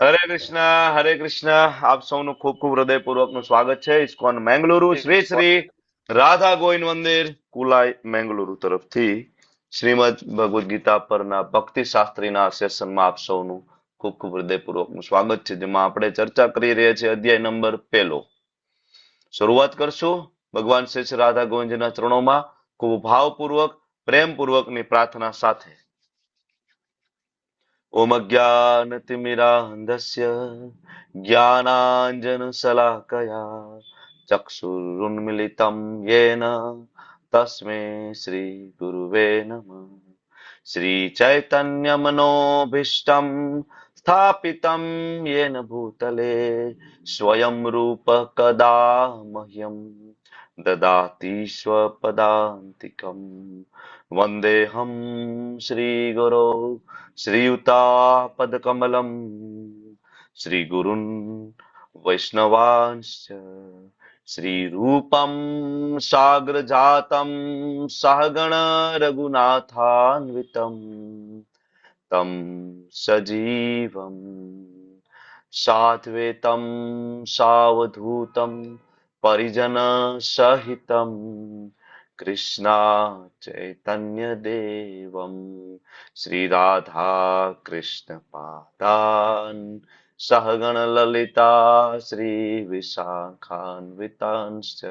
હરે કૃષ્ણ. આપ સૌનું ખૂબ ખૂબ હૃદયપૂર્વકનું સ્વાગત છે ઇસ્કોન મેંગલુરુ શ્રી શ્રી રાધા ગોવિંદ મંદિર કુલાઈ મેંગલુરુ તરફથી શ્રીમદ ભગવદ ગીતા પરના ભક્તિ શાસ્ત્રીના સેશનમાં આપ સૌનું ખૂબ ખૂબ હૃદયપૂર્વકનું સ્વાગત છે, જેમાં આપણે ચર્ચા કરી રહ્યા છીએ અધ્યાય નંબર 1. શરૂઆત કરશું ભગવાન શ્રી રાધા ગોવિંદના ચરણોમાં ખૂબ ભાવપૂર્વક પ્રેમપૂર્વકની પ્રાર્થના સાથે. ઓમ અજ્ઞાનતિમિરાન્ધસ્ય જ્ઞાનાંજનશલાકયા ચક્ષુરુન્મિલિतं येन તસ્मै શ્રી ગુરુવે નમઃ. શ્રી ચૈતન્યમનોભીષ્ટં સ્થાપિतं येन ભૂતલે સ્વયં રૂપ કદા મહ્યં દદાતિ સ્વપદાન્તિકં. વંદેહમ શ્રી ગુરો શ્રીયુતાપદકમલમ શ્રીગુરુન વૈષ્ણવાંશ્ચ શ્રીરૂપમ સાગ્રજાતમ સહગણ રઘુનાથાન્વિતમ તમ સજીવમ સાદ્વૈતમ સાવધૂતમ પરિજન સહિતમ કૃષ્ણા ચૈતન્ય દેવમ શ્રી રાધા કૃષ્ણ પાદાન સહગણ લલિતા શ્રી વિશાખાન્વિતાંશ્ચ.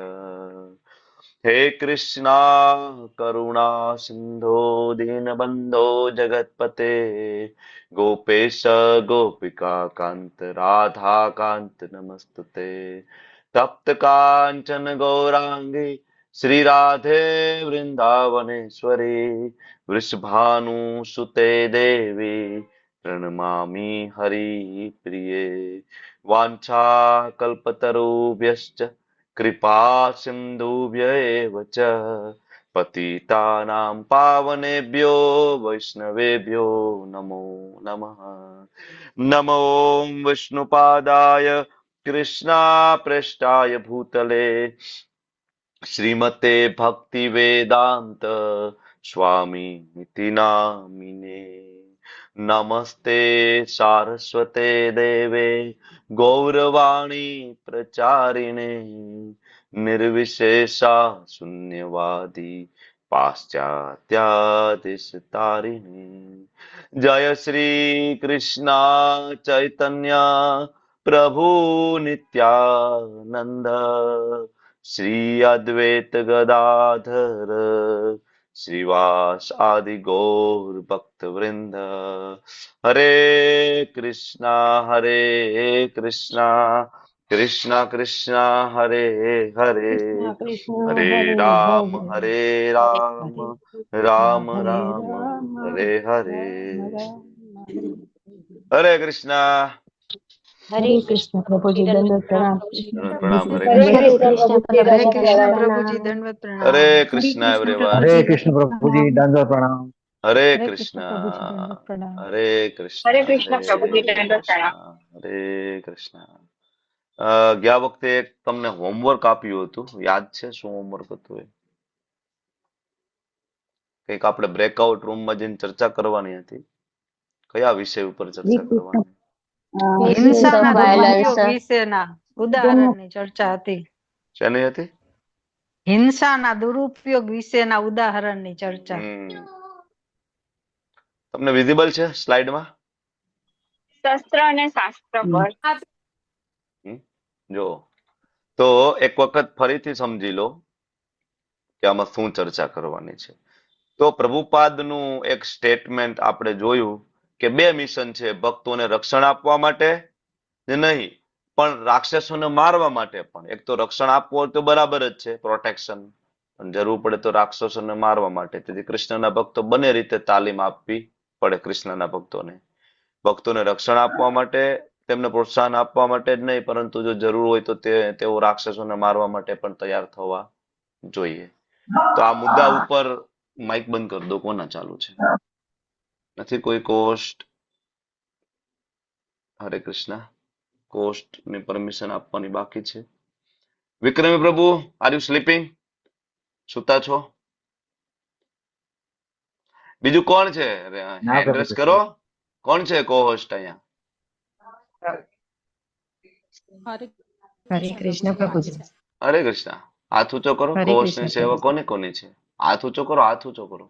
હે કૃષ્ણા કરુણા સિંધો દીનબંધો જગતપતે ગોપેશ ગોપિકા કાંત રાધા કાંત નમસ્તુતે. તપ્ત કાંચન ગૌરાંગી શ્રી રાધે વૃંદાવનેશ્વરી વૃષભાનુસુતે દેવી પ્रणमामि हरिप्रिये. वाञ्छा कल्पतरुभ्यश्च कृपा सिन्धुभ्य एव च पतितानां पावनेभ्यो वैष्णवेभ्यो नमो नमः. नमो विष्णुपादाय कृष्णाप्रेष्ठाय भूतले श्रीमते भक्तिवेदांत स्वामी इति नामिने. नमस्ते सारस्वते देवे गौरवाणी प्रचारिणे निर्विशेषा शून्यवादी पाश्चात्यादिशतारिणे. जय श्री कृष्णा चैतन्य प्रभु नित्यानंद श्री अद्वैत गदाधर श्रीवास आदि गौर भक्त वृंद. हरे कृष्णा कृष्णा कृष्णा हरे हरे हरे राम राम राम हरे हरे. हरे कृष्णा. हरे कृष्ण प्रभुजी दंडवत प्रणाम. प्रणाम. हरे हरे कृष्ण. कृष्ण प्रभुजी दंडवत प्रणाम. हरे कृष्णा एवरीवन. हरे कृष्ण प्रभुजी दंडवत प्रणाम. हरे हरे कृष्ण. प्रणाम. हरे कृष्ण. हरे कृष्ण प्रभुजी दंडवत प्रणाम. હરે કૃષ્ણ. ગયા વખતે એક તમને હોમવર્ક આપ્યું હતું, યાદ છે શું હોમવર્ક હતું એ? કંઈક આપણે બ્રેકઆઉટ રૂમમાં જઈને ચર્ચા કરવાની હતી. કયા વિષય ઉપર ચર્ચા કરવાની? હિંસાના દુરુપયોગ વિશેના ઉદાહરણની ચર્ચા હતી. શેની હતી? હિંસાના દુરુપયોગ વિશેના ઉદાહરણની ચર્ચા. તમને વિઝિબલ છે સ્લાઇડમાં? શસ્ત્ર અને શાસ્ત્ર પર જો તો એક વખત ફરીથી સમજી લો કે આમાં શું ચર્ચા કરવાની છે. તો પ્રભુપાદનું એક સ્ટેટમેન્ટ આપણે જોયું કે બે મિશન છે, ભક્તોને રક્ષણ આપવા માટે જ નહીં પણ રાક્ષસોને મારવા માટે પણ. એક તો રક્ષણ આપવું હોય તો બરાબર જ છે, પ્રોટેક્શન, પણ જરૂર પડે તો રાક્ષસોને મારવા માટે. તેથી કૃષ્ણના ભક્તો બંને રીતે તાલીમ આપવી પડે. કૃષ્ણના ભક્તોને રક્ષણ આપવા માટે, તેમને પ્રોત્સાહન આપવા માટે જ નહીં, પરંતુ જો જરૂર હોય તો તેઓ રાક્ષસોને મારવા માટે પણ તૈયાર થવા જોઈએ. તો આ મુદ્દા ઉપર માઇક બંધ કરી દો. કોના ચાલુ છે? નથી કોઈ કોસ્ટ? હરે કૃષ્ણ. કોસ્ટ ની પરમિશન આપવાની બાકી છે. વિક્રમી પ્રભુ, આર યુ સ્લીપિંગ? સુતા છો? બીજું કોણ છે? એડ્રેસ કરો. કોણ છે કો હોસ્ટ અહીંયા? હરે કૃષ્ણ પ્રભુજી. હરે કૃષ્ણ. હાથ ઊંચો કરો. હરે કોષની કૃષ્ણ સેવા પ્રભુજી. કોની કોની છે? હાથ ઊંચો કરો, હાથ ઊંચો કરો.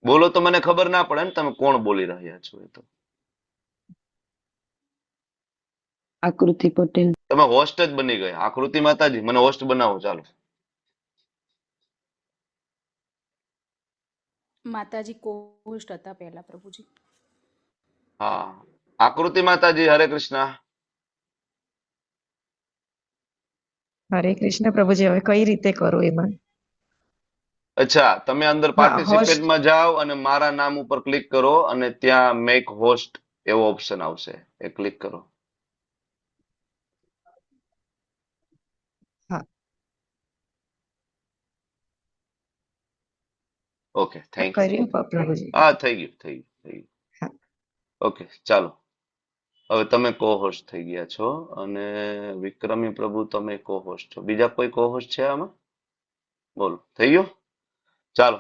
બોલો તો મને ખબર ના પડે ને તમે કોણ બોલી રહ્યા છો. એ તો આકૃતિ પટેલ. તમે હોસ્ટ જ બની ગયા. આકૃતિ માતાજી મને હોસ્ટ બનાવો, ચાલો. માતાજી કોષ્ટ હતા પહેલા પ્રભુજી. હા, આકૃતિ માતાજી હરે કૃષ્ણ. હરે કૃષ્ણ પ્રભુજી. હવે કઈ રીતે કરું એમાં? અચ્છા, તમે અંદર હા, પાર્ટિસિપેટમાં જાઓ અને મારા નામ ઉપર ક્લિક કરો અને ત્યાં મેક હોસ્ટ એવો ઓપ્શન આવશે, એ ક્લિક કરો. હા. Okay, thank you. કર્યું પ્રભુજી. હા, થઈ ગયું, થઈ ગયું, થઈ ગયું. હા. ઓકે, ચાલો. હવે તમે કો હોસ્ટ થઈ ગયા છો અને વિક્રમી પ્રભુ તમે કો હોસ્ટ છો. બીજા કોઈ કો હોસ્ટ છે આમાં? બોલો, થઈ ગયું? ચાલો.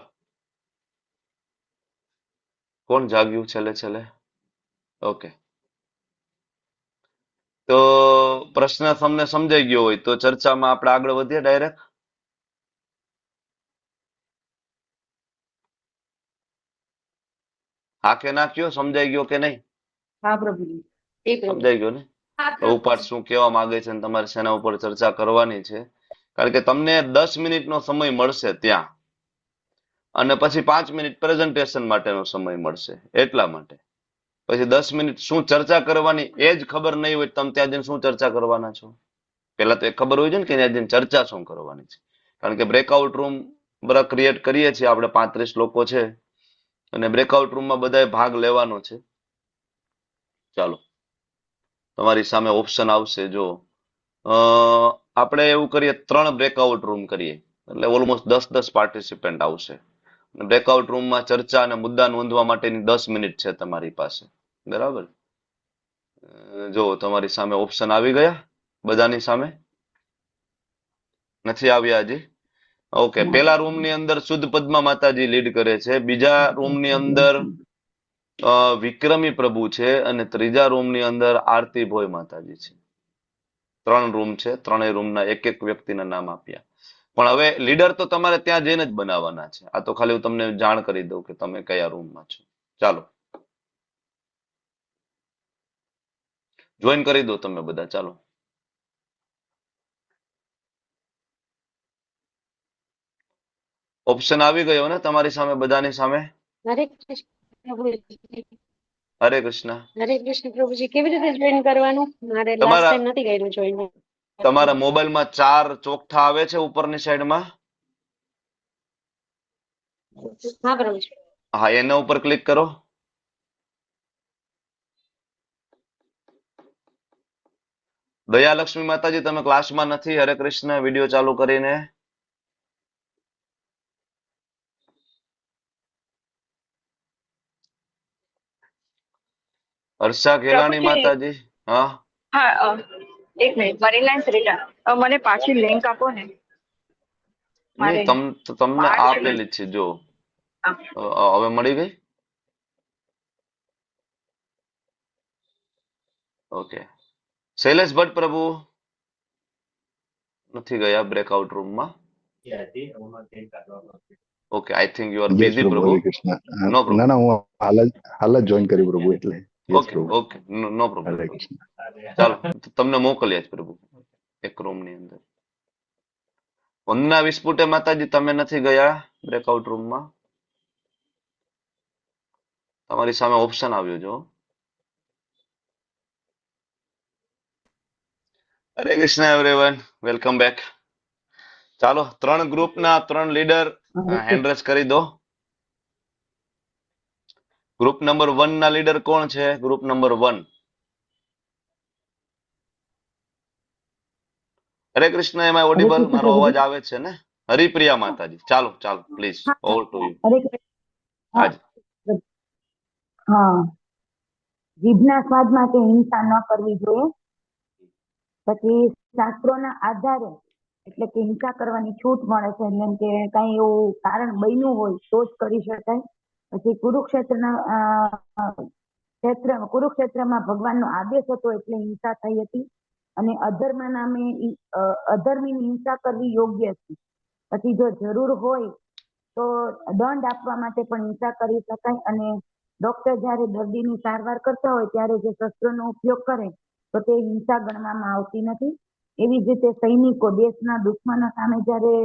કોણ જાગ્યું છેલ્લે છેલ્લે? ઓકે. તો પ્રશ્ન તમને સમજાઈ ગયો હોય તો ચર્ચામાં આપણે આગળ વધીએ ડાયરેક્ટ. હા કે ના કયો? સમજાઈ ગયો કે નહીં? હા પ્રભુજી. સમજાઈ ગયો ને? પ્રભુપાદ શું કહેવા માંગે છે અને તમારે શેના ઉપર ચર્ચા કરવાની છે? કારણ કે તમને 10 મિનિટનો સમય મળશે ત્યાં અને પછી 5 મિનિટ પ્રેઝન્ટેશન માટેનો સમય મળશે, એટલા માટે. પછી 10 મિનિટ શું ચર્ચા કરવાની એ જ ખબર નહીં હોય, તમે ત્યાં જઈને શું ચર્ચા કરવાના છો? પેલા તો એ ખબર હોય છે ને કે ત્યાં જઈને ચર્ચા શું કરવાની છે. કારણ કે બ્રેકઆઉટ રૂમ બધા ક્રિએટ કરીએ છીએ આપણે, 35 લોકો છે અને બ્રેકઆઉટ રૂમમાં બધાએ ભાગ લેવાનો છે. ચાલો, તમારી સામે ઓપ્શન આવશે. જો આપણે એવું કરીએ, 3 બ્રેકઆઉટ રૂમ કરીએ એટલે ઓલમોસ્ટ 10-10 પાર્ટિસિપન્ટ આવશે. બ્રેકઆઉટ રૂમમાં ચર્ચા અને મુદ્દા નોંધવા માટેની 10 મિનિટ છે તમારી પાસે, બરાબર? જો તમારી સામે ઓપ્શન આવી ગયા બધાની સામે? નથી આવ્યા હજી? ઓકે. પેલા રૂમ ની અંદર શુદ્ધ પદ્મા માતાજી લીડ કરે છે, બીજા રૂમ ની અંદર વિક્રમી પ્રભુ છે અને ત્રીજા રૂમ ની અંદર આરતી ભોય માતાજી છે. 3 રૂમ છે, 3 રૂમના એક એક વ્યક્તિના નામ આપ્યા. પણ હવે લીડર તો તમારે ત્યાં જઈને જ બનાવવાના છે. આ તો ખાલી હું તમને જાણ કરી દઉં કે તમે કયા રૂમમાં છો. ચાલો, જોઈન કરી દો તમે બધા. ચાલો, ઓપ્શન આવી ગયો ને તમારી સામે, બધાની સામે? હરે કૃષ્ણ પ્રભુજી. હરે કૃષ્ણ. હરે કૃષ્ણ પ્રભુજી. કેવી રીતે જોઈન કરવાનું? મારે લાસ્ટ તમારા ટાઈમ નથી કર્યું જોઈન. તમારા મોબાઈલમાં 4 ચોકઠા આવે છે ઉપરની સાઈડમાં? હા પ્રભુજી. હા, એના ઉપર ક્લિક કરો. દયાલક્ષ્મી માતાજી તમે ક્લાસમાં નથી? હરે કૃષ્ણ. વિડીયો ચાલુ કરીને. હર્ષા ઘેલાણી પ્રભુજી, માતાજી. હા, હા, એક મિનિટ, મરીલાઇન્સ રિટર્ન. મને પાછી લિંક આપો ને. મારે નહીં, તમને 5 આપેલી જ છે. જો હવે મળી ગઈ. ઓકે. શૈલેષ ભટ્ટ પ્રભુ નથી ગયા બ્રેકઆઉટ રૂમમાં. Okay, I think you are yes busy પ્રભુ, પ્રભુ. હરે કૃષ્ણ. નો ના પ્રોબ્લેમ. ના, હું હાલ જ જોઈન કરી પ્રભુ, એટલે યસ ઓકે, પ્રભુ. ઓકે, નો પ્રોબ્લેમ હરે પ્રભુ. કૃષ્ણ. ચાલો, તમને મોકલ્યા જ પ્રભુ એક રૂમની અંદર. વંદના વિસ્ફુટે માતાજી તમે નથી ગયા બ્રેકઆઉટ રૂમમાં? તમારી સામે ઓપ્શન આવ્યો જો. હરે કૃષ્ણ એવરીવન, વેલકમ બેક. ચાલો, 3 ગ્રુપના 3 લીડર હેન્ડ રેસ કરી દો. ગ્રુપ નંબર 1 ના લીડર કોણ છે? Group number 1. હરે કૃષ્ણ, એમાં ઓડિબલ મારો અવાજ આવે છે ને? હરિપ્રિયા માતાજી. ચાલો ચાલો, પ્લીઝ, ઓવર ટુ યુ. હાજી. હા, જીભના સ્વાદ માટે હિંસા ન કરવી જોઈએ. પછી શાસ્ત્રોના આધારે એટલે કે હિંસા કરવાની છૂટ મળે છે, જેમ કે કઈ એવું કારણ બન્યું હોય તો જ કરી શકાય. પછી કુરુક્ષેત્રના કુરુક્ષેત્રમાં ભગવાનનો આદેશ હતો એટલે હિંસા થઈ હતી અને અધર્મ નામે અધર્મીની હિંસા કરવી યોગ્ય છે. પછી જો જરૂર હોય તો દંડ આપવા માટે પણ હિંસા કરી શકાય અને ડોક્ટર જ્યારે દર્દીની સારવાર કરતા હોય ત્યારે જે શસ્ત્રોનો ઉપયોગ કરે તો તે હિંસા ગણવામાં આવતી નથી. એવી જ રીતે સૈનિકો દેશના દુશ્મનો સામે જ્યારે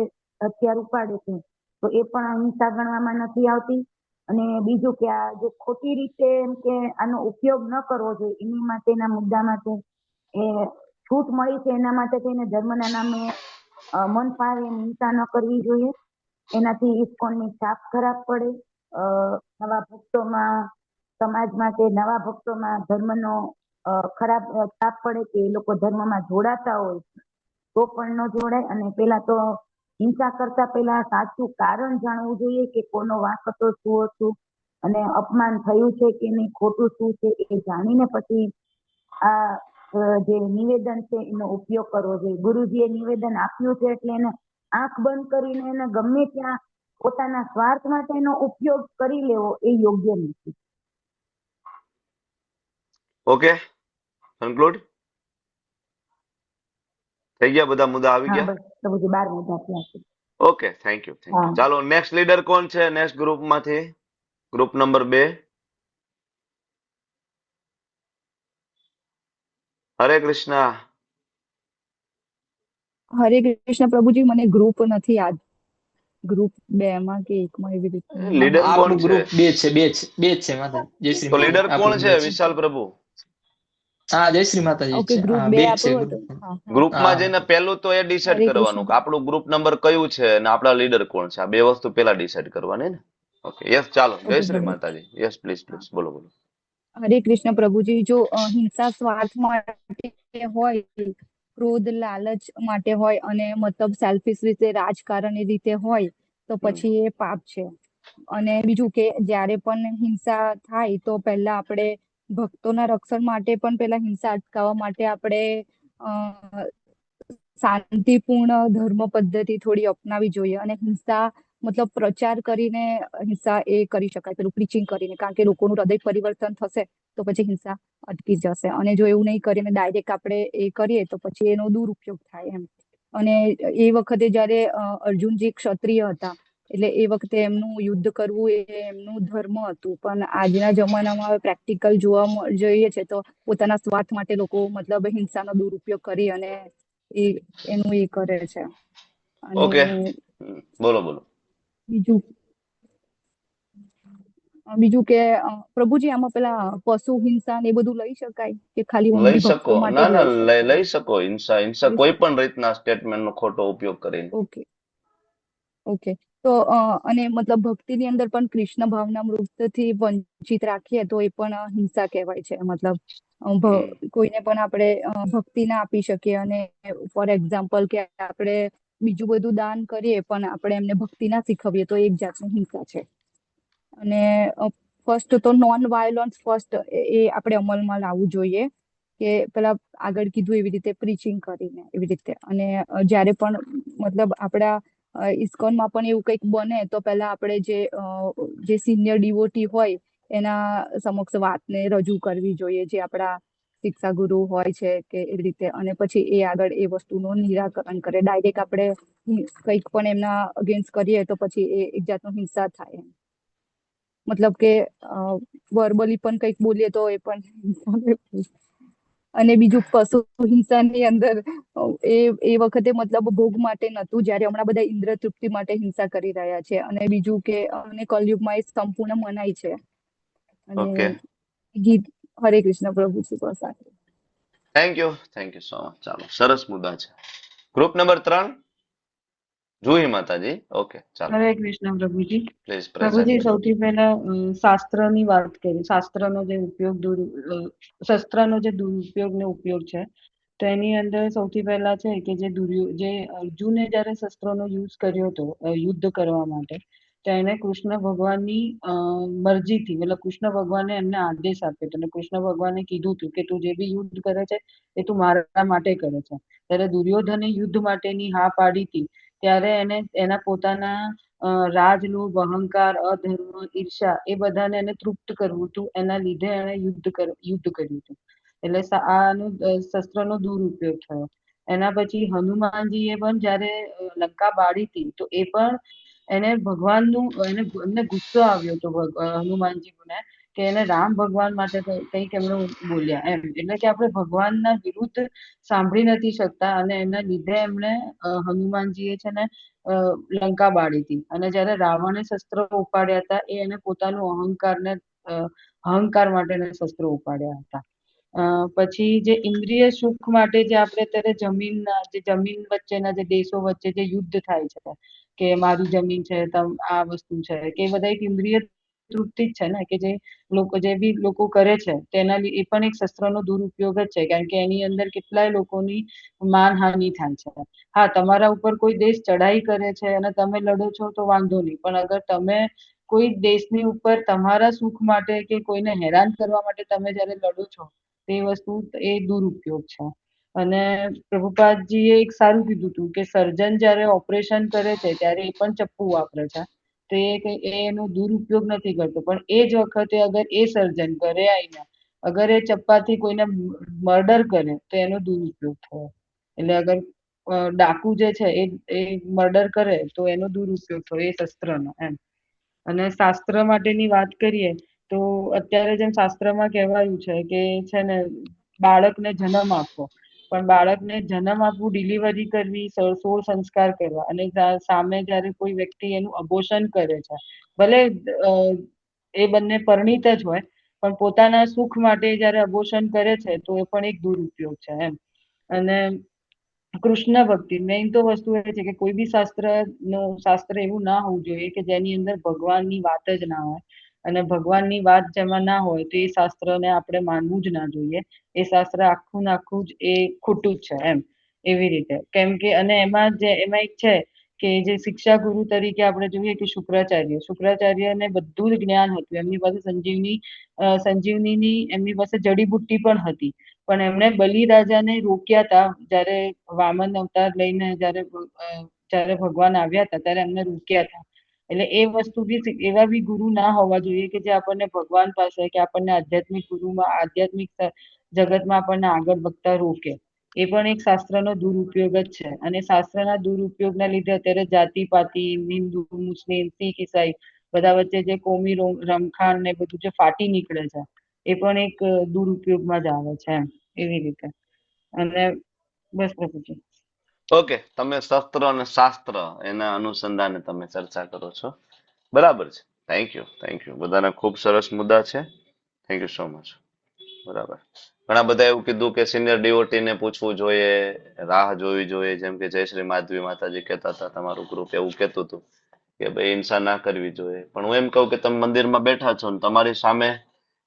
હથિયાર ઉપાડે છે તો એ પણ હિંસા ગણવામાં નથી આવતી. અને બીજું કે આ જે ખોટી રીતે એમ કે આનો ઉપયોગ ન કરવો જોઈએ એની માટેના મુદ્દા માટે એ છૂટ મળી છે એના માટે થઈને ધર્મના નામે મન ફાવે એમ હિંસા ન કરવી જોઈએ. એનાથી ઇસ્કોનની છાપ ખરાબ પડે, નવા ભક્તોમાં સમાજ માટે નવા ભક્તોમાં ધર્મનો ખરાબ છાપ પડે કે એ લોકો ધર્મમાં જોડાતા હોય તો પણ ન જોડાય. અને પેલા તો હિંસા કરતા પહેલા સાચું કારણ જાણવું જોઈએ કે કોનો વાંક હતો, શું હતું અને અપમાન થયું છે કે નહીં, ખોટું શું છે એ જાણીને પછી આ જે નિવેદન છે એનો ઉપયોગ કરવો જોઈએ. ગુરુજીએ નિવેદન આપ્યું છે એટલે એને આંખ બંધ કરીને એને ગમે ત્યાં પોતાના સ્વાર્થ માટે એનો ઉપયોગ કરી લેવો એ યોગ્ય નથી. ઓકે, કન્ક્લુડ થઈ ગયા, બધા મુદ્દા આવી હા, ગયા. બસ પ્રભુજી 12 મુદ્દા થયા છે. Okay, thank you. હા. ચાલો, નેક્સ્ટ લીડર કોણ છે? નેક્સ્ટ ગ્રુપમાંથી ગ્રુપ નંબર 2. હરે કૃષ્ણ. હરે કૃષ્ણ પ્રભુજી, મને ગ્રુપ નથી યાદ. ગ્રુપ 2 માં કે 1 માં એવી રીતે. લીડર કોણ આપણું છે? ગ્રુપ 2 છે, 2 છે માતા. જય શ્રી તો માતા. લીડર કોણ આપણું છે? 2 છે. વિશાલ પ્રભુ. હા, જય શ્રી માતાજી ઓકે, છે. ગ્રુપ હા, 2 2 છે આપણું ગ્રુપ. હતું. હા, હા. ગ્રુપમાં હા, જઈને પહેલું તો એ ડિસાઈડ હરે કરવાનું કૃષ્ણ. કે આપણું ગ્રુપ નંબર કયું છે અને આપણા લીડર કોણ છે. આ બે વસ્તુ પેલા ડિસાઈડ કરવાની ને. ઓકે, યસ, ચાલો. જય ઓકે શ્રી પ્રભુ. માતાજી. યસ, પ્લીઝ પ્લીઝ, બોલો બોલો. હરે કૃષ્ણ પ્રભુજી, જો હિંસા સ્વાર્થ માટે હોય, ક્રોધ લાલચ માટે હોય અને મતલબ સેલ્ફિશ રીતે રાજકારણી રીતે હોય તો પછી એ પાપ છે. અને બીજું કે જ્યારે પણ હિંસા થાય તો પહેલા આપણે ભક્તોના રક્ષણ માટે પણ પેલા હિંસા અટકાવવા માટે આપણે શાંતિપૂર્ણ ધર્મ પદ્ધતિ થોડી અપનાવી જોઈએ. અને હિંસા મતલબ પ્રચાર કરીને હિંસા એ કરી શકાય, પેલું પ્રીચિંગ કરીને, કારણ કે લોકોનું હૃદય પરિવર્તન થશે તો પછી હિંસા અટકી જશે. અને જો એવું નહીં કરીને ડાયરેક્ટ આપણે એ કરીએ તો પછી એનો દુરુપયોગ થાય એમ. અને એ વખતે જયારે અર્જુનજી ક્ષત્રિય હતા એટલે એ વખતે એમનું યુદ્ધ કરવું એ એમનું ધર્મ હતું. પણ આજના જમાનામાં પ્રેક્ટિકલ જોવા જોઈએ છે તો પોતાના સ્વાર્થ માટે લોકો મતલબ હિંસાનો દુરુપયોગ કરી અને એનું એ કરે છે. અને ઓકે, બોલો બોલો. બીજું કે પ્રભુજી, આમાં પેલા પશુ હિંસા ને એ બધું લઈ શકાય કે ખાલી લઈ ઓનલી શકો. ભક્તો માટે ના જ ના, લઈ શકાય? લઈ શકો. હિંસા કોઈ પણ રીતના સ્ટેટમેન્ટનો ખોટો ઉપયોગ કરીને. Okay okay. તો અને મતલબ ભક્તિની અંદર પણ કૃષ્ણ ભાવના મૃતથી વંચિત રાખીએ તો એ પણ હિંસા કહેવાય છે. મતલબ કોઈને પણ આપણે ભક્તિ ના આપી શકીએ અને ફોર એક્ઝામ્પલ કે આપણે બીજું બધું દાન કરીએ પણ આપણે એમને ભક્તિ ના શીખવીએ તો એક જાતની હિંસા છે. અને ફર્સ્ટ તો નોન વાયોલન્સ ફર્સ્ટ એ આપણે અમલમાં લાવવું જોઈએ કે પેલા આગળ કીધું એવી રીતે પ્રીચિંગ કરીને એવી રીતે. અને જ્યારે પણ મતલબ આપણા ઇસ્કોનમાં પણ એવું કંઈક બને તો પહેલા આપણે જે સિનિયર ડિવોટી હોય એના સમક્ષ વાતને રજૂ કરવી જોઈએ, જે આપણા શિક્ષા ગુરુ હોય છે કે એવી રીતે. અને પછી એ આગળ એ વસ્તુનું નિરાકરણ કરે. ડાયરેક્ટ આપણે કંઈક પણ એમના અગેન્સ્ટ કરીએ તો પછી એ એક જાતનો હિંસા થાય એમ. મતલબ કે વર્બલી પણ કંઈક બોલીએ તો એ પણ. અને બીજું પશુ હિંસાની અંદર એ વખતે મતલબ ભોગ માટે નતું, જ્યારે હમણાં બધા ઇન્દ્ર તૃપ્તિ માટે હિંસા કરી રહ્યા છે. અને બીજું કે અને કલયુગમાં એ સંપૂર્ણ મનાય છે. અને ગીત. હરે કૃષ્ણ પ્રભુજી. બસ આટલું. Thank you so much. ચાલો, સરસ મુદ્દા છે. ગ્રુપ નંબર 3, જુહી માતાજી. ઓકે, ચાલો. હરે કૃષ્ણ પ્રભુજી. પ્લીઝ પ્રભુજી, પ્રેઝન્ટ. સૌથી પહેલા શાસ્ત્રની વાત કરી. શાસ્ત્રનો જે ઉપયોગ શસ્ત્રનો જે દુરુપયોગ ને ઉપયોગ છે તો એની અંદર સૌથી પહેલા છે કે જે અર્જુને જયારે શસ્ત્રોનો યુઝ કર્યો હતો યુદ્ધ કરવા માટે, તો એને કૃષ્ણ ભગવાનની મરજીથી, મતલબ કૃષ્ણ ભગવાને એમને આદેશ આપ્યો હતો અને કૃષ્ણ ભગવાને કીધું હતું કે તું જે બી યુદ્ધ કરે છે એ તું મારા માટે કરે છે. ત્યારે દુર્યોધને યુદ્ધ માટેની હા પાડી હતી ત્યારે એને એના પોતાના રાજ, લોભ, અહંકાર, અધર્મ, ઈર્ષા એ બધાને એને તૃપ્ત કરવું હતું. એના લીધે એને યુદ્ધ કર્યું હતું. એટલે આનું શસ્ત્રનો દુરુપયોગ થયો. એના પછી હનુમાનજીએ પણ જયારે લંકા બાળી હતી તો એ પણ એને એમને ગુસ્સો આવ્યો હતો હનુમાનજીને, કે એને રામ ભગવાન માટે કંઈક એમણે બોલ્યા એમ. એટલે કે આપણે ભગવાનના વિરુદ્ધ સાંભળી નથી શકતા, અને એના લીધે એમણે હનુમાનજીએ છે ને લંકા બાળી હતી. અને જયારે રાવણે શસ્ત્રો ઉપાડ્યા હતા એ એને પોતાનું અહંકાર માટે શસ્ત્રો ઉપાડ્યા હતા. પછી જે ઇન્દ્રિય સુખ માટે જે આપણે અત્યારે જમીન વચ્ચેના જે દેશો વચ્ચે જે યુદ્ધ થાય છે, કે મારી જમીન છે, આ વસ્તુ છે, કે એ બધા એક ઇન્દ્રિય તૃપ્તિ જ છે ને, કે જે બી લોકો કરે છે તેના એ પણ એક શસ્ત્રનો દુરુપયોગ જ છે. કારણ કે એની અંદર કેટલાય લોકોની માનહાનિ થાય છે. હા, તમારા ઉપર કોઈ દેશ ચઢાઈ કરે છે અને તમે લડો છો તો વાંધો નહીં, પણ અગર તમે કોઈ દેશની ઉપર તમારા સુખ માટે કે કોઈને હેરાન કરવા માટે તમે જયારે લડો છો, તે વસ્તુ એ દુરુપયોગ છે. અને પ્રભુપાદજીએ એક સારું કીધું હતું કે સર્જન જયારે ઓપરેશન કરે છે ત્યારે એ પણ ચપ્પુ વાપરે છે, તો એનો દુરુપયોગ નથી કરતો. પણ એ જ વખતે અગર એ સર્જન ઘરે આવીને અગર એ ચપ્પાથી કોઈને મર્ડર કરે તો એનો દુરુપયોગ થયો. એટલે અગર ડાકુ જે છે એ મર્ડર કરે તો એનો દુરુપયોગ થયો એ શસ્ત્રનો એમ. અને શાસ્ત્ર માટેની વાત કરીએ તો અત્યારે જેમ શાસ્ત્રમાં કહેવાયું છે કે છે ને બાળકને જન્મ આપવો, પણ બાળકને જન્મ આપવું, ડિલિવરી કરવી, 16 સંસ્કાર કરવા, અને સામે જયારે કોઈ વ્યક્તિ એનું અબોર્શન કરે છે, ભલે એ બંને પરિણીત જ હોય, પણ પોતાના સુખ માટે જયારે અબોર્શન કરે છે તો એ પણ એક દુરુપયોગ છે એમ. અને કૃષ્ણ ભક્તિ મેઇન તો વસ્તુ એ છે કે કોઈ બી શાસ્ત્ર એવું ના હોવું જોઈએ કે જેની અંદર ભગવાનની વાત જ ના હોય. અને ભગવાનની વાત જેમાં ના હોય તો એ શાસ્ત્રને આપણે માનવું જ ના જોઈએ. એ શાસ્ત્ર આખું ને આખું જ એ ખોટું જ છે એમ, એવી રીતે. કેમ કે અને એમાં એક છે કે જે શિક્ષા ગુરુ તરીકે આપણે જોઈએ કે શુક્રાચાર્યને બધું જ જ્ઞાન હતું. એમની પાસે સંજીવનીની એમની પાસે જડીબુટ્ટી પણ હતી, પણ એમણે બલિરાજાને રોક્યા હતા. જયારે વામન અવતાર લઈને જયારે ભગવાન આવ્યા હતા ત્યારે એમને રોક્યા હતા. એટલે એ વસ્તુ બી એવા બી ગુરુ ના હોવા જોઈએ કે જે આપણને ભગવાન પાસે કે આપણને આધ્યાત્મિક જગતમાં આપણને આગળ વધતા રોકે. એ પણ એક શાસ્ત્રનો દુરુપયોગ જ છે. અને શાસ્ત્રના દુરુપયોગના લીધે અત્યારે જાતિ-પાતિ, હિન્દુ, મુસ્લિમ, શીખ, ઈસાઈ બધા વચ્ચે જે કોમી રમખાણ ને બધું જે ફાટી નીકળે છે એ પણ એક દુરુપયોગમાં જ આવે છે એમ, એવી રીતે. અને બસ પ્રભુજી. ઓકે, તમે શસ્ત્ર અને શાસ્ત્ર એના અનુસંધાને તમે ચર્ચા કરો છો, બરાબર છે. Thank you. બધાના ખૂબ સરસ મુદ્દા છે. Thank you so much. બરાબર. ઘણા બધા એવું કીધું કે સિનિયર ડીઓટી ને પૂછવું જોઈએ, રાહ જોવી જોઈએ, જેમ કે જયશ્રી માધવી માતાજી કહેતા હતા, તમારું ગ્રુપ એવું કહેતું હતું કે ભાઈ હિંસા ના કરવી જોઈએ. પણ હું એમ કહું કે તમે મંદિરમાં બેઠા છો ને તમારી સામે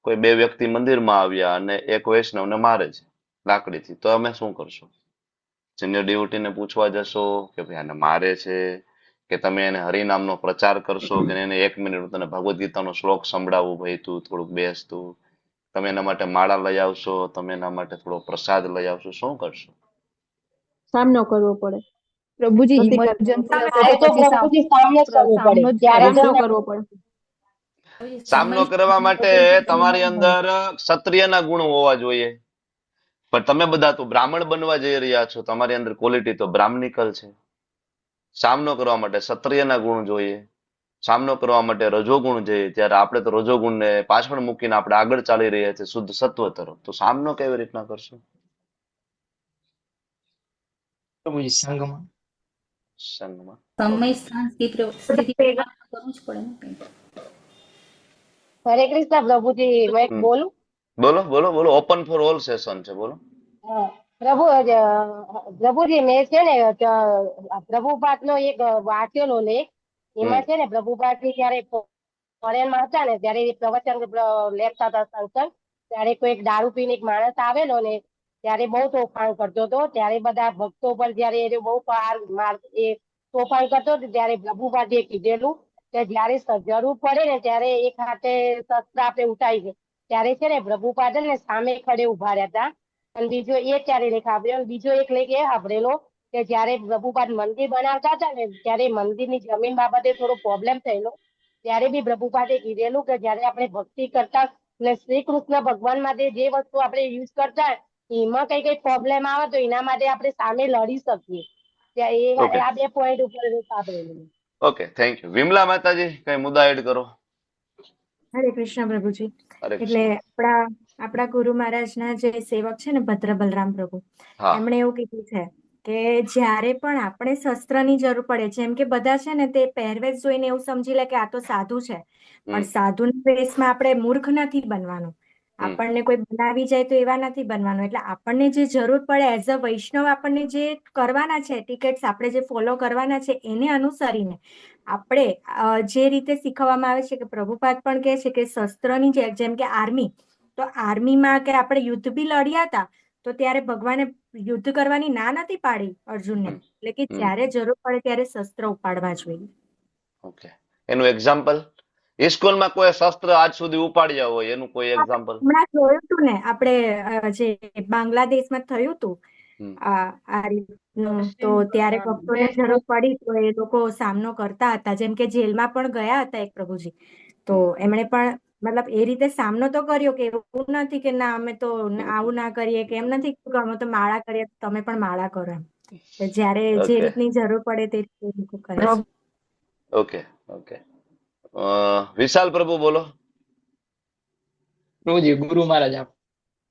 કોઈ બે વ્યક્તિ મંદિરમાં આવ્યા અને એક વૈષ્ણવને મારે છે લાકડીથી, તો અમે શું કરશો? સિનિયર ડીઓટીને પૂછવા જશો કે ભાઈ આને મારે છે, કે તમે એને હરિનામનો પ્રચાર કરશો, કે એને 1 મિનિટ તને ભગવદ્ ગીતાનો શ્લોક સંભળાવું, ભાઈ તું થોડુંક બેસ, તું તમે એના માટે માળા લઈ આવશો, તમે એના માટે થોડો પ્રસાદ લઈ આવશો, શું કરશો? સામનો કરવો પડે. પ્રભુજી પ્રતિકાર કરવો ઇમરજન્સી પડે. હશે તો પછી પ્રભુજી સામને જ કરવું પડે. સામનો જ ત્યારે કરીશું. સામનો કરવો પડે. સામનો કરવા માટે તમારી અંદર ક્ષત્રિયના ગુણ હોવા જોઈએ. પણ તમે બધા તો બ્રાહ્મણ બનવા જઈ રહ્યા છો, તમારી અંદર ક્વોલિટી તો બ્રાહ્મણિકલ છે. સામનો કરવા માટે ક્ષત્રિયના ગુણ જોઈએ, સામનો કરવા માટે રજોગુણ જોઈએ. ત્યારે આપણે તો રજોગુણને પાછળ મૂકીને આપણે આગળ ચાલી રહ્યા છીએ શુદ્ધ સત્વ તરફ. તો સામનો કેવી રીતના કરશો? પ્રભુજી સંઘમાં. સમય સ્થાન સ્થિતિ પ્રમાણે કરવું જ પડે ને કંઈક. હરે કૃષ્ણ પ્રભુજી, હું એક બોલું? બોલો. ઓપન ફોર ઓલ સેશન છે, બોલો. પ્રભુજી મેં છે ને પ્રભુપાદ નો એક વાંચેલો લેખ. એમાં છે ને પ્રભુપાદજી જયારે ફોરેનમાં હતા ને ત્યારે પ્રવચન લેતા હતા સંસદ, ત્યારે કોઈ એક દારૂ પીને એક માણસ આવેલો ને ત્યારે બહુ તોફાન કરતો હતો. ત્યારે બધા ભક્તો પર જયારે એ બહુ તોફાન કરતો હતો ત્યારે પ્રભુપાદજીએ કીધેલું કે જયારે જરૂર પડે ને ત્યારે એક હાથે શસ્ત્ર આપણે ઉઠાવી છે. ત્યારે છે ને પ્રભુપાદ ને સામે ખડે ઉભા રહ્યા હતા. અને બીજો એ ત્યારે લેખ આપેલો, બીજો એક લેખ એ આપેલો કે જયારે પ્રભુપાદ મંદિર બનાવતા હતા ને ત્યારે મંદિરની જમીન બાબતે થોડો પ્રોબ્લેમ થયેલો. ત્યારે બી પ્રભુપાદે કીધેલું કે જયારે આપણે ભક્તિ કરતા ને શ્રી કૃષ્ણ ભગવાન માટે જે વસ્તુ આપણે યુઝ કરતા હોય એમાં કઈ પ્રોબ્લેમ આવે તો એના માટે આપણે સામે લડી શકીએ. ઓકે આ બે પોઈન્ટ ઉપર સાંભળેલું. Okay, thank you. વિમલા માતાજી કઈ મુદ્દા એડ કરો. હરે કૃષ્ણ પ્રભુજી. હરે એટલે કૃષ્ણ. આપણા ગુરુ મહારાજના જે સેવક છે ને ભદ્ર બલરામ પ્રભુ, હા એમણે એવું કીધું છે કે જ્યારે પણ આપણે શસ્ત્રની જરૂર પડે, જેમ કે બધા છે ને તે પહેરવેશ જોઈને એવું સમજી લે કે આ તો સાધુ છે, પણ સાધુના વેશમાં આપણે મૂર્ખ નથી બનવાનું. આપણને કોઈ બનાવી જાય તો એવા નથી બનવાનું. એટલે આપણને જે જરૂર પડે એઝ અ વૈષ્ણવ આપણને જે કરવાના છે ટિકિટ્સ આપણે જે ફોલો કરવાના છે એને અનુસરીને આપણે જે રીતે શીખવવામાં આવે છે કે પ્રભુપાદ પણ કહે છે કે શસ્ત્રની જેમ કે આર્મી, તો આર્મીમાં કે આપણે યુદ્ધ બી લડ્યા હતા તો ત્યારે ભગવાને યુદ્ધ કરવાની ના નથી પાડી અર્જુનને, એટલે કે જ્યારે જરૂર પડે ત્યારે શસ્ત્ર ઉપાડવા જોઈએ. ઓકે, એનું એક્ઝામ્પલ ઇસ્કોનમાં કોઈ શસ્ત્ર આજ સુધી ઉપાડ્યા હોય એનું કોઈ એક્ઝામ્પલ? હમણાં જોયું હતું ને આપણે જે બાંગ્લાદેશમાં થયું હતું આ રીતનું, તો ત્યારે ભક્તોને જરૂર પડી તો એ લોકો સામનો કરતા હતા. જેમ કે જેલમાં પણ ગયા હતા એક પ્રભુજી, તો એમણે પણ મતલબ એ રીતે સામનો તો કર્યો કે એવું નથી કે ના અમે તો આવું ના કરીએ, કે એમ નથી કે અમે તો માળા કરીએ તમે પણ માળા કરો. એમ જયારે જે રીતની જરૂર પડે તે રીતે લોકો કરે છે. ઓકે ઓકે, વિશાલ પ્રભુ બોલો. પ્રભુજી ગુરુ મહારાજ આપ.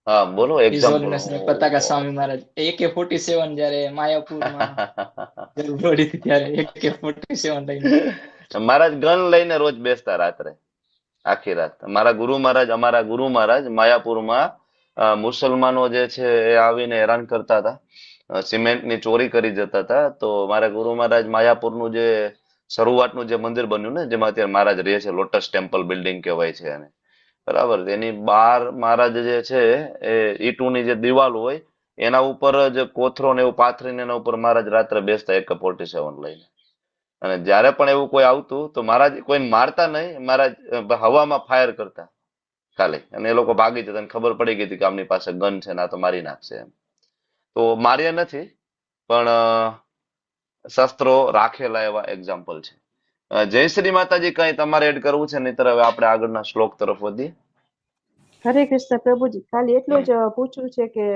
હા બોલો એક્ઝામ્પલ. પતાકા સ્વામી મહારાજ AK-47 જયારે માયાપુરમાં જરૂર પડી હતી ત્યારે AK-47 લઈને મહારાજ ગન લઈને રોજ બેસતા રાત્રે આખી રાત. અમારા ગુરુ મહારાજ માયાપુરમાં મુસલમાનો જે છે એ આવીને હેરાન કરતા હતા, સિમેન્ટની ચોરી કરી જતા હતા. તો મારા ગુરુ મહારાજ માયાપુરનું જે શરૂઆતનું જે મંદિર બન્યું ને જેમાં અત્યારે મહારાજ રહે છે, લોટસ ટેમ્પલ બિલ્ડિંગ કહેવાય છે એને, બરાબર, એની બહાર મહારાજ જે છે એ ઈંટોની જે દિવાલ હોય એના ઉપર જ કોથરો ને એવું પાથરીને એના ઉપર મહારાજ રાત્રે બેસતા AK-47 લઈને. અને જયારે પણ એવું કોઈ આવતું તો મહારાજ કોઈને મારતા નહીં, મહારાજ હવામાં ફાયર કરતા ખાલી, અને એ લોકો ભાગી જતા. ખબર પડી ગઈ હતી કે આમની પાસે ગન છે ના તો મારી નાખશે એમ. તો માર્યા નથી પણ શસ્ત્રો રાખેલા એવા એક્ઝામ્પલ છે. જયશ્રી માતાજી કઈ તમારે એડ કરવું છે? નહીતર હવે આપણે આગળના શ્લોક તરફ વધીએ. હરે કૃષ્ણ પ્રભુજી. ખાલી એટલું જ પૂછવું છે કે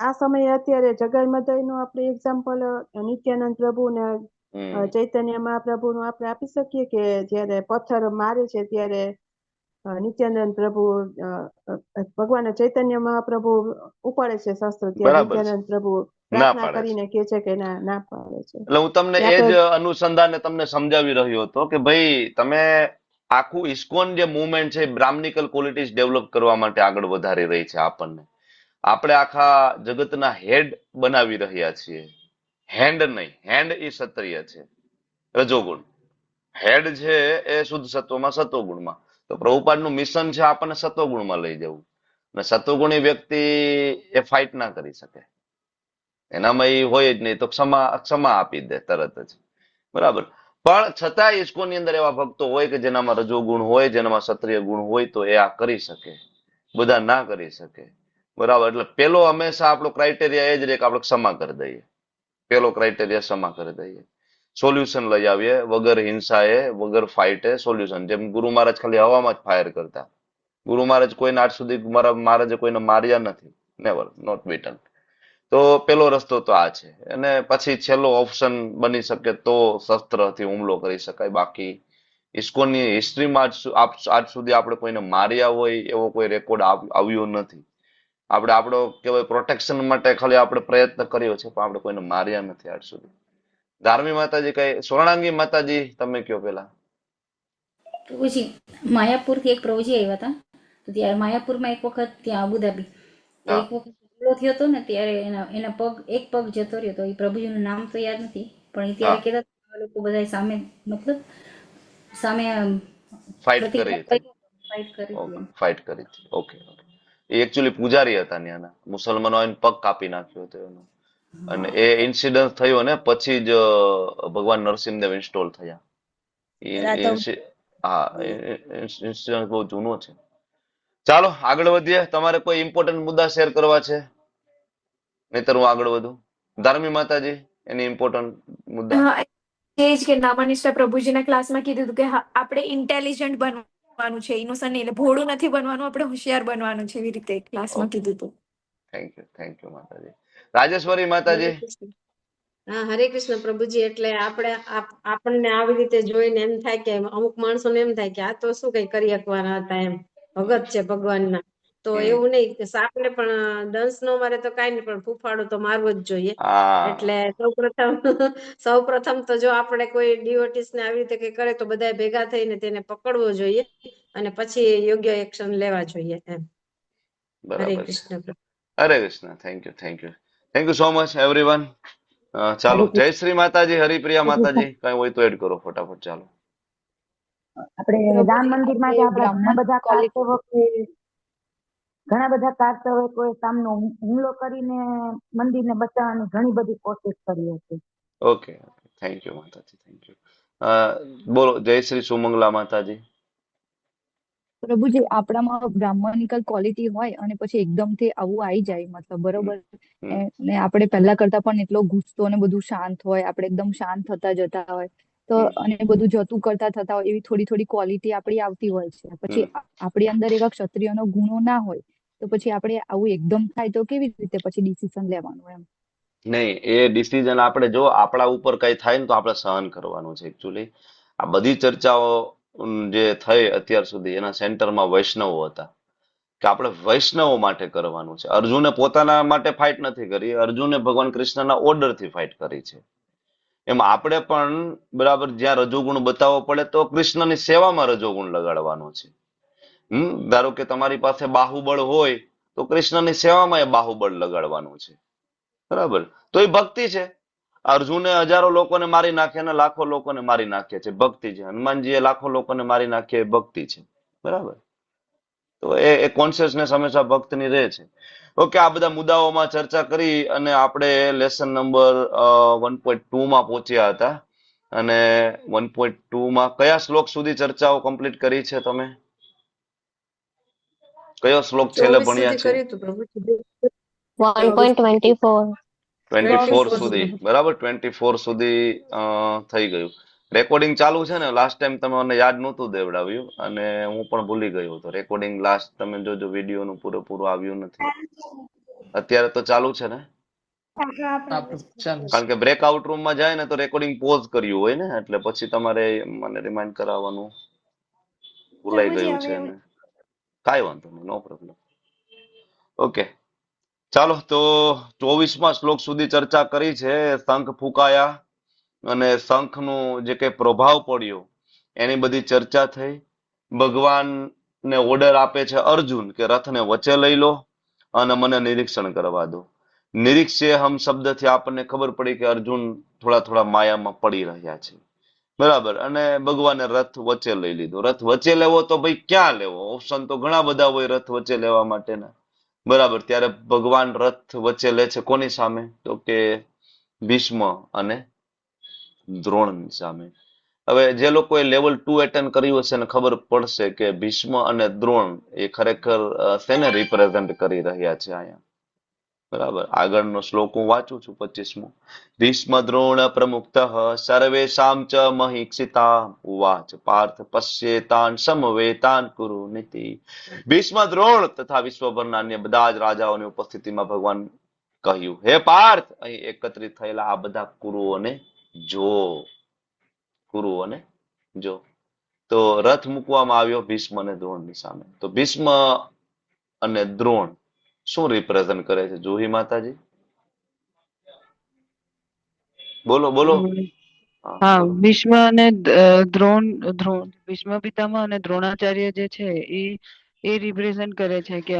આ સમયે અત્યારે જગન્મદય નું આપણે એક્ઝામ્પલ નિત્યાનંદ પ્રભુ ને ચૈતન્ય મહાપ્રભુ નું આપણે આપી શકીએ કે જયારે પથ્થર મારે છે ત્યારે નિત્યાનંદ પ્રભુ ભગવાન ચૈતન્ય મહાપ્રભુ ઉપાડે છે શસ્ત્ર, ત્યારે નિત્યાનંદ પ્રભુ પ્રાર્થના કરીને કે છે કે ના પાડે છે. એટલે હું તમને એ જ અનુસંધાને તમને સમજાવી રહ્યો હતો કે ભાઈ તમે આખું ઇસ્કોન જે મુવમેન્ટ છે બ્રાહ્મણિકલ ક્વોલિટીઝ ડેવલપ કરવા માટે આગળ વધારી રહી છે આપણને. આપણે આખા જગતના હેડ બનાવી રહ્યા છીએ. હેન્ડ નહીં, હેન્ડ એ ક્ષત્રિય છે, રજોગુણ. હેડ છે એ શુદ્ધ સત્વમાં સત્વગુણમાં. તો પ્રભુપાદનું મિશન છે આપણને સત્વગુણમાં લઈ જવું. અને સત્વગુણી વ્યક્તિ એ ફાઇટ ના કરી શકે, એનામાં એ હોય જ નહીં તો ક્ષમા આપી દે તરત જ, બરાબર. પણ છતાં ઇસ્કોનની અંદર એવા ભક્તો હોય કે જેનામાં રજોગુણ હોય, જેનામાં ક્ષત્રિય ગુણ હોય તો એ આ કરી શકે, બધા ના કરી શકે, બરાબર. એટલે પેલો હંમેશા આપણો ક્રાઇટેરિયા એ જ રહે કે આપણે ક્ષમા કરી દઈએ. પેલો ક્રાઇટેરિયા ક્ષમા કરી દઈએ, સોલ્યુશન લઈ આવીએ વગર હિંસાએ, વગર ફાઇટે સોલ્યુશન. જેમ ગુરુ મહારાજ ખાલી હવામાં જ ફાયર કરતા. ગુરુ મહારાજ કોઈને આજ સુધી મહારાજે કોઈને માર્યા નથી, નેવર, નોટ બીટન. તો પેલો રસ્તો તો આ છે. અને પછી છેલ્લો ઓપ્શન બની શકે તો શસ્ત્રથી હુમલો કરી શકાય. બાકી ઇસ્કોનની હિસ્ટ્રીમાં આજ સુધી આપણે કોઈને માર્યા હોય એવો કોઈ રેકોર્ડ આવ્યો નથી. આપણે આપણો કહેવાય પ્રોટેક્શન માટે ખાલી આપણે પ્રયત્ન કર્યો છે, પણ આપણે કોઈને માર્યા નથી આજ સુધી. ધાર્મી માતાજી કઈ, સ્વર્ણાંગી માતાજી તમે કયો પેલા. પ્રભુજી માયાપુર થી એક પ્રભુજી આવ્યા હતા, તો ત્યારે માયાપુરમાં એક વખત ત્યાં અબુધાબી એક વખત હુમલો થયો હતો ને, ત્યારે એના પગ એક પગ જતો રહ્યો હતો. એ પ્રભુજીનું નામ તો યાદ નથી, પણ એ ત્યારે કહેતા લોકો બધા સામે મતલબ સામે ફાઇટ કરી હતી. ઓકે, એ એકચ્યુઅલી પૂજારી હતા ત્યાંના. મુસલમાનો આવીને પગ કાપી નાખ્યો હતો એનો. અને એ ઇન્સિડન્ટ થયો ને પછી જ ભગવાન નરસિંહદેવ ઇન્સ્ટોલ થયા. હા, ઇન્સિડન્ટ બહુ જૂનો છે. ચાલો આગળ વધીએ. તમારે કોઈ ઇમ્પોર્ટન્ટ મુદ્દા શેર કરવા છે? નહીતર હું આગળ વધું. ધાર્મી માતાજી એની ઇમ્પોર્ટન્ટ મુદ્દા. હા, એ જ કે નામાનિષ્ઠા પ્રભુજીના ક્લાસમાં કીધું હતું કે આપણે ઇન્ટેલિજન્ટ બનવાનું છે, ઇનોસન્ટ નહીં, એટલે ભોળું નથી બનવાનું, આપણે હોશિયાર બનવાનું છે, એવી રીતે ક્લાસમાં ઓકે, કીધું હતું. થેન્ક યુ માતાજી. રાજેશ્વરી માતાજી. હરે કૃષ્ણ. હા, હરે કૃષ્ણ પ્રભુજી. એટલે આપણને આવી રીતે જોઈને એમ થાય કે અમુક માણસોને એમ થાય કે આ તો શું કઈ કરી શકવાના હતા, એમ ભગત છે ભગવાનના. તો એવું નહીં કે સાપને પણ દંશ નો મારે તો કાંઈ નહીં, પણ ફૂફાડો તો મારવો જ જોઈએ. એટલે સૌપ્રથમ તો જો આપણે કોઈ ડિવોટીસ ને આવી રીતે કઈ કરે તો બધા ભેગા થઈને તેને પકડવો જોઈએ અને પછી યોગ્ય એક્શન લેવા જોઈએ એમ. હરે બરાબર છે. કૃષ્ણ. હરે Krishna. Thank you so much everyone. ચાલો, હરે જય કૃષ્ણ. શ્રી માતાજી, હરિપ્રિયા માતાજી, કઈ હોય તો એડ કરો ફટાફટ. ચાલો. આપણે રામ મંદિર માટે આપણા બ્રાહ્મણ ઘણા બધા કાર સેવકોએ સામનો હુમલો કરીને મંદિરને બચાવવાની ઘણી બધી કોશિશ કરી હતી. ઓકે, થેન્ક યુ માતાજી, થેન્ક યુ. બોલો, જય શ્રી સુમંગલા માતાજી. પ્રભુજી, આપણામાં બ્રાહ્મણિકલ ક્વોલિટી હોય અને પછી એકદમથી આવું આવી જાય, મતલબ બરોબર, ને આપણે પહેલા કરતા પણ એટલો ગુસ્સો ને બધું શાંત હોય, આપણે એકદમ શાંત થતા જતા હોય તો, અને બધું જતું કરતા થતા હોય, એવી થોડી થોડી ક્વોલિટી આપણી આવતી હોય છે. પછી આપણી અંદર એવા ક્ષત્રિયનો ગુણો ના હોય તો પછી આપણે આવું એકદમ થાય તો કેવી રીતે પછી ડિસિઝન લેવાનું એમ? નહીં, એ ડિસિઝન આપણે જો આપણા ઉપર કઈ થાય ને તો આપણે સહન કરવાનું છે. એકચ્યુઅલી આ બધી ચર્ચાઓ જે થઈ અત્યાર સુધી એના સેન્ટરમાં વૈષ્ણવો હતા કે આપણે વૈષ્ણવો માટે કરવાનું છે. અર્જુને પોતાના માટે ફાઇટ નથી કરી, અર્જુને ભગવાન કૃષ્ણના ઓર્ડરથી ફાઇટ કરી છે. એમ આપણે પણ બરાબર જ્યાં રજોગુણ બતાવવો પડે તો કૃષ્ણની સેવામાં રજોગુણ લગાડવાનો છે. ધારો કે તમારી પાસે બાહુબળ હોય તો કૃષ્ણની સેવામાં એ બાહુબળ લગાડવાનું છે. બરાબર, તો એ ભક્તિ છે. અર્જુને હજારો લોકોને મારી નાખ્યા અને લાખો લોકોને મારી નાખ્યા છે, ભક્તિ છે. હનુમાનજીએ લાખો લોકોને મારી નાખ્યા, એ ભક્તિ છે. બરાબર, તો એ કોન્શિયસનેસ હંમેશા ભક્તની રહે છે. ઓકે, આ બધા મુદ્દાઓમાં ચર્ચા કરી અને આપણે લેસન નંબર 1.2 માં પહોંચ્યા હતા. અને 1.2 માં કયા શ્લોક સુધી ચર્ચાઓ કમ્પ્લીટ કરી છે તમે? કયો શ્લોક છેલ્લે 24 ભણ્યા સુધી છે? કર્યું હતું પ્રભુ. 1.24 24 સુધી, બરાબર. 24 સુધી થઈ ગયું. રેકોર્ડિંગ ચાલુ છે ને? લાસ્ટ ટાઈમ તમે મને યાદ નહોતું દેવડાવ્યું અને હું પણ ભૂલી ગયો હતો. રેકોર્ડિંગ લાસ્ટ તમે જોજો, વિડીયોનું પૂરેપૂરું આવ્યું નથી. અત્યારે તો ચાલુ છે ને? કારણ કે બ્રેકઆઉટ રૂમમાં જાય ને તો રેકોર્ડિંગ પોઝ કર્યું હોય ને, એટલે પછી તમારે મને રિમાઇન્ડ કરાવવાનું ભૂલાઈ ગયું છે ને. કાંઈ વાંધો નહીં, નો પ્રોબ્લેમ. ઓકે, ચાલો તો 24મા શ્લોક સુધી ચર્ચા કરી છે. શંખ ફૂંકાયા અને શંખનો જે કઈ પ્રભાવ પડ્યો એની બધી ચર્ચા થઈ. ભગવાનને ઓર્ડર આપે છે અર્જુન કે રથને વચ્ચે લઈ લો અને મને નિરીક્ષણ કરવા દો. નિરીક્ષે હમ શબ્દથી આપણને ખબર પડી કે અર્જુન થોડા થોડા માયામાં પડી રહ્યા છે. બરાબર, અને ભગવાને રથ વચ્ચે લઈ લીધો. રથ વચ્ચે લેવો તો ભાઈ ક્યાં લેવો? ઓપ્શન તો ઘણા બધા હોય રથ વચ્ચે લેવા માટેના. બરાબર, ત્યારે ભગવાન રથ વચ્ચે લે છે કોની સામે? તો કે ભીષ્મ અને દ્રોણની સામે. હવે જે લોકોએ લેવલ 2 એટેન્ડ કર્યું હશે ને ખબર પડશે કે ભીષ્મ અને દ્રોણ એ ખરેખર શેને રિપ્રેઝન્ટ કરી રહ્યા છે અહીંયા. બરાબર, આગળનો શ્લોક હું વાંચું છું, 25મો. ભીષ્મ દ્રોણ પ્રમુક્ત સર્વેશામ ચ મહીક્ષિતા ઉવાચ પાર્થ પશ્યેતાન સમવેતાન કુરુ નીતિ. ભીષ્મ દ્રોણ તથા વિશ્વભરના અન્ય બધા જ રાજાઓની ઉપસ્થિતિમાં ભગવાન કહ્યું, હે પાર્થ, અહીં એકત્રિત થયેલા આ બધા કુરુઓને જો. કુરુઓને જો. તો રથ મૂકવામાં આવ્યો ભીષ્મ અને દ્રોણની સામે. તો ભીષ્મ અને દ્રોણ શું રિપ્રેઝન્ટ કરે છે? જોહી માતાજી બોલો બોલો. હા, ભીષ્મ અને દ્રોણ ભીષ્મ પિતામહ અને દ્રોણાચાર્ય જે છે એ રિપ્રેઝન્ટ કરે છે કે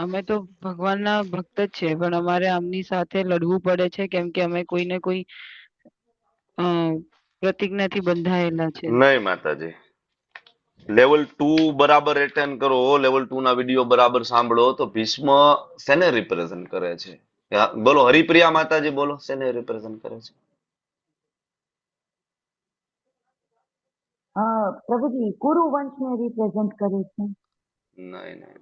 અમે તો ભગવાનના ભક્ત જ છે, પણ અમારે આમની સાથે લડવું પડે છે કેમ કે અમે કોઈને કોઈ પ્રતિજ્ઞાથી બંધાયેલા છે. નહીં માતાજી, લેવલ 2 બરાબર એટેન્ડ કરો, લેવલ 2 ના વિડીયો બરાબર સાંભળો તો ભીષ્મ શેને રિપ્રેઝન્ટ કરે છે? બોલો હરિપ્રિયા માતાજી, બોલો શેને રિપ્રેઝન્ટ કરે છે? પ્રભુજી કુરુ વંશને રિપ્રેઝન્ટ કરે છે. નહીં નહીં,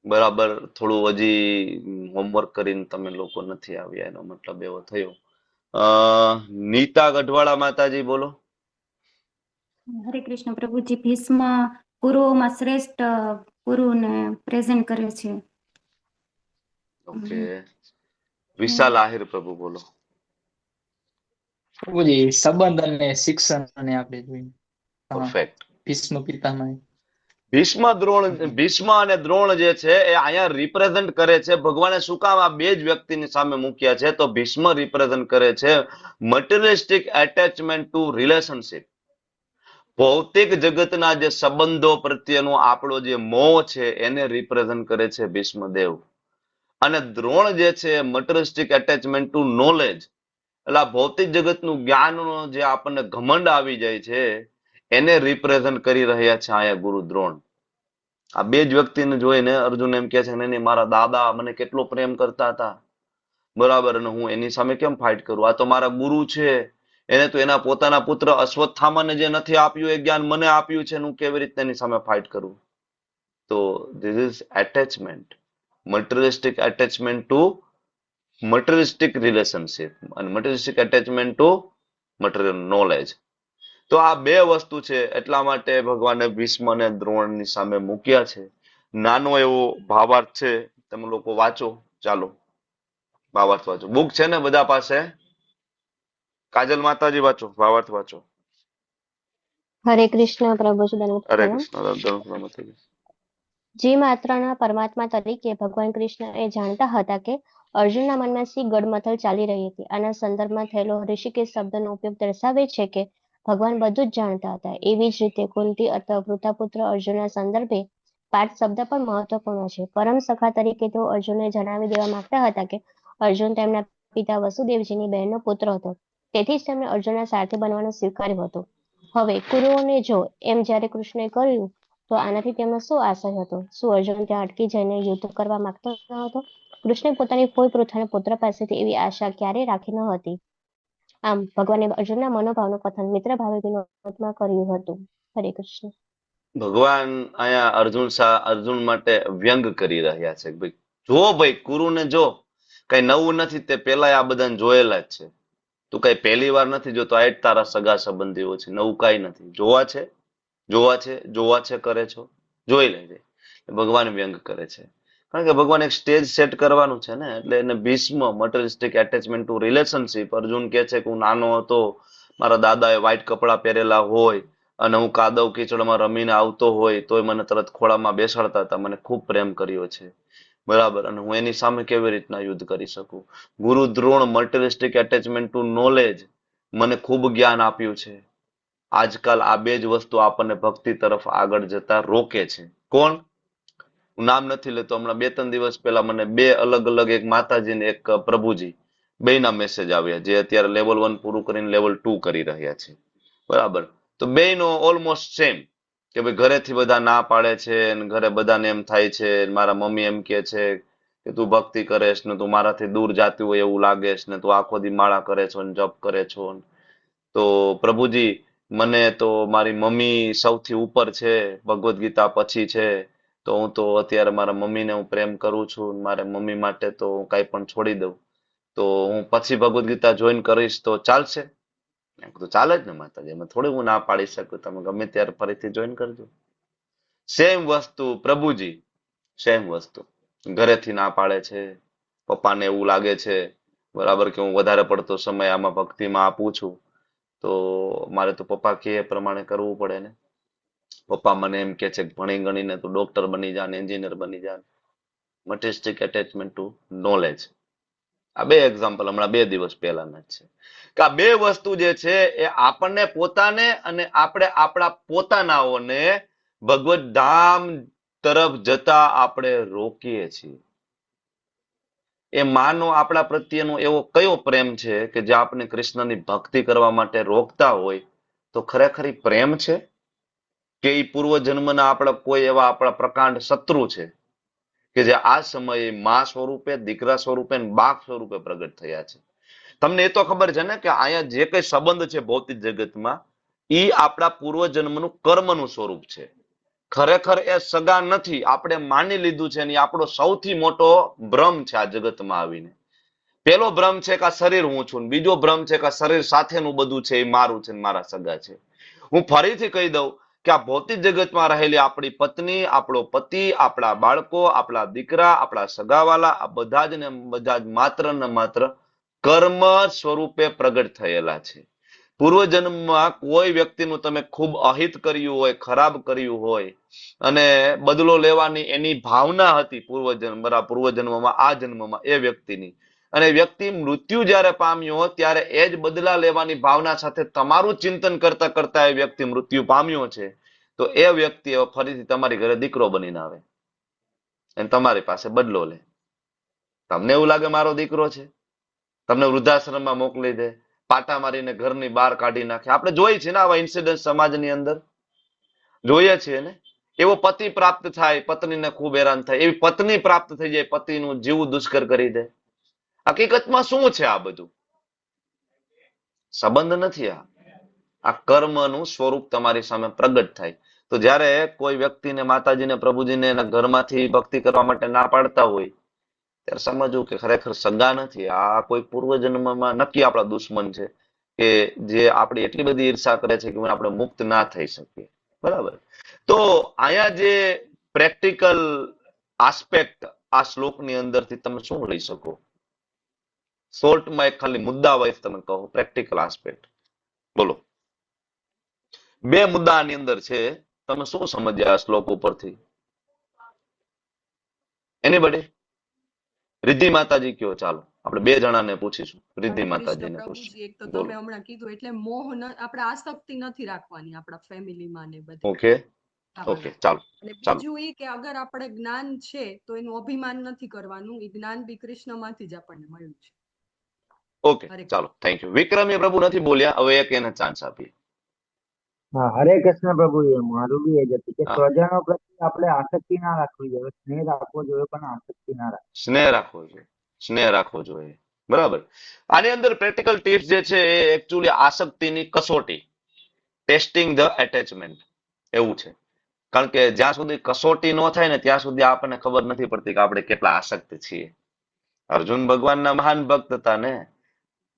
બરાબર. થોડું હજી હોમવર્ક કરીને તમે લોકો નથી આવ્યા, એનો મતલબ એવો થયો. નીતા ગઢવાળા માતાજી બોલો. હરે કૃષ્ણ પ્રભુજી. ભીષ્મ કુરુઓમાં શ્રેષ્ઠ કુરુને પ્રેઝન્ટ કરે છે. ઓકે. વિશાલ આહિર પ્રભુ બોલો. પ્રભુજી સંબંધ અને શિક્ષણ અને આપણે જોઈએ. હા, પરફેક્ટ. ભીષ્મ પિતામહ. ભીષ્મ અને દ્રોણ જે છે એ અહીંયા રિપ્રેઝન્ટ કરે છે. ભગવાને શું કામ આ બે જ વ્યક્તિની સામે મૂક્યા છે? તો ભીષ્મ રિપ્રેઝન્ટ કરે છે મટીરિયલિસ્ટિક એટેચમેન્ટ ટુ રિલેશનશિપ. ભૌતિક જગતના જે સંબંધો પ્રત્યેનો આપણો જે મોહ છે એને રિપ્રેઝન્ટ કરે છે ભીષ્મદેવ. અને દ્રોણ જે છે મટીરિયલિસ્ટિક એટેચમેન્ટ ટુ નોલેજ, એટલે ભૌતિક જગતનું જ્ઞાનનો જે આપણને ઘમંડ આવી જાય છે એને રિપ્રેઝન્ટ કરી રહ્યા છે અહીંયા ગુરુ દ્રોણ. આ બે જ વ્યક્તિને જોઈને અર્જુન એમ કે છે નહીં, મારા દાદા મને કેટલો પ્રેમ કરતા હતા, બરાબર, અને હું એની સામે કેમ ફાઇટ કરું? આ તો મારા ગુરુ છે, એને તો એના પોતાના પુત્ર અશ્વત્થામાને જે નથી આપ્યું એ જ્ઞાન મને આપ્યું છે, હું કેવી રીતે એની સામે ફાઇટ કરું? તો this is attachment, materialistic attachment to materialistic relationship અને materialistic attachment to material knowledge. તો આ બે વસ્તુ છે, એટલા માટે ભગવાને ભીષ્મ અને દ્રોણની સામે મૂક્યા છે. નાનો એવો ભાવાર્થ છે, તમે લોકો વાંચો. ચાલો ભાવાર્થ વાંચો. બુક છે ને બધા પાસે? કાજલ માતાજી વાંચો, ભાવાર્થ વાંચો. હરે કૃષ્ણ પ્રભુજી. હરે કૃષ્ણ. જે માત્રના પરમાત્મા તરીકે ભગવાન કૃષ્ણ એ જાણતા હતા કે અર્જુનના મનમાં સી ગડમથલ ચાલી રહી હતી. આના સંદર્ભમાં થયેલો ઋષિકેશ શબ્દનો ઉપયોગ દર્શાવે છે કે ભગવાન બધું જ જાણતા હતા. એવી જ રીતે કુંતી અથવા વૃતાપુત્ર અર્જુનના સંદર્ભે પાઠ શબ્દ પણ મહત્વપૂર્ણ છે. પરમ સખા તરીકે તેઓ અર્જુનને જણાવી દેવા માંગતા હતા કે અર્જુન તેમના પિતા વસુદેવજીની બહેનનો પુત્ર હતો. તેથી જ તેમણે અર્જુનના સારથી બનવાનું સ્વીકાર્યું હતું. હવે કુરુઓને જો એમ જ્યારે કૃષ્ણએ કહ્યું તો આનાથી તેમનો શું આશય હતો? શું અર્જુન ત્યાં અટકી જઈને યુદ્ધ કરવા માંગતો ન હતો? કૃષ્ણે પોતાની ફોઈ પૃથાના પુત્ર પાસેથી એવી આશા ક્યારેય રાખી ન હતી. આમ ભગવાને અર્જુનના મનોભાવનું કથન મિત્ર ભાવે વિનોદમાં કર્યું હતું. હરે કૃષ્ણ. ભગવાન અહીંયા અર્જુન માટે વ્યંગ કરી રહ્યા છે. ભાઈ જો, ભાઈ કુરુને જો, કઈ નવું નથી, તે પેલા આ બધાને જોયેલા જ છે. તું કઈ પહેલી વાર નથી જોતો, આ જ તારા સગા સંબંધીઓ છે, નવું કઈ નથી. જોવા છે કરે છો, જોઈ લેજે. ભગવાન વ્યંગ કરે છે, કારણ કે ભગવાન એક સ્ટેજ સેટ કરવાનું છે ને, એટલે એને Bhishma materialistic attachment to relationship. Arjun કે છે કે હું નાનો હતો, મારા દાદાએ વ્હાઈટ કપડાં પહેરેલા હોય અને હું કાદવ કીચડમાં રમીને આવતો હોય તોય મને તરત ખોળામાં બેસાડતા હતા, મને ખૂબ પ્રેમ કર્યો છે, બરાબર, અને હું એની સામે કેવી રીતના યુદ્ધ કરી શકું? Guru Drona materialistic attachment to knowledge, મને ખૂબ જ્ઞાન આપ્યું છે. આજકાલ આ બે જ વસ્તુ આપણને ભક્તિ તરફ આગળ જતા રોકે છે. કોણ? હું નામ નથી લેતો. હમણાં 2-3 દિવસ પહેલા મને બે અલગ અલગ, એક માતાજી ને એક પ્રભુજી, બેયના મેસેજ આવ્યા, જે અત્યારે લેવલ 1 પૂરું કરીને લેવલ 2 કરી રહ્યા છે, બરાબર. તો બેયનો ઓલમોસ્ટ સેમ, કે ભાઈ ઘરેથી બધા ના પાડે છે, ઘરે બધાને એમ થાય છે, મારા મમ્મી એમ કે છે કે તું ભક્તિ કરેશ ને તું મારાથી દૂર જાતી હોય એવું લાગેશ ને તું આખો દી માળા કરે છો ને જપ કરે છો. તો પ્રભુજી, મને તો મારી મમ્મી સૌથી ઉપર છે, ભગવદ્ ગીતા પછી છે, તો હું તો અત્યારે મારા મમ્મીને હું પ્રેમ કરું છું, મારા મમ્મી માટે તો હું કાંઈ પણ છોડી દઉં, તો હું પછી ભગવદ્ ગીતા જોઈન કરીશ તો ચાલશે? તો ચાલે જ ને માતાજી, એમાં થોડી હું ના પાડી શકું, તમે ગમે ત્યારે ફરીથી જોઈન કરજો. સેમ વસ્તુ પ્રભુજી, સેમ વસ્તુ. ઘરેથી ના પાડે છે, પપ્પાને એવું લાગે છે, બરાબર, કે હું વધારે પડતો સમય આમાં ભક્તિમાં આપું છું, તો મારે તો પપ્પા કહે એ પ્રમાણે કરવું પડે ને. પપ્પા મને એમ કે છે કે ભણી ગણીને તું ડોક્ટર બની જા ને એન્જિનિયર બની જા. Materialistic attachment to knowledge. આ બે એક્ઝામ્પલ હમણાં 2 દિવસ પહેલાના જ છે, કે આ બે વસ્તુ જે છે એ આપણને પોતાને અને આપણે આપણા પોતાનાઓને ભગવત ધામ તરફ જતા આપણે રોકીએ છીએ. એ માનો આપણા પ્રત્યેનો એવો કયો પ્રેમ છે કે જે આપણે કૃષ્ણની ભક્તિ કરવા માટે રોકતા હોય? તો ખરેખર પ્રેમ છે કે એ પૂર્વજન્મના આપણા કોઈ એવા આપણા પ્રકાંડ શત્રુ છે કે જે આ સમયે મા સ્વરૂપે, દીકરા સ્વરૂપે, બાપ સ્વરૂપે પ્રગટ થયા છે? તમને એ તો ખબર છે ને કે અહીંયા જે કઈ સંબંધ છે ભૌતિક જગતમાં, એ આપણા પૂર્વજન્મનું કર્મનું સ્વરૂપ છે. ખરેખર એ સગા નથી, આપણે માની લીધું છે, અને એ આપણો સૌથી મોટો ભ્રમ છે આ જગતમાં આવીને. પેલો ભ્રમ છે કે આ શરીર હું છું, બીજો ભ્રમ છે કે આ શરીર સાથેનું બધું છે એ મારું છે, મારા સગા છે. હું ફરીથી કહી દઉં કે આ ભૌતિક જગતમાં રહેલી આપણી પત્ની, આપણો પતિ, આપણા બાળકો, આપણા દીકરા, આપણા સગાવાલા, આ બધા જ ને બધા જ માત્ર ને માત્ર કર્મ સ્વરૂપે પ્રગટ થયેલા છે. પૂર્વજન્મમાં કોઈ વ્યક્તિનું તમે ખૂબ અહિત કર્યું હોય, ખરાબ કર્યું હોય, અને બદલો લેવાની એની ભાવના હતી પૂર્વજન્મમાં, આ જન્મમાં એ વ્યક્તિની, અને વ્યક્તિ મૃત્યુ જ્યારે પામ્યો ત્યારે એ જ બદલા લેવાની ભાવના સાથે તમારું ચિંતન કરતા કરતા એ વ્યક્તિ મૃત્યુ પામ્યો છે, તો એ વ્યક્તિ ફરીથી તમારી ઘરે દીકરો બનીને આવે અને તમારી પાસે બદલો લે. તમને એવું લાગે મારો દીકરો છે, તમને વૃદ્ધાશ્રમમાં મોકલી દે, પાટા મારીને ઘરની બહાર કાઢી નાખે. આપણે જોઈએ છીએ ને આવા ઇન્સિડન્ટ સમાજની અંદર જોઈએ છીએ ને. એવો પતિ પ્રાપ્ત થાય, પત્નીને ખૂબ હેરાન થાય, એવી પત્ની પ્રાપ્ત થઈ જાય, પતિનું જીવ દુષ્કર કરી દે. હકીકતમાં શું છે આ બધું? સંબંધ નથી. આ કર્મનું સ્વરૂપ તમારી સામે પ્રગટ થાય. તો જ્યારે કોઈ વ્યક્તિને, માતાજીને, પ્રભુજીને એના ઘરમાંથી ભક્તિ કરવા માટે ના પાડતા હોય ત્યારે સમજવું કે ખરેખર સગા નથી, આ કોઈ પૂર્વજન્મમાં નક્કી આપણા દુશ્મન છે કે જે આપણી એટલી બધી ઈર્ષા કરે છે કે આપણે મુક્ત ના થઈ શકીએ. બરાબર. તો અહીંયા જે પ્રેક્ટિકલ આસ્પેક્ટ આ શ્લોકની અંદરથી તમે શું લઈ શકો? શોર્ટમાં એક ખાલી મુદ્દા વાઇઝ તમે કહો, પ્રેક્ટિકલ આસ્પેક્ટ બોલો. 2 મુદ્દા આની અંદર છે, તમે શું સમજ્યા આ શ્લોક ઉપરથી? એનીબડી? રિદ્ધિ માતાજી કયો, ચાલો આપણે 2 જણાને પૂછીશું. રિદ્ધિ માતાજીને પૂછીશું. એક તો તમે હમણાં કીધું એટલે મોહ આપણે આસક્તિ નથી રાખવાની આપણા ફેમિલીમાં ને બધે. ઓકે ઓકે, ચાલો. અને બીજું એ કે અગર આપણે જ્ઞાન છે તો એનું અભિમાન નથી કરવાનું, એ જ્ઞાન બી કૃષ્ણમાંથી જ આપણને મળ્યું છે. ઓકે, ચાલો, થેન્ક યુ. વિક્રમ એ પ્રભુ નથી બોલ્યા, હવે એક એને ચાન્સ આપીએ. હા, હરે કૃષ્ણ પ્રભુ. એ મારું બી એ જ હતું કે સ્વજનો પ્રત્યે આપણે આસક્તિ ના રાખવી જોઈએ, સ્નેહ રાખવો જોઈએ, પણ આસક્તિ ના રાખવી. સ્નેહ રાખવો જોઈએ, સ્નેહ રાખવો જોઈએ. બરાબર. આની અંદર પ્રેક્ટિકલ ટિપ્સ જે છે એ એકચ્યુઅલી આસક્તિની કસોટી, ટેસ્ટિંગ ધ એટેચમેન્ટ એવું છે. કારણ કે જ્યાં સુધી કસોટી ન થાય ને ત્યાં સુધી આપણને ખબર નથી પડતી કે આપણે કેટલા આસક્ત છીએ. અર્જુન ભગવાનના મહાન ભક્ત હતા ને,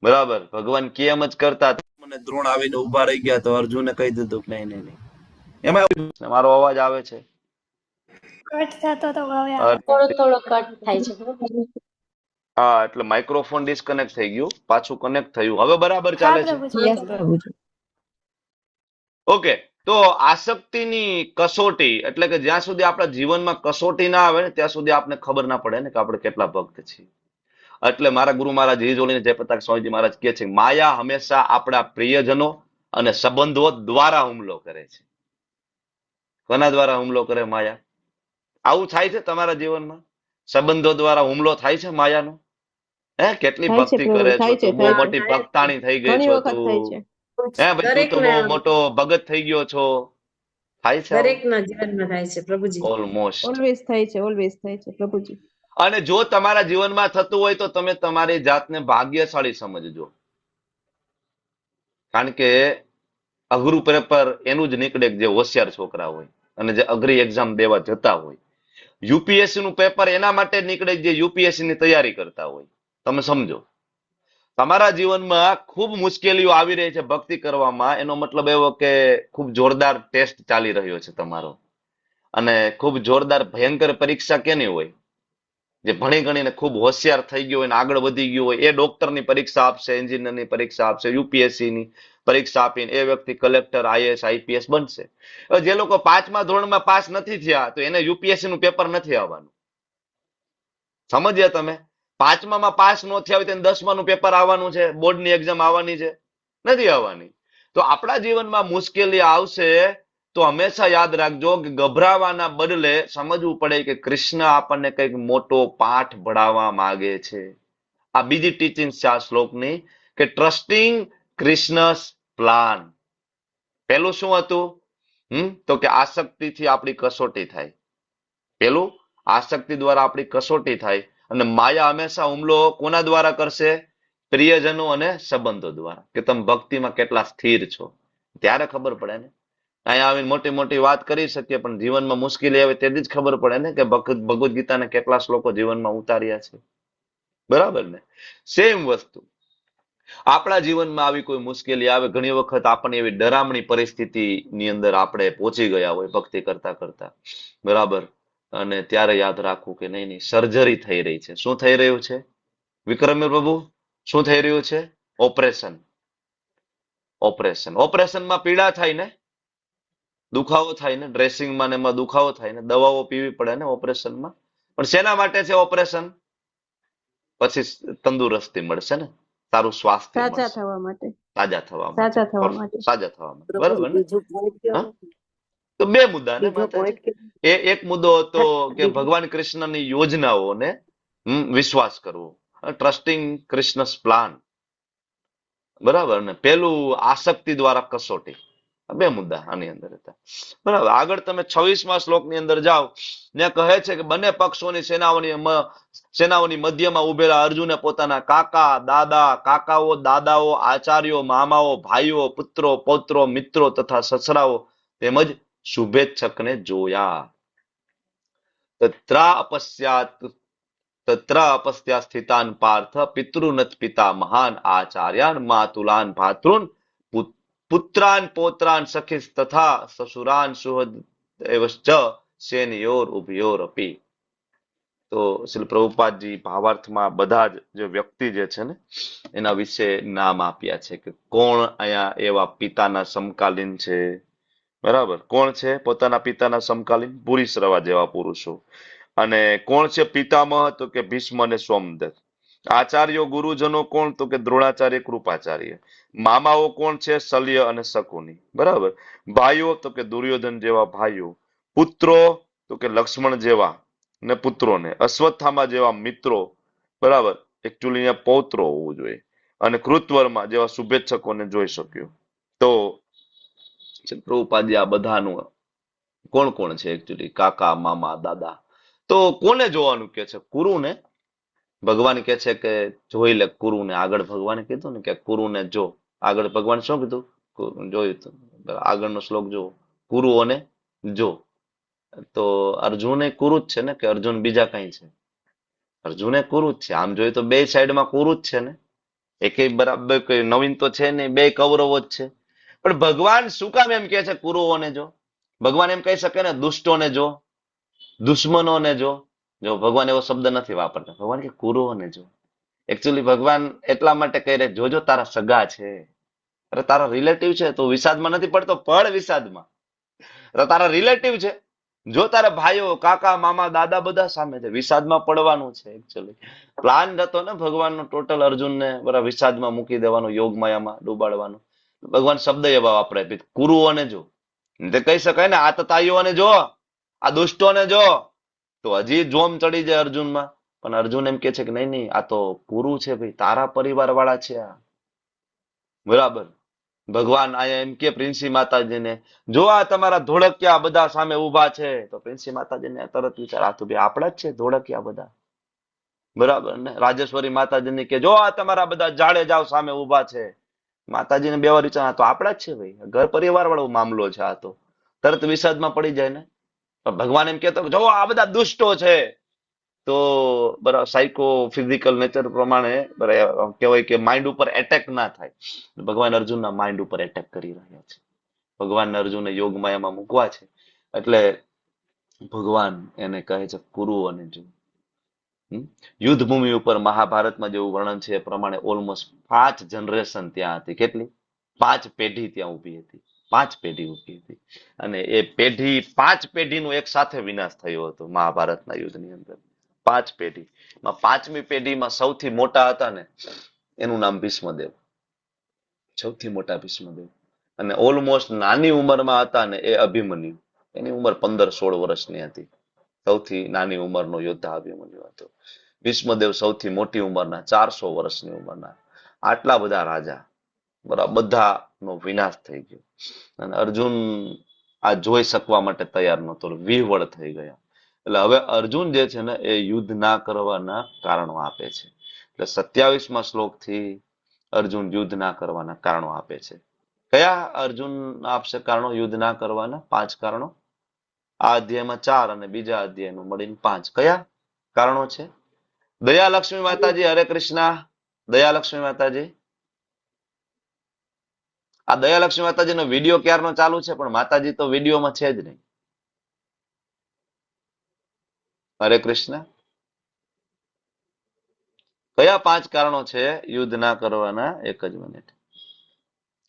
બરાબર. ભગવાન કેમ જ કરતા, મને દ્રોણ આવીને ઉભા રહી ગયા તો અર્જુને કહી દીધું કે નહીં નહીં નહીં. એમાં મારો અવાજ આવે છે? કટ થતો તો હવે થોડો કટ થાય છે. હા, એટલે માઇક્રોફોન ડિસ્કનેક્ટ થઈ ગયું, પાછું કનેક્ટ થયું. હવે બરાબર ચાલે છે? ઓકે. તો આસક્તિની કસોટી એટલે કે જ્યાં સુધી આપણા જીવનમાં કસોટી ના આવે ને ત્યાં સુધી આપને ખબર ના પડે ને કે આપણે કેટલા ભક્ત છીએ. એટલે મારા ગુરુ મહારાજ જીજોલીને જયપ્રતાપ સ્વામીજી મહારાજ કહે છે, માયા હંમેશા આપણા પ્રિયજનો અને સંબંધો દ્વારા હુમલો કરે છે. કોના દ્વારા હુમલો કરે માયા? આવું થાય છે તમારા જીવનમાં? સંબંધો દ્વારા હુમલો થાય છે માયાનો? કેટલી ભક્તિ કરે છે, તું બહુ મોટી ભક્તાણી થઈ ગઈ છો, તું ભાઈ તું તો બહુ મોટો ભગત થઈ ગયો છો. થાય છે? દરેકના જીવનમાં થાય છે પ્રભુજી. ઓલમોસ્ટ ઓલવેઝ થાય છે, ઓલવેઝ થાય છે પ્રભુજી. અને જો તમારા જીવનમાં થતું હોય તો તમે તમારી જાતને ભાગ્યશાળી સમજજો. કારણ કે અઘરું પેપર એનું જ નીકળે જે હોશિયાર છોકરા હોય અને જે અઘરી એક્ઝામ દેવા જતા હોય. યુપીએસસી નું પેપર એના માટે નીકળે જે યુપીએસસી ની તૈયારી કરતા હોય. તમે સમજો, તમારા જીવનમાં ખૂબ મુશ્કેલીઓ આવી રહી છે ભક્તિ કરવામાં, એનો મતલબ એવો કે ખૂબ જોરદાર ટેસ્ટ ચાલી રહ્યો છે તમારો, અને ખૂબ જોરદાર ભયંકર પરીક્ષા કેની હોય? જે ભણી ગણીને ખૂબ હોશિયાર થઈ ગયો હોય, આગળ વધી ગયો હોય, એ ડોક્ટરની પરીક્ષા આપશે, એન્જિનિયરની પરીક્ષા આપશે, યુપીએસસી ની પરીક્ષા આપીને એ વ્યક્તિ કલેક્ટર, આઈએએસ, આઈપીએસ બનશે. જે લોકો 5મા ધોરણમાં પાસ નથી થયા તો એને યુપીએસસી નું પેપર નથી આવવાનું. સમજ્યા તમે? 5મામાં પાસ ન થયા હોય તો 10મા નું પેપર આવવાનું છે, બોર્ડની એક્ઝામ આવવાની છે, નથી આવવાની. તો આપણા જીવનમાં મુશ્કેલી આવશે તો હંમેશા યાદ રાખજો કે ગભરાવાના બદલે સમજવું પડે કે કૃષ્ણ આપણને કંઈક મોટો પાઠ ભણાવવા માંગે છે. આ બીજી ટીચિંગ છે આ શ્લોકની, કે ટ્રસ્ટિંગ કૃષ્ણસ પ્લાન. પેલું શું હતું? તો કે આસક્તિથી આપણી કસોટી થાય. પેલું આસક્તિ દ્વારા આપણી કસોટી થાય, અને માયા હંમેશા હુમલો કોના દ્વારા કરશે? પ્રિયજનો અને સંબંધો દ્વારા. કે તમે ભક્તિમાં કેટલા સ્થિર છો, ત્યારે ખબર પડે ને. અહીંયા આવીને મોટી મોટી વાત કરી શકીએ, પણ જીવનમાં મુશ્કેલી આવે તેથી જ ખબર પડે ને કે ભગવદ્ ગીતાને કેટલા શ્લોકો જીવનમાં ઉતાર્યા છે. બરાબર ને? સેમ વસ્તુ આપણા જીવનમાં આવી કોઈ મુશ્કેલી આવે, ઘણી વખત આપણને એવી ડરામણી પરિસ્થિતિની અંદર આપણે પહોંચી ગયા હોય ભક્તિ કરતા કરતા, બરાબર, અને ત્યારે યાદ રાખવું કે નહીં, સર્જરી થઈ રહી છે. શું થઈ રહ્યું છે વિક્રમી પ્રભુ? શું થઈ રહ્યું છે? ઓપરેશન. ઓપરેશનમાં પીડા થાય ને, દુખાવો થાય ને, ડ્રેસિંગમાં ને એમાં દુખાવો થાય ને, દવાઓ પીવી પડે ને ઓપરેશનમાં. પણ શેના માટે છે ઓપરેશન? પછી તંદુરસ્તી મળશે ને, સારું સ્વાસ્થ્ય સાજા મળશે, થવા માટે, સાજા થવા સાજા થવા માટે, માટે. સાજા થવા માટે. બરાબર ને? તો બે મુદ્દા ને માતાજી. એક મુદ્દો હતો કે ભગવાન કૃષ્ણની યોજનાઓને વિશ્વાસ કરવો, ટ્રસ્ટિંગ કૃષ્ણસ પ્લાન. બરાબર ને? પેલું આસક્તિ દ્વારા કસોટી. બે મુદ્દા આની અંદર હતા. બરાબર. આગળ તમે 26મા શ્લોકની અંદર જાઓ, ત્યાં કહે છે કે બંને પક્ષોની સેનાઓની મધ્યમાં ઉભેલા અર્જુને પોતાના કાકા, દાદા, કાકાઓ, દાદાઓ, આચાર્યો, મામાઓ, ભાઈઓ, પુત્રો, પૌત્રો, મિત્રો તથા સસરાઓ તેમજ શુભેચ્છકને જોયા. તત્ર અપસ્યા સ્થિતાન પાર્થ પિતૃનત પિતા મહાન આચાર્યાન માતુલાન ભાતૃન પુત્રાન પૌત્રાન સખીસ તથા સસુરાન સુહૃદ એવશ્ચ સેનયોર ઉભયોર અપી. તો શ્રી પ્રભુપાદજી ભાવાર્થમાં બધા જ જે વ્યક્તિ જે છે ને એના વિશે નામ આપ્યા છે કે કોણ અહીંયા એવા પિતાના સમકાલીન છે. બરાબર? કોણ છે પોતાના પિતાના સમકાલીન? પુરીશ્રવા જેવા પુરુષો. અને કોણ છે પિતામહ? તો કે ભીષ્મ અને સોમદત્ત. આચાર્યો ગુરુજનો કોણ? તો કે દ્રોણાચાર્ય, કૃપાચાર્ય. મામાઓ કોણ છે? શલ્ય અને શકુની. બરાબર? ભાઈઓ તો કે દુર્યોધન જેવા ભાઈઓ. પુત્રો તો કે લક્ષ્મણ જેવા ને પુત્રોને, અશ્વત્થામા જેવા મિત્રો. બરાબર? એકચ્યુઅલી અહીંયા પૌત્રો હોવું જોઈએ. અને કૃતવર્મા જેવા શુભેચ્છકોને જોઈ શક્યો. તો પ્રભુપાદજી આ બધાનું કોણ કોણ છે એકચ્યુઅલી? કાકા, મામા, દાદા. તો કોને જોવાનું કે છે? કુરુને. ભગવાન કે છે કે જોઈ લે કુરુને. આગળ ભગવાને કીધું ને કે કુરુને જો. આગળ ભગવાન શું કીધું? જોયું. આગળનો શ્લોક જો, કુરુઓને જો. તો અર્જુન કુરુ જ છે ને, કે અર્જુન બીજા કઈ છે? અર્જુન કુરુ જ છે. આમ જોઈએ તો બે સાઈડમાં કુરુ જ છે ને, એકે બરાબર કઈ નવીન તો છે નહીં, બે કૌરવો જ છે. પણ ભગવાન શું કામ એમ કે છે કુરુઓને જો? ભગવાન એમ કહી શકે ને દુષ્ટોને જો, દુશ્મનોને જો. જો ભગવાન એવો શબ્દ નથી વાપરતા. ભગવાન કે કુરુઓને જો. એકચ્યુઅલી ભગવાન એટલા માટે કહી રહે જોજો તારા સગા છે, અરે તારા રિલેટિવ છે. તો વિષાદમાં નથી પડતો, પડ વિષાદમાં. તારા રિલેટિવ છે. જો તારા ભાઈઓ, કાકા, મામા, દાદા બધા સામે છે, વિષાદમાં પડવાનું છે. એકચ્યુઅલી પ્લાન હતો ને ભગવાનનો ટોટલ અર્જુનને બરાબર વિષાદમાં મૂકી દેવાનો, યોગ માયામાં ડૂબાડવાનો. ભગવાન શબ્દ એવા વાપરે કુરુઓને જો. તે કહી શકાય ને આ તતાઈઓને જો, આ દુષ્ટોને જો. તો હજી જોમ ચડી જાય અર્જુનમાં. પણ અર્જુન એમ કે છે કે નહીં નહીં, આ તો કુરુ છે ભાઈ, તારા પરિવાર વાળા છે આ. બરાબર? ભગવાન આયા એમ કે પ્રિન્સી માતાજીને, જો આ તમારા ધોળકિયા બધા સામે ઉભા છે. તો પ્રિન્સી માતાજીને તરત વિચાર, આ તો બે આપણા જ છે ધોળકિયા બધા. બરાબર ને? રાજેશ્વરી માતાજીને કે જો આ તમારા બધા જાડેજાઓ સામે ઉભા છે. માતાજીને બે વાર વિચાર, આ તો આપણા જ છે ભાઈ, ઘર પરિવાર વાળો મામલો છે આ તો. તરત વિષાદમાં પડી જાય ને. ભગવાન એમ કહેતો જો આ બધા દુષ્ટો છે. તો બરાબર સાયકો ફિઝિકલ નેચર પ્રમાણે કહેવાય કે માઇન્ડ ઉપર એટેક ના થાય. ભગવાન અર્જુનના માઇન્ડ ઉપર એટેક કરી રહ્યા છે. ભગવાન અર્જુનને યોગ માયામાં મૂકવા છે. એટલે ભગવાન એને કહે છે કુરુઓને જો. યુદ્ધ ભૂમિ ઉપર મહાભારતમાં જેવું વર્ણન છે એ પ્રમાણે ઓલમોસ્ટ 5 જનરેશન ત્યાં હતી. કેટલી? 5 પેઢી ત્યાં ઉભી હતી. 5 પેઢી ઉભી હતી. અને એ પેઢી 5 પેઢીનો એક સાથે વિનાશ થયો હતો મહાભારતના યુદ્ધની અંદર. 5 પેઢી. 5મી પેઢીમાં સૌથી મોટા હતા ને એનું નામ ભીષ્મદેવ. સૌથી મોટા ભીષ્મદેવ. અને ઓલમોસ્ટ નાની ઉંમરમાં હતા ને એ અભિમન્યુ. એની ઉંમર 15-16 વર્ષની હતી. સૌથી નાની ઉંમરનો યોદ્ધા અભિમન્યુ હતો. ભીષ્મદેવ સૌથી મોટી ઉંમરના 400 વર્ષની ઉંમરના. આટલા બધા રાજા બરાબર બધાનો વિનાશ થઈ ગયો. અને અર્જુન આ જોઈ શકવા માટે તૈયાર નહોતો, વિહવળ થઈ ગયા. એટલે હવે અર્જુન જે છે ને એ યુદ્ધ ના કરવાના કારણો આપે છે. એટલે 27મા શ્લોકથી અર્જુન યુદ્ધ ના કરવાના કારણો આપે છે. કયા અર્જુન આપશે કારણો યુદ્ધ ના કરવાના? 5 કારણો. આ અધ્યાયમાં 4 અને બીજા અધ્યાયનું મળીને 5. કયા કારણો છે? દયાલક્ષ્મી માતાજી, હરે કૃષ્ણ. દયાલક્ષ્મી માતાજી, આ દયાલક્ષ્મી માતાજીનો વિડીયો ક્યારનો ચાલુ છે, પણ માતાજી તો વિડીયોમાં છે જ નહીં. હરે કૃષ્ણ. કયા 5 કારણો છે યુદ્ધ ના કરવાના? 1 જ મિનિટ.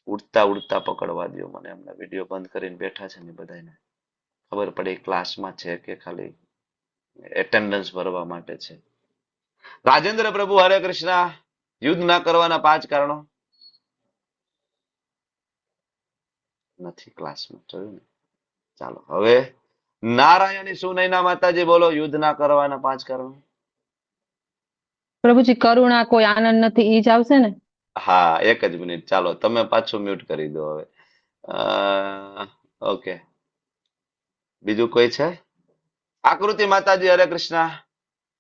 ઉડતા ઉડતા પકડવા દો મને. એમના વિડીયો બંધ કરીને બેઠા છે ને બધાને ખબર પડે ક્લાસમાં છે કે ખાલી એટેન્ડન્સ ભરવા માટે છે. રાજેન્દ્ર પ્રભુ, હરે કૃષ્ણ. યુદ્ધ ના કરવાના 5 કારણો. નથી ક્લાસમાં, જોયું ને. ચાલો હવે નારાયણી સુનયના માતાજી બોલો, યુદ્ધ ના કરવાના 5 કારણો. પ્રભુજી કરુણા, કોઈ આનંદ નથી, ઈ જ આવશે ને? હા, 1 જ મિનિટ. ચાલો તમે પાછું મ્યુટ કરી દો હવે. ઓકે, બીજું કોઈ છે? આકૃતિ માતાજી, હરે કૃષ્ણ.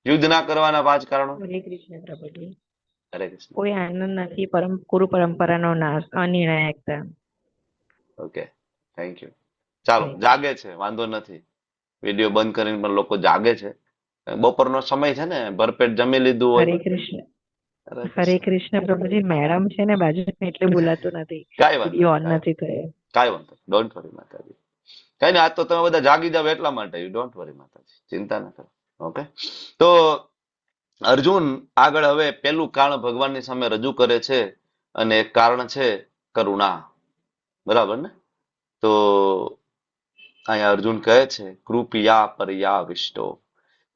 યુદ્ધ ના કરવાના 5 કારણો. હરે કૃષ્ણ પ્રભુજી. હરે કૃષ્ણ. કોઈ આનંદ નથી, ગુરુ પરંપરાનો નાશ, અનિર્ણાયકતા. Okay, thank you. ચાલો, જાગે છે, વાંધો નથી. વિડીયો બંધ કરીને પણ લોકો જાગે છે. બપોરનો સમય છે ને, ભરપેટ જમી લીધું હોય. હરે કૃષ્ણ. હરે કૃષ્ણ પ્રભુજી. મેડમ છે ને બાજુમાં એટલે બોલાતું નથી. કાંઈ વાંધો વિડીયો ઓન નથી થયો. કાંઈ વાંધો, ડોન્ટ વરી માતાજી. કઈ ને, આજ તો તમે બધા જાગી જાવ એટલા માટે. યુ ડોન્ટ વરી માતાજી, ચિંતા ન કરો. ઓકે, તો અર્જુન આગળ હવે પેલું કારણ ભગવાનની સામે રજૂ કરે છે, અને એક કારણ છે કરુણા. બરાબર ને? તો અહીંયા અર્જુન કહે છે, કૃપયા પર્યા વિષ્ટો.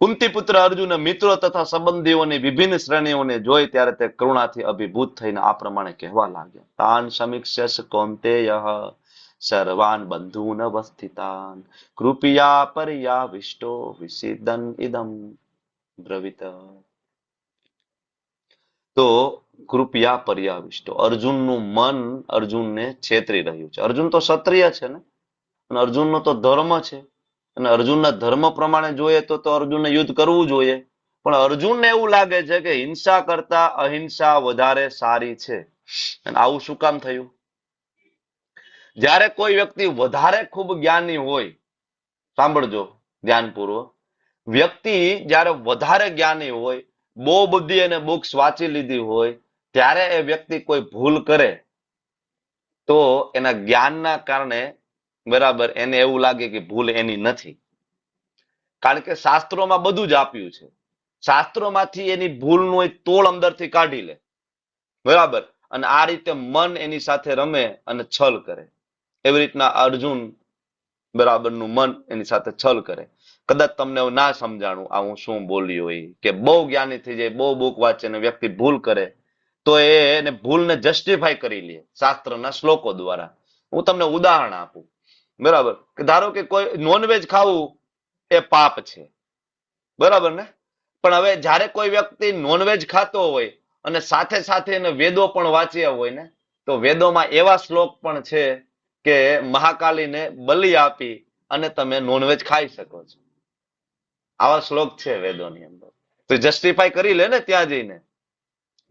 કુંતી પુત્ર અર્જુન મિત્રો તથા સંબંધીઓની વિભિન્ન શ્રેણીઓને જોઈ ત્યારે તે કરુણાથી અભિભૂત થઈને આ પ્રમાણે કહેવા લાગ્યા. તાન સમીક્ષસ કૌંતેય સર્વાન બંધૂન અવસ્થિતાન કૃપયા પર્યા વિષ્ટો વિષિદન ઇદમ બ્રવીત. તો કૃપયા પર્યા વિષ્ટો, અર્જુનનું મન અર્જુનને છેતરી રહ્યું છે. અર્જુન તો ક્ષત્રિય છે ને, અને અર્જુનનો તો ધર્મ છે, અને અર્જુનના ધર્મ પ્રમાણે જોઈએ તો અર્જુનને યુદ્ધ કરવું જોઈએ. પણ અર્જુનને એવું લાગે છે કે હિંસા કરતા અહિંસા વધારે સારી છે. અને આવું શું કામ થયું? જ્યારે કોઈ વ્યક્તિ વધારે ખૂબ જ્ઞાની હોય, સાંભળજો ધ્યાનપૂર્વક, વ્યક્તિ જ્યારે વધારે જ્ઞાની હોય, બહુ બધી એને બુક્સ વાંચી લીધી હોય, ત્યારે એ વ્યક્તિ કોઈ ભૂલ કરે તો એના જ્ઞાનના કારણે બરાબર એને એવું લાગે કે ભૂલ એની નથી. કારણ કે શાસ્ત્રોમાં બધું જ આપ્યું છે. શાસ્ત્રોમાંથી એની ભૂલનું તોડ અંદરથી કાઢી લે. બરાબર, અને આ રીતે મન એની સાથે રમે અને છલ કરે. એવી રીતના અર્જુન બરાબરનું મન એની સાથે છલ કરે. કદાચ તમને એવું ના સમજાણું આ હું શું બોલ્યો એ, કે બહુ જ્ઞાની થઈ જાય, બહુ બુક વાંચે ને વ્યક્તિ ભૂલ કરે તો એને ભૂલને જસ્ટિફાય કરી લે શાસ્ત્રના શ્લોકો દ્વારા. હું તમને ઉદાહરણ આપું. બરાબર, કે ધારો કે કોઈ નોનવેજ ખાવું એ પાપ છે, બરાબર ને? પણ હવે જ્યારે કોઈ વ્યક્તિ નોનવેજ ખાતો હોય અને સાથે સાથે એને વેદો પણ વાંચ્યા હોય ને, તો વેદોમાં એવા શ્લોક પણ છે કે મહાકાલીને બલિ આપી અને તમે નોનવેજ ખાઈ શકો છો. આવા શ્લોક છે વેદોની અંદર. તો જસ્ટિફાય કરી લે ને ત્યાં જઈને.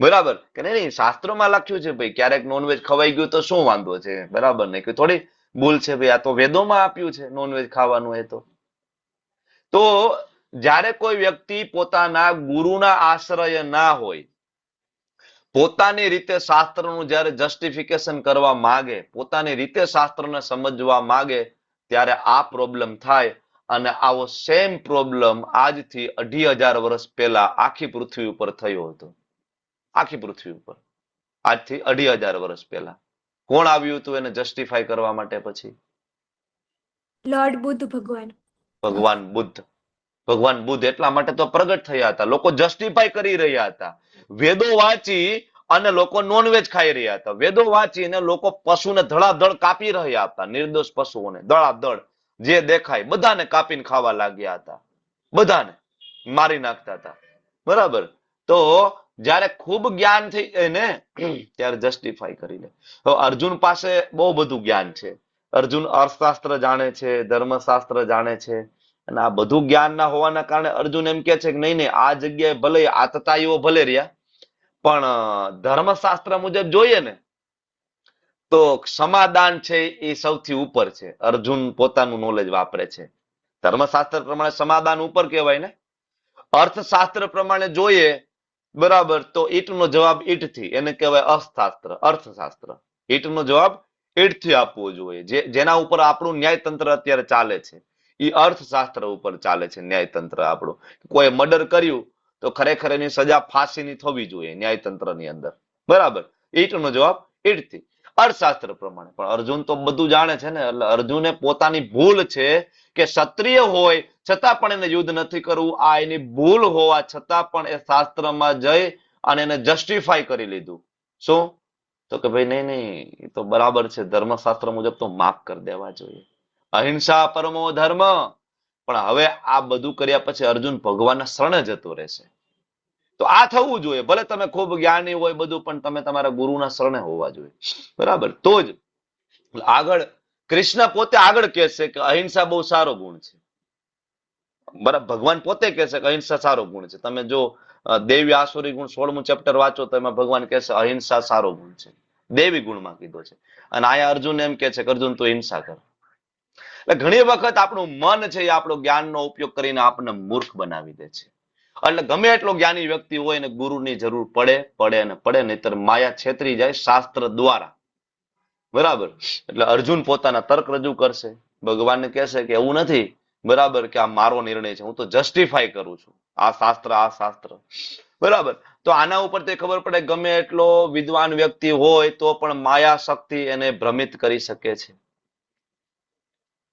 બરાબર કે નહીં? શાસ્ત્રોમાં લખ્યું છે ભાઈ, ક્યારેક નોનવેજ ખવાઈ ગયું તો શું વાંધો છે? બરાબર ને? કે થોડી ભૂલ છે ભાઈ, આ તો વેદોમાં આપ્યું છે નોનવેજ ખાવાનું. એ તો જ્યારે કોઈ વ્યક્તિ પોતાના ગુરુના આશ્રય ના હોય, પોતાની રીતે શાસ્ત્રનું જ્યારે જસ્ટિફિકેશન કરવા માંગે, પોતાની રીતે શાસ્ત્રને સમજવા માંગે, ત્યારે આ પ્રોબ્લેમ થાય. અને આવો સેમ પ્રોબ્લેમ આજથી 2500 વર્ષ પહેલા આખી પૃથ્વી ઉપર થયો હતો. આખી પૃથ્વી ઉપર આજથી 2500 વર્ષ પહેલા કોણ આવ્યું હતું એને જસ્ટિફાય કરવા માટે? પછી લોર્ડ બુદ્ધ ભગવાન. ભગવાન બુદ્ધ. ભગવાન બુદ્ધ એટલા માટે તો પ્રગટ થયા હતા. લોકો જસ્ટિફાય કરી રહ્યા હતા. વેદો વાંચી અને લોકો નોનવેજ ખાઈ રહ્યા હતા. વેદો વાંચીને લોકો પશુને ધડાધડ કાપી રહ્યા હતા. નિર્દોષ પશુઓને ધડાધડ જે દેખાય બધાને કાપીને ખાવા લાગ્યા હતા. બધાને મારી નાખતા હતા. બરાબર, તો જ્યારે ખૂબ જ્ઞાન થઈ જાય ને ત્યારે જસ્ટિફાય કરી લે. અર્જુન પાસે બહુ બધું જ્ઞાન છે. અર્જુન અર્થશાસ્ત્ર જાણે છે, ધર્મશાસ્ત્ર જાણે છે, અને આ બધું જ્ઞાન ના હોવાના કારણે અર્જુન એમ કે છે કે નહીં, આ જગ્યાએ ભલે આતતાઈઓ ભલે રહ્યા, પણ ધર્મશાસ્ત્ર મુજબ જોઈએ ને તો સમાદાન છે એ સૌથી ઉપર છે. અર્જુન પોતાનું નોલેજ વાપરે છે. ધર્મશાસ્ત્ર પ્રમાણે સમાદાન ઉપર કહેવાય ને. અર્થશાસ્ત્ર પ્રમાણે જોઈએ બરાબર તો ઈટનો જવાબ ઈટથી, એને કહેવાય અર્થશાસ્ત્ર. અર્થશાસ્ત્ર ઈટનો જવાબ ઈટથી આપવો જોઈએ. જેના ઉપર આપણું ન્યાયતંત્ર અત્યારે ચાલે છે એ અર્થશાસ્ત્ર ઉપર ચાલે છે ન્યાયતંત્ર આપણું. કોઈ મર્ડર કર્યું તો ખરેખર એની સજા ફાંસીની થવી જોઈએ ન્યાયતંત્રની અંદર. બરાબર, ઈટનો જવાબ ઈટથી અર્થશાસ્ત્ર પ્રમાણે. પણ અર્જુન તો બધું જાણે છે ને, એટલે અર્જુને પોતાની ભૂલ છે કે ક્ષત્રિય હોય છતાં પણ એને યુદ્ધ નથી કરવું, આ એની ભૂલ હોવા છતાં પણ એ શાસ્ત્રમાં જઈ અને એને જસ્ટિફાઈ કરી લીધું. શું? તો કે ભાઈ નહીં નહીં, એ તો બરાબર છે, ધર્મશાસ્ત્ર મુજબ તો માફ કરી દેવા જોઈએ. અહિંસા પરમો ધર્મ. પણ હવે આ બધું કર્યા પછી અર્જુન ભગવાનના શરણે જતો રહેશે. તો આ થવું જોઈએ. ભલે તમે ખૂબ જ્ઞાની હોય બધું, પણ તમે તમારા ગુરુના શરણે હોવા જોઈએ. બરાબર, તો જ આગળ કૃષ્ણ પોતે આગળ કહે છે કે અહિંસા બહુ સારો ગુણ છે. બરાબર, ભગવાન પોતે કહે છે કે અહિંસા સારો ગુણ છે. તમે જો દેવી આસુરી ગુણ 16મું ચેપ્ટર વાંચો તો એમાં ભગવાન કહે છે અહિંસા સારો ગુણ છે. દેવી ગુણમાં કીધો છે. અને આયા અર્જુન એમ કે છે કે અર્જુન તું હિંસા કર. એટલે ઘણી વખત આપણું મન છે એ આપણો જ્ઞાનનો ઉપયોગ કરીને આપણને મૂર્ખ બનાવી દે છે. એટલે ગમે એટલો જ્ઞાની વ્યક્તિ હોય ને ગુરુની જરૂર પડે અને પડે, નહીતર માયા છેતરી જાય શાસ્ત્ર દ્વારા. બરાબર, એટલે અર્જુન પોતાના તર્ક રજૂ કરશે. ભગવાનને કહેશે કે એવું નથી બરાબર કે આ મારો નિર્ણય છે, હું તો જસ્ટિફાઈ કરું છું આ શાસ્ત્ર. બરાબર, તો આના ઉપરથી ખબર પડે ગમે એટલો વિદ્વાન વ્યક્તિ હોય તો પણ માયા શક્તિ એને ભ્રમિત કરી શકે છે.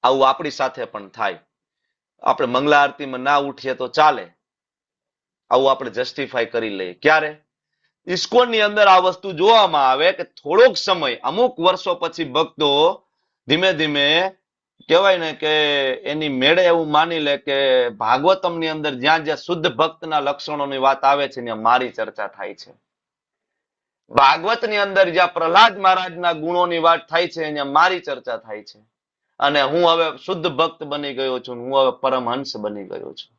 આવું આપણી સાથે પણ થાય. આપણે મંગલા આરતીમાં ના ઉઠીએ તો ચાલે, આવું આપણે જસ્ટિફાઈ કરી લઈએ. ક્યારે? ઇસ્કોનની અંદર આ વસ્તુ જોવામાં આવે કે થોડોક સમય, અમુક વર્ષો પછી ભક્તો ધીમે ધીમે કહેવાય ને કે એની મેળે એવું માની લે કે ભાગવતમની અંદર જ્યાં જ્યાં શુદ્ધ ભક્તના લક્ષણોની વાત આવે છે ત્યાં મારી ચર્ચા થાય છે. ભાગવતની અંદર જ્યાં પ્રહલાદ મહારાજના ગુણોની વાત થાય છે ત્યાં મારી ચર્ચા થાય છે. અને હું હવે શુદ્ધ ભક્ત બની ગયો છું, હું હવે પરમહંસ બની ગયો છું.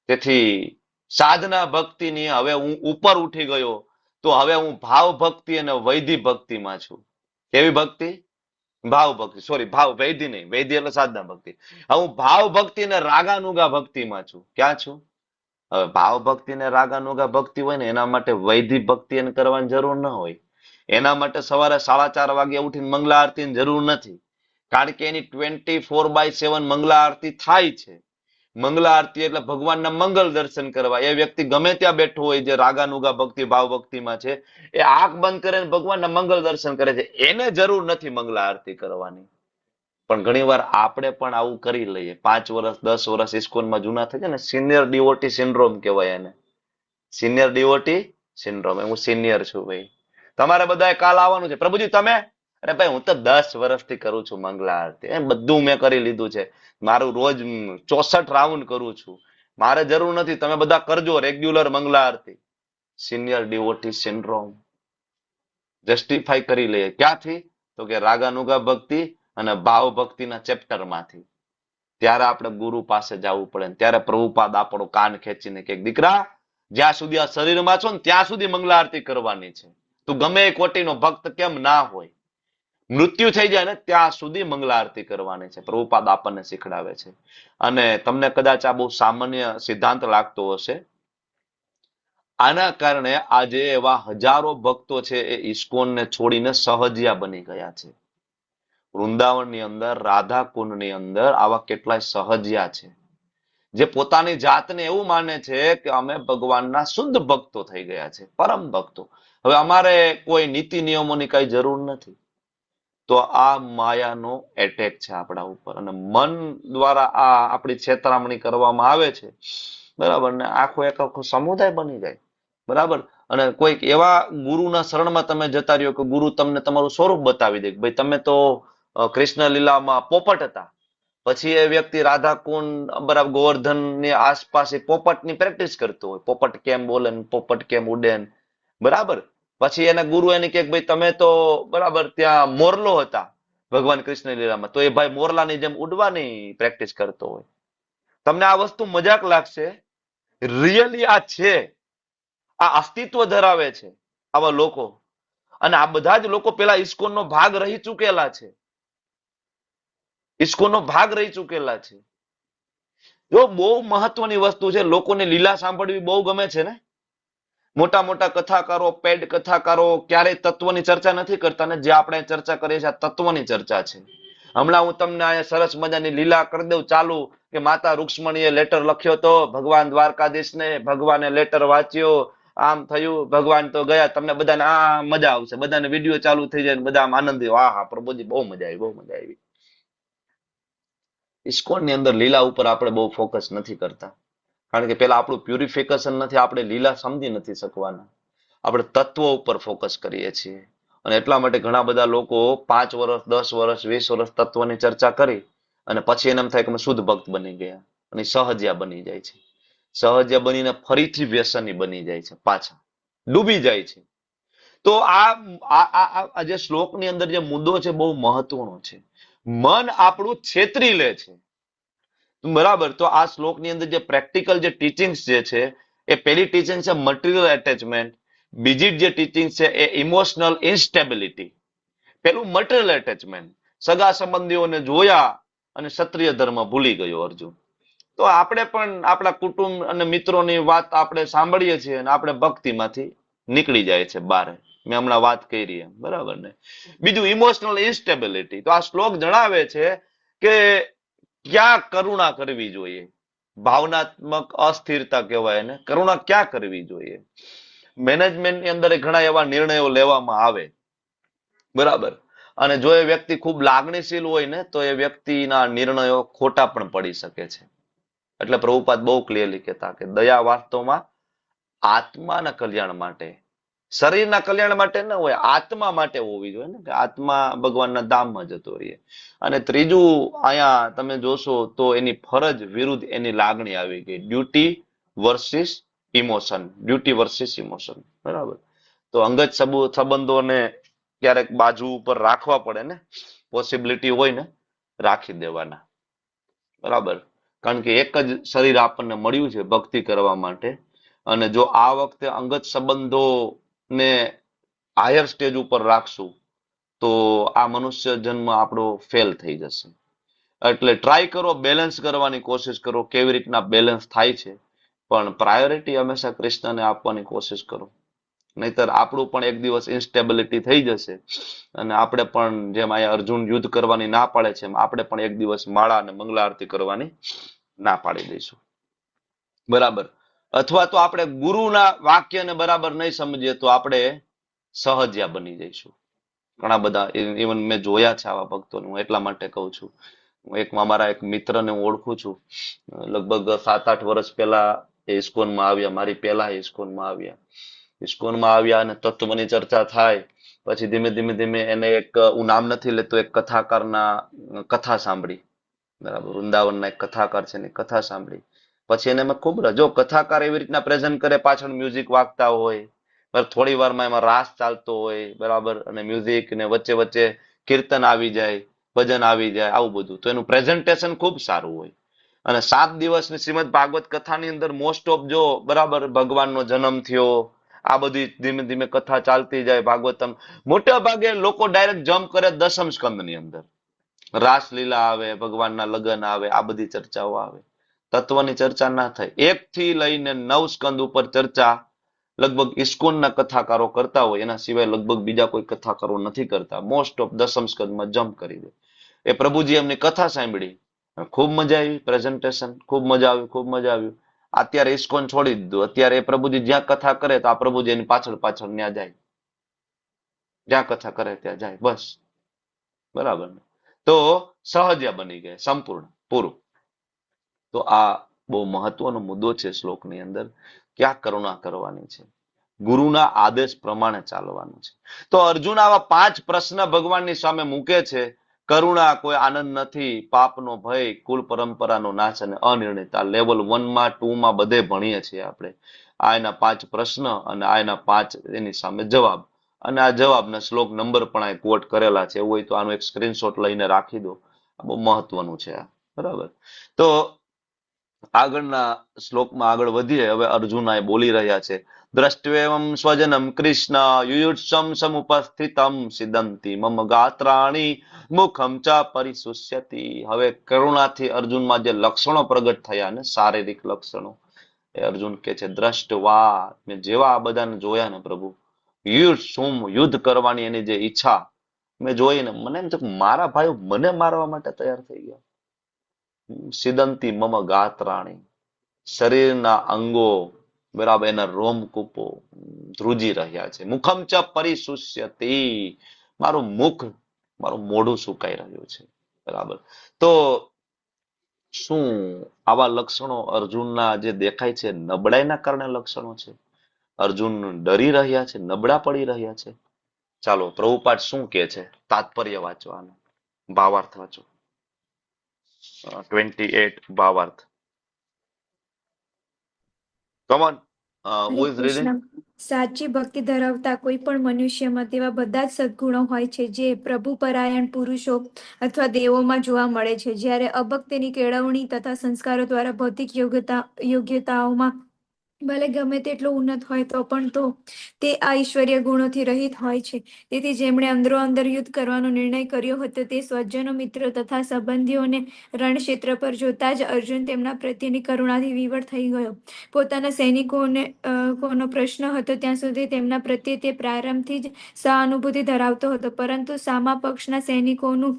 તેથી સાધના ભક્તિની હવે હું ઉપર ઉઠી ગયો, તો હવે હું ભાવ ભક્તિ અને વૈધિ ભક્તિમાં છું. કેવી ભક્તિ? ભાવ ભક્તિ. સોરી, ભાવ, વૈધિ નહીં, વૈધિ એટલે સાધના ભક્તિ. હું ભાવ ભક્તિ અને રાગાનુગા ભક્તિમાં છું. ક્યાં છું? હવે ભાવ ભક્તિ ને રાગાનુગા ભક્તિ હોય ને એના માટે વૈધિ ભક્તિ એને કરવાની જરૂર ન હોય. એના માટે સવારે 4:30 વાગે ઉઠીને મંગલા આરતીની જરૂર નથી. કારણ કે એની 24/7 મંગલા આરતી થાય છે. મંગલા આરતી એટલે ભગવાનના મંગલ દર્શન કરવા. એ વ્યક્તિ ગમે ત્યાં બેઠો હોય જે રાગાનુગા ભક્તિ ભાવ ભક્તિમાં છે, એ આંખ બંધ કરીને ભગવાનના મંગલ દર્શન કરે છે. એને જરૂર નથી મંગલા આરતી કરવાની. પણ ઘણીવાર આપણે પણ આવું કરી લઈએ. 5 વર્ષ 10 વર્ષ ઇસ્કોનમાં જૂના થઈ જાય ને, સિનિયર ડિવોટી સિન્ડ્રોમ કહેવાય એને. Senior devotee syndrome. હું સિનિયર છું ભાઈ, તમારે બધાએ કાલ આવવાનું છે. પ્રભુજી તમે? અરે ભાઈ હું તો 10 વર્ષથી કરું છું મંગલા આરતી, એમ બધું મેં કરી લીધું છે. મારું રોજ 64 રાઉન્ડ કરું છું, મારે જરૂર નથી. તમે બધા કરજો રેગ્યુલર મંગલા આરતી. સિનિયર ડિવોટી સિન્ડ્રોમ જસ્ટિફાઈ કરી લઈએ. ક્યાંથી? તો કે રાગાનુગા ભક્તિ અને ભાવ ભક્તિના ચેપ્ટરમાંથી. ત્યારે આપણે ગુરુ પાસે જવું પડે. ત્યારે પ્રભુપાદ આપણો કાન ખેંચીને કે દીકરા, જ્યાં સુધી આ શરીરમાં છો ને ત્યાં સુધી મંગલા આરતી કરવાની છે. તું ગમે એ કોટીનો ભક્ત કેમ ના હોય, મૃત્યુ થઈ જાય ને ત્યાં સુધી મંગલા આરતી કરવાની છે. પ્રભુપાદ આપણને શીખડાવે છે. અને તમને કદાચ આ બહુ સામાન્ય સિદ્ધાંત લાગતો હશે. આના કારણે આજે એવા હજારો ભક્તો છે એ ઇસ્કોનને છોડીને સહજિયા બની ગયા છે. વૃંદાવનની અંદર, રાધા કુંડની અંદર આવા કેટલાય સહજિયા છે જે પોતાની જાતને એવું માને છે કે અમે ભગવાનના શુદ્ધ ભક્તો થઈ ગયા છે, પરમ ભક્તો. હવે અમારે કોઈ નીતિ નિયમોની કઈ જરૂર નથી. તો આ માયાનો એટેક છે આપણા ઉપર, અને મન દ્વારા આ આપણી છેતરામણી કરવામાં આવે છે. બરાબર ને? આખો સમુદાય બની જાય. બરાબર. અને કોઈક એવા ગુરુના શરણમાં તમે જતા રહ્યો કે ગુરુ તમને તમારું સ્વરૂપ બતાવી દે. ભાઈ તમે તો કૃષ્ણ લીલામાં પોપટ હતા. પછી એ વ્યક્તિ રાધા કુંડ બરાબર ગોવર્ધન ની આસપાસ પોપટની પ્રેક્ટિસ કરતો હોય. પોપટ કેમ બોલે, પોપટ કેમ ઉડે, બરાબર. પછી એના ગુરુ એને કે ભાઈ તમે તો બરાબર ત્યાં મોરલો હતા ભગવાન કૃષ્ણ લીલામાં, તો એ ભાઈ મોરલાની જેમ ઉડવાની પ્રેક્ટિસ કરતો હોય. તમને આ વસ્તુ મજાક લાગશે, રિયલી આ છે, આ અસ્તિત્વ ધરાવે છે આવા લોકો. અને આ બધા જ લોકો પેલા ઇસ્કોનનો ભાગ રહી ચૂકેલા છે, ઇસ્કોનનો ભાગ રહી ચૂકેલા છે. જો બહુ મહત્વની વસ્તુ છે, લોકોને લીલા સાંભળવી બહુ ગમે છે ને. મોટા મોટા કથાકારો, પેડ કથાકારો ક્યારેય તત્વની ચર્ચા નથી કરતા ને. જે આપણે ચર્ચા કરીએ છીએ આ તત્વની ચર્ચા છે. હમણાં હું તમને અહીંયા સરસ મજાની લીલા કરી દઉં ચાલુ, કે માતા રૂક્ષ્મણીએ લેટર લખ્યો તો ભગવાન દ્વારકાધીશને, ભગવાને લેટર વાંચ્યો, આમ થયું, ભગવાન તો ગયા. તમને બધાને આ મજા આવશે, બધાને વિડીયો ચાલુ થઈ જાય, બધા આમ આનંદી, હા હા પ્રભુજી બહુ મજા આવી, બહુ મજા આવી. ઇસ્કોનની અંદર લીલા ઉપર આપણે બહુ ફોકસ નથી કરતા, કારણ કે પેલા આપણું પ્યુરિફિકેશન નથી, આપણે લીલા સમજી નથી શકવાના. આપણે તત્વો ઉપર ફોકસ કરીએ છીએ. અને એટલા માટે ઘણા બધા લોકો 5 વર્ષ, 10 વર્ષ, 20 વર્ષ તત્વની ચર્ચા કરી અને પછી એને એમ થાય કે અમે શુદ્ધ ભક્ત બની ગયા, અને સહજ્યા બની જાય છે. સહજ્યા બનીને ફરીથી વ્યસની બની જાય છે, પાછા ડૂબી જાય છે. તો આ જે શ્લોકની અંદર જે મુદ્દો છે બહુ મહત્વનો છે. મન આપણું છેતરી લે છે, બરાબર. તો આ શ્લોકની અંદર જે પ્રેક્ટિકલ જે ટીચિંગ્સ જે છે, એ પહેલી ટીચિંગ છે મટીરિયલ એટેચમેન્ટ, બીજી જે ટીચિંગ છે એ ઇમોશનલ ઇન્સ્ટેબિલિટી. પેલું મટીરિયલ એટેચમેન્ટ, સગા સંબંધીઓને જોયા અને ક્ષત્રિય ધર્મ ભૂલી ગયો અર્જુન. તો આપણે પણ આપણા કુટુંબ અને મિત્રોની વાત આપણે સાંભળીએ છીએ અને આપણે ભક્તિમાંથી નીકળી જાય છે બહાર. મેં હમણાં વાત કરી એમ, બરાબર ને. બીજું ઇમોશનલ ઇન્સ્ટેબિલિટી. તો આ શ્લોક જણાવે છે કે ક્યાં કરુણા કરવી જોઈએ. ભાવનાત્મક અસ્થિરતા કહેવાય ને, કરુણા ક્યાં કરવી જોઈએ. મેનેજમેન્ટની અંદર ઘણા એવા નિર્ણયો લેવામાં આવે, બરાબર. અને જો એ વ્યક્તિ ખૂબ લાગણીશીલ હોય ને તો એ વ્યક્તિના નિર્ણયો ખોટા પણ પડી શકે છે. એટલે પ્રભુપાદ બહુ ક્લિયરલી કહેતા કે દયા વાસ્તવમાં આત્માના કલ્યાણ માટે, શરીરના કલ્યાણ માટે ન હોય, આત્મા માટે હોવી જોઈએ ને, કે આત્મા ભગવાનના ધામમાં જતો રહીએ. અને ત્રીજું અહીંયા તમે જોશો તો એની ફરજ વિરુદ્ધ એની લાગણી આવી ગઈ, duty versus emotion, duty versus emotion, બરાબર. તો અંગત સંબંધોને ક્યારેક બાજુ ઉપર રાખવા પડે ને, પોસિબિલિટી હોય ને રાખી દેવાના, બરાબર. કારણ કે એક જ શરીર આપણને મળ્યું છે ભક્તિ કરવા માટે. અને જો આ વખતે અંગત સંબંધોને હાયર સ્ટેજ ઉપર રાખશું તો આ મનુષ્ય જન્મ આપણો ફેલ થઈ જશે. એટલે ટ્રાય કરો, બેલેન્સ કરવાની કોશિશ કરો. કેવી રીતના બેલેન્સ થાય છે, પણ પ્રાયોરિટી હંમેશા કૃષ્ણને આપવાની કોશિશ કરો. નહીતર આપણું પણ એક દિવસ ઇન્સ્ટેબિલિટી થઈ જશે અને આપણે પણ જેમ અહીંયા અર્જુન યુદ્ધ કરવાની ના પાડે છે એમ આપણે પણ એક દિવસ માળા અને મંગલા આરતી કરવાની ના પાડી દઈશું, બરાબર. અથવા તો આપણે ગુરુના વાક્યને બરાબર નહીં સમજીએ તો આપણે સહજ્યા બની જઈશું. ઘણા બધા ઇવન મેં જોયા છે આવા ભક્તોને, હું એટલા માટે કહું છું. અમારા એક મિત્રને હું ઓળખું છું, લગભગ 7-8 વર્ષ પહેલા એ ઇસ્કોનમાં આવ્યા, મારી પહેલા ઇસ્કોનમાં આવ્યા. ઇસ્કોનમાં આવ્યા અને તત્વની ચર્ચા થાય પછી ધીમે ધીમે એને એક, હું નામ નથી લેતો, એક કથાકારના કથા સાંભળી, બરાબર. વૃંદાવનના એક કથાકાર છે ને કથા સાંભળી. પછી એને મેં ખૂબ જો કથાકાર એવી રીતના પ્રેઝન્ટ કરે, પાછળ મ્યુઝિક વાગતા હોય, થોડી વારમાં એમાં રાસ ચાલતો હોય, બરાબર, અને મ્યુઝિક ને વચ્ચે વચ્ચે કીર્તન આવી જાય, ભજન આવી જાય, આવું બધું. તો એનું પ્રેઝન્ટેશન ખૂબ સારું હોય. અને 7 દિવસની શ્રીમદ ભાગવત કથાની અંદર મોસ્ટ ઓફ જો, બરાબર, ભગવાનનો જન્મ થયો, આ બધી ધીમે ધીમે કથા ચાલતી જાય. ભાગવતમ મોટા ભાગે લોકો ડાયરેક્ટ જમ્પ કરે 10મ સ્કંદની અંદર, રાસલીલા આવે, ભગવાનના લગ્ન આવે, આ બધી ચર્ચાઓ આવે. તત્વની ચર્ચા ના થાય. 1 થી લઈને 9 સ્કંદ ઉપર ચર્ચા લગભગ ઇસ્કોનના કથાકારો કરતા હોય, એના સિવાય લગભગ બીજા કોઈ કથાકારો નથી કરતા. મોસ્ટ ઓફ 10મ સ્કંદમાં જમ્પ કરી દે. એ પ્રભુજી એમની કથા સાંભળી, ખૂબ મજા આવી, પ્રેઝન્ટેશન ખૂબ મજા આવી, ખૂબ મજા આવ્યું. અત્યારે ઇસ્કોન છોડી દીધું. અત્યારે એ પ્રભુજી જ્યાં કથા કરે તો આ પ્રભુજી એની પાછળ પાછળ ત્યાં જાય, જ્યાં કથા કરે ત્યાં જાય, બસ, બરાબર. તો સહજ્યા બની ગયા, સંપૂર્ણ, પૂરું. તો આ બહુ મહત્વનો મુદ્દો છે શ્લોકની અંદર. ક્યાં કરુણા કરવાની છે, ગુરુના આદેશ પ્રમાણે ચાલવાનું છે. તો અર્જુન આવા 5 પ્રશ્ન ભગવાનની સામે મૂકે છે. કરુણા, કોઈ આનંદ નથી, પાપનો ભય, કુલ પરંપરાનો નાશ અને અનિર્ણિતતા. લેવલ 1માં 2માં બધે ભણીએ છીએ આપણે. આ એના 5 પ્રશ્ન અને આ એના 5 એની સામે જવાબ. અને આ જવાબના શ્લોક નંબર પણ આ કોટ કરેલા છે. એવું હોય તો આનો એક સ્ક્રીનશોટ લઈને રાખી દો. આ બહુ મહત્વનું છે આ, બરાબર. તો આગળના શ્લોકમાં આગળ વધીએ. હવે અર્જુના બોલી રહ્યા છે, દ્રષ્ટવેવમ સ્વજનમ કૃષ્ણ યુયુત્સમ સમુપસ્થિતમ સિદ્ધંતિ મમ ગાત્રાણી મુખમ ચ પરિશુષ્યતિ. હવે કરુણાથી અર્જુનમાં જે લક્ષણો પ્રગટ થયા ને, શારીરિક લક્ષણો, એ અર્જુન કે છે દ્રષ્ટવા, મેં જેવા આ બધાને જોયા ને પ્રભુ, યુદ્ધ કરવાની એની જે ઈચ્છા મેં જોઈને મને એમ છે કે મારા ભાઈઓ મને મારવા માટે તૈયાર થઈ ગયા. સિદ્ધંતિ મમ ગાત્રાણી, શરીરના અંગો, બરાબર, એના રોમકૂપો ધ્રુજી રહ્યા છે. મુખમ ચ પરિશુષ્યતિ, મારું મુખ, મારું મોઢું સુકાઈ રહ્યું છે. બરાબર. તો શું આવા લક્ષણો અર્જુનના જે દેખાય છે નબળાઈના કારણે લક્ષણો છે? અર્જુન ડરી રહ્યા છે, નબળા પડી રહ્યા છે? ચાલો પ્રભુપાદ શું કે છે, તાત્પર્ય વાંચવાનો, ભાવાર્થ વાંચો. 28 ભાવાર્થ. Come on. Who Hare is reading? Krishna. સાચી ભક્તિ ધરાવતા કોઈ પણ મનુષ્યમાં તેવા બધા જ સદગુણો હોય છે જે પ્રભુ પરાયણ પુરુષો અથવા દેવોમાં જોવા મળે છે. જ્યારે અભક્તિની કેળવણી તથા સંસ્કારો દ્વારા ભૌતિક યોગ્યતાઓમાં ભલે ગમે તેટલો ઉન્નત હોય તો પણ તે આ ઈશ્વરીય ગુણોથી રહિત હોય છે. તેથી જેમણે અંદરો અંદર યુદ્ધ કરવાનો નિર્ણય કર્યો હતો તે સ્વજનો, મિત્રો તથા સંબંધીઓને રણક્ષેત્ર પર જોતા જ અર્જુન તેમના પ્રત્યેની કરુણાથી વિવળ થઈ ગયો. પોતાના સૈનિકોનો પ્રશ્ન હતો ત્યાં સુધી તેમના પ્રત્યે તે પ્રારંભથી જ સહાનુભૂતિ ધરાવતો હતો, પરંતુ સામા પક્ષના સૈનિકોનું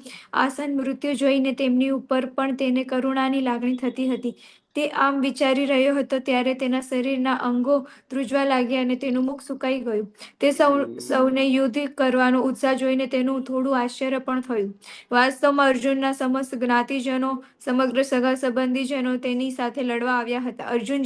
આસન્ન મૃત્યુ જોઈને તેમની ઉપર પણ તેને કરુણાની લાગણી થતી હતી. તે આમ વિચારી રહ્યો હતો ત્યારે તેના શરીરના અંગો ધ્રુજવા લાગ્યા અને તેનું મુખ સુકાઈ ગયું. તે સૌને યુદ્ધ કરવાનો ઉત્સાહ જોઈને તેનું થોડું આશ્ચર્ય પણ થયું. વાસ્તવમાં અર્જુનના સમસ્ત જ્ઞાતિજનો, સમગ્ર સગા સંબંધીજનો તેની સાથે લડવા આવ્યા હતા. અર્જુન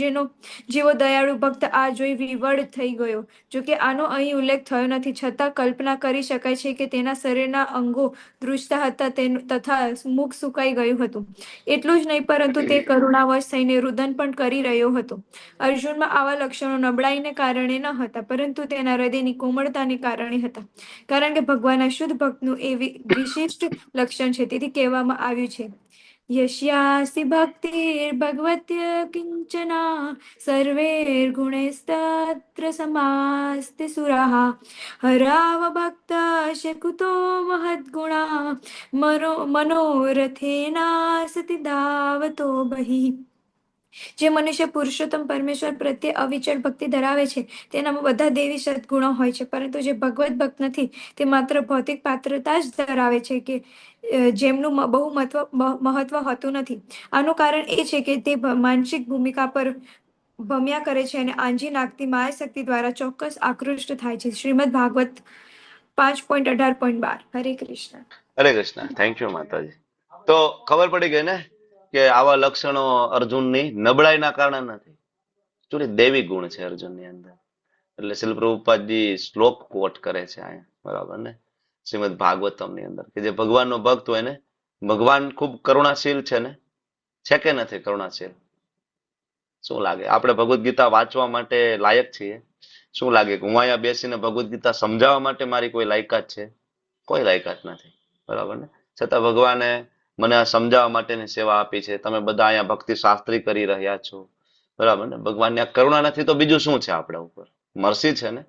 જેવો દયાળુ ભક્ત આ જોઈ વિવળ થઈ ગયો. જોકે આનો અહીં ઉલ્લેખ થયો નથી, છતાં કલ્પના કરી શકાય છે કે તેના શરીરના અંગો ધ્રુજતા હતા તથા મુખ સુકાઈ ગયું હતું. એટલું જ નહીં, પરંતુ તે કરુણાવશ થઈને રુદન પણ કરી રહ્યો હતો. અર્જુનમાં આવા લક્ષણો નબળાઈને કારણે ન હતા, પરંતુ તેના હૃદયની કોમળતાને કારણે હતા. કારણ કે ભગવાનના શુદ્ધ ભક્તનું એ વિશિષ્ટ લક્ષણ છે. તેથી કહેવામાં આવ્યું છે, યસ્યાસ્તિ ભક્તિર્ભગવત્ય કિંચના સર્વૈર્ગુણૈસ્તત્ર સમાસ્તે સુરાઃ હરાવ ભક્તસ્ય કુતો મહદ્ગુણા મનોરથેના સતિ ધાવતો બહિઃ. જે મનુષ્ય પુરુષોત્તમ પરમેશ્વર પ્રત્યે અવિચળ ભક્તિ ધરાવે છે તેનામાં બધા દેવી સદગુણો હોય છે, પરંતુ જે ભગવત ભક્ત નથી તે માત્ર ભૌતિક પાત્રતા જ ધરાવે છે કે જેમનું બહુ મહત્વ હોતું નથી. આનું કારણ એ છે કે તે માનસિક ભૂમિકા પર ભમ્યા કરે છે અને આંજી નાખતી માયા શક્તિ દ્વારા ચોક્કસ આકૃષ્ટ થાય છે. શ્રીમદ ભાગવત 5.18.12. હરે કૃષ્ણ. હરે કૃષ્ણ. થેન્ક યુ માતાજી. તો ખબર પડી ગઈ ને કે આવા લક્ષણો અર્જુનની નબળાઈના કારણે નથી, જોડે દૈવી ગુણ છે અર્જુનની અંદર. એટલે શ્રીલ પ્રભુપાદજી શ્લોક કોટ કરે છે અહીંયા, બરાબર ને, શ્રીમદ ભાગવતમની અંદર, કે જે ભગવાનનો ભક્ત હોય ને, ભગવાન ખૂબ કરુણાશીલ છે ને, છે કે નથી કરુણાશીલ? શું લાગે, આપણે ભગવદ્ ગીતા વાંચવા માટે લાયક છીએ? શું લાગે કે હું અહીંયા બેસીને ભગવદ્ ગીતા સમજાવવા માટે મારી કોઈ લાયકાત છે? કોઈ લાયકાત નથી, બરાબર ને. છતાં ભગવાને મને આ સમજાવવા માટેની સેવા આપી છે. તમે બધા અહીંયા ભક્તિ શાસ્ત્રી કરી રહ્યા છો, બરાબર ને. ભગવાનની આ કરુણા નથી તો બીજું શું છે આપણા ઉપર? મરસી છે ને.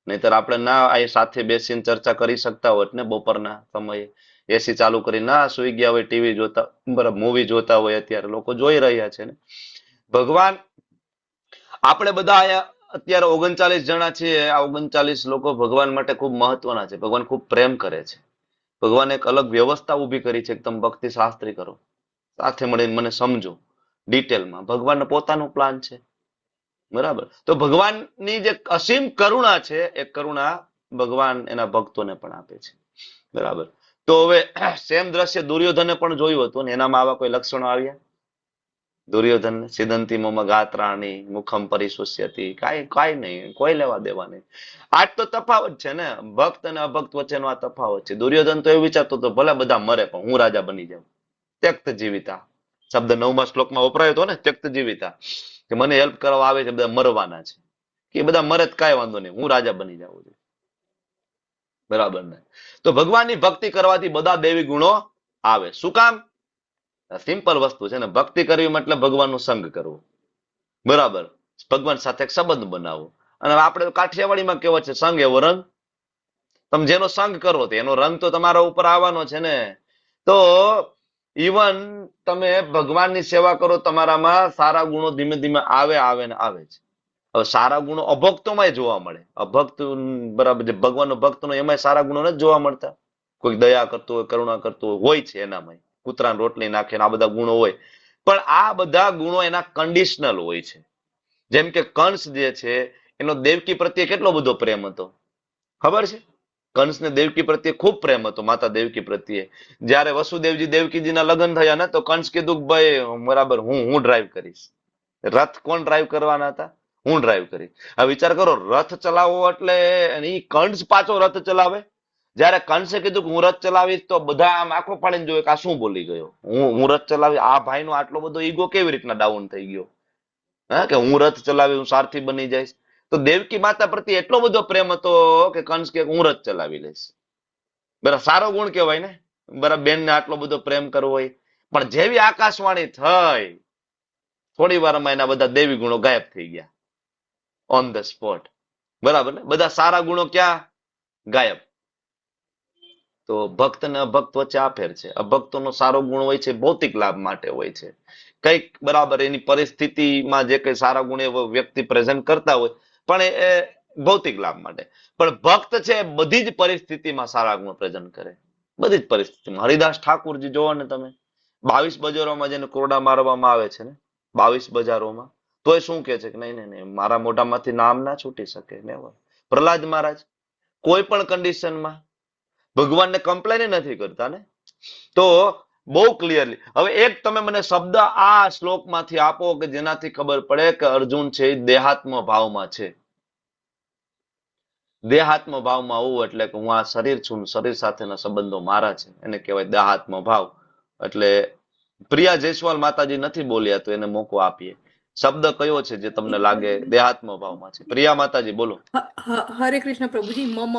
નહીતર આપણે ના આ સાથે બેસીને ચર્ચા કરી શકતા હોત ને, બપોરના સમયે એસી ચાલુ કરી ના સુઈ ગયા હોય, ટીવી જોતા, બરાબર, મૂવી જોતા હોય, અત્યારે લોકો જોઈ રહ્યા છે ને. ભગવાન, આપણે બધા અહીંયા અત્યારે 39 જણા છીએ. આ 39 લોકો ભગવાન માટે ખૂબ મહત્વના છે. ભગવાન ખૂબ પ્રેમ કરે છે. ભગવાન એક અલગ વ્યવસ્થા ઊભી કરી છે કે તમે ભક્તિ શાસ્ત્રી કરો, સાથે મળીને મને સમજો ડિટેલમાં. ભગવાનનો પોતાનું પ્લાન છે, બરાબર. તો ભગવાનની જે અસીમ કરુણા છે એ કરુણા ભગવાન એના ભક્તોને પણ આપે છે, બરાબર. તો હવે સેમ દ્રશ્ય દુર્યોધને પણ જોયું હતું ને, એનામાં આવા કોઈ લક્ષણો આવ્યા? દુર્યોધન સિદ્ધંતિ મમ ગાત્રાણી મુખમ પરિશુષ્યતિ, કાંઈ નહીં, કોઈ લેવા દેવા નહીં. આજ તો તફાવત છે ને, ભક્ત અને અભક્ત વચ્ચેનો આ તફાવત છે. દુર્યોધન તો એવું વિચારતો હતો ભલે બધા મરે પણ હું રાજા બની જાઉં. ત્યક્ત જીવિતા શબ્દ 9મા શ્લોકમાં વપરાયો હતો ને, ત્યક્ત જીવિતા, કે મને હેલ્પ કરવા આવે છે બધા મરવાના છે, કે બધા મરે તો કાંઈ વાંધો નહીં, હું રાજા બની જાઉં છું, બરાબર ને. તો ભગવાનની ભક્તિ કરવાથી બધા દેવી ગુણો આવે. શું કામ? સિમ્પલ વસ્તુ છે ને. ભક્તિ કરવી મતલબ ભગવાનનો સંગ કરવો, બરાબર, ભગવાન સાથે એક સંબંધ બનાવવો. અને આપણે કાઠિયાવાડીમાં કેવો છે, સંગ એવો રંગ. તમે જેનો સંગ કરો તો એનો રંગ તો તમારા ઉપર આવવાનો છે ને. તો ઇવન તમે ભગવાનની સેવા કરો, તમારામાં સારા ગુણો ધીમે ધીમે આવે ને આવે છે. હવે સારા ગુણો અભક્તોમાં જોવા મળે. અભક્ત, બરાબર, જે ભગવાનનો ભક્ત નો એમાં સારા ગુણો નથી જોવા મળતા. કોઈ દયા કરતું હોય, કરુણા કરતું હોય છે એનામાં, કૂતરાને રોટલી નાખે આ બધા ગુણો હોય. પણ આ બધા ગુણો એના કન્ડિશનલ હોય છે. જેમ કે કંસ જે છે એનો દેવકી પ્રત્યે કેટલો બધો પ્રેમ હતો, ખબર છે? કંસને દેવકી પ્રત્યે ખૂબ પ્રેમ હતો, માતા દેવકી પ્રત્યે. જયારે વસુદેવજી દેવકીજીના લગ્ન થયા ને, તો કંસ કીધું કે ભાઈ બરાબર, હું ડ્રાઈવ કરીશ. રથ કોણ ડ્રાઈવ કરવાના હતા? હું ડ્રાઈવ કરીશ. હવે વિચાર કરો, રથ ચલાવવો એટલે ઈ કંસ પાછો રથ ચલાવે. જયારે કંસે કીધું કે હું રથ ચલાવીશ, તો બધા આમ આંખો ફાડીને જોયે કે આ શું બોલી ગયો. હું રથ ચલાવી, આ ભાઈનો આટલો બધો ઈગો કેવી રીતના ડાઉન થઈ ગયો, હા, કે હું રથ ચલાવી, હું સારથી બની જઈશ. તો દેવકી માતા પ્રત્યે એટલો બધો પ્રેમ હતો કે કંસ કે હું રથ ચલાવી લઈશ. બરાબર, સારો ગુણ કહેવાય ને. બરાબર, બેનને આટલો બધો પ્રેમ કરવો હોય. પણ જેવી આકાશવાણી થઈ, થોડી વારમાં એના બધા દેવી ગુણો ગાયબ થઈ ગયા, ઓન ધ સ્પોટ. બરાબર ને? બધા સારા ગુણો ક્યાં ગાયબ. તો ભક્ત ને અભક્ત વચ્ચે આ ફેર છે. અભક્તોનો સારો ગુણ હોય છે ભૌતિક લાભ માટે હોય છે, કઈક બરાબર એની પરિસ્થિતિમાં જે કઈ સારા ગુણ એવો વ્યક્તિ પ્રેઝન્ટ કરતા હોય, પણ એ ભૌતિક લાભ માટે. પણ ભક્ત છે બધી જ પરિસ્થિતિમાં સારા ગુણ પ્રેઝન્ટ કરે, બધી જ પરિસ્થિતિમાં. હરિદાસ ઠાકુરજી જોવો ને તમે, 22 બજારોમાં જેને કોરડા મારવામાં આવે છે ને, 22 બજારોમાં, તો એ શું કે છે કે નહીં નહીં નહીં, મારા મોઢામાંથી નામ ના છૂટી શકે. નેવર. પ્રહલાદ મહારાજ કોઈ પણ કન્ડિશનમાં ભગવાનને કમ્પ્લેન નથી કરતા ને. તો બહુ ક્લિયરલી હવે એક તમે મને શબ્દ આ શ્લોકમાંથી આપો કે જેનાથી ખબર પડે કે અર્જુન છે એ દેહાત્મ ભાવમાં છે. દેહાત્મ ભાવમાં હોવું એટલે કે હું આ શરીર છું, શરીર સાથેના સંબંધો મારા છે, એને કહેવાય દેહાત્મ ભાવ. એટલે પ્રિયા જયસ્વાલ માતાજી નથી બોલ્યા તો એને મોકો આપીએ. શબ્દ કયો છે જે તમને લાગે દેહાત્મ ભાવમાં છે? પ્રિયા માતાજી બોલો. હરે કૃષ્ણ પ્રભુજી. મમ.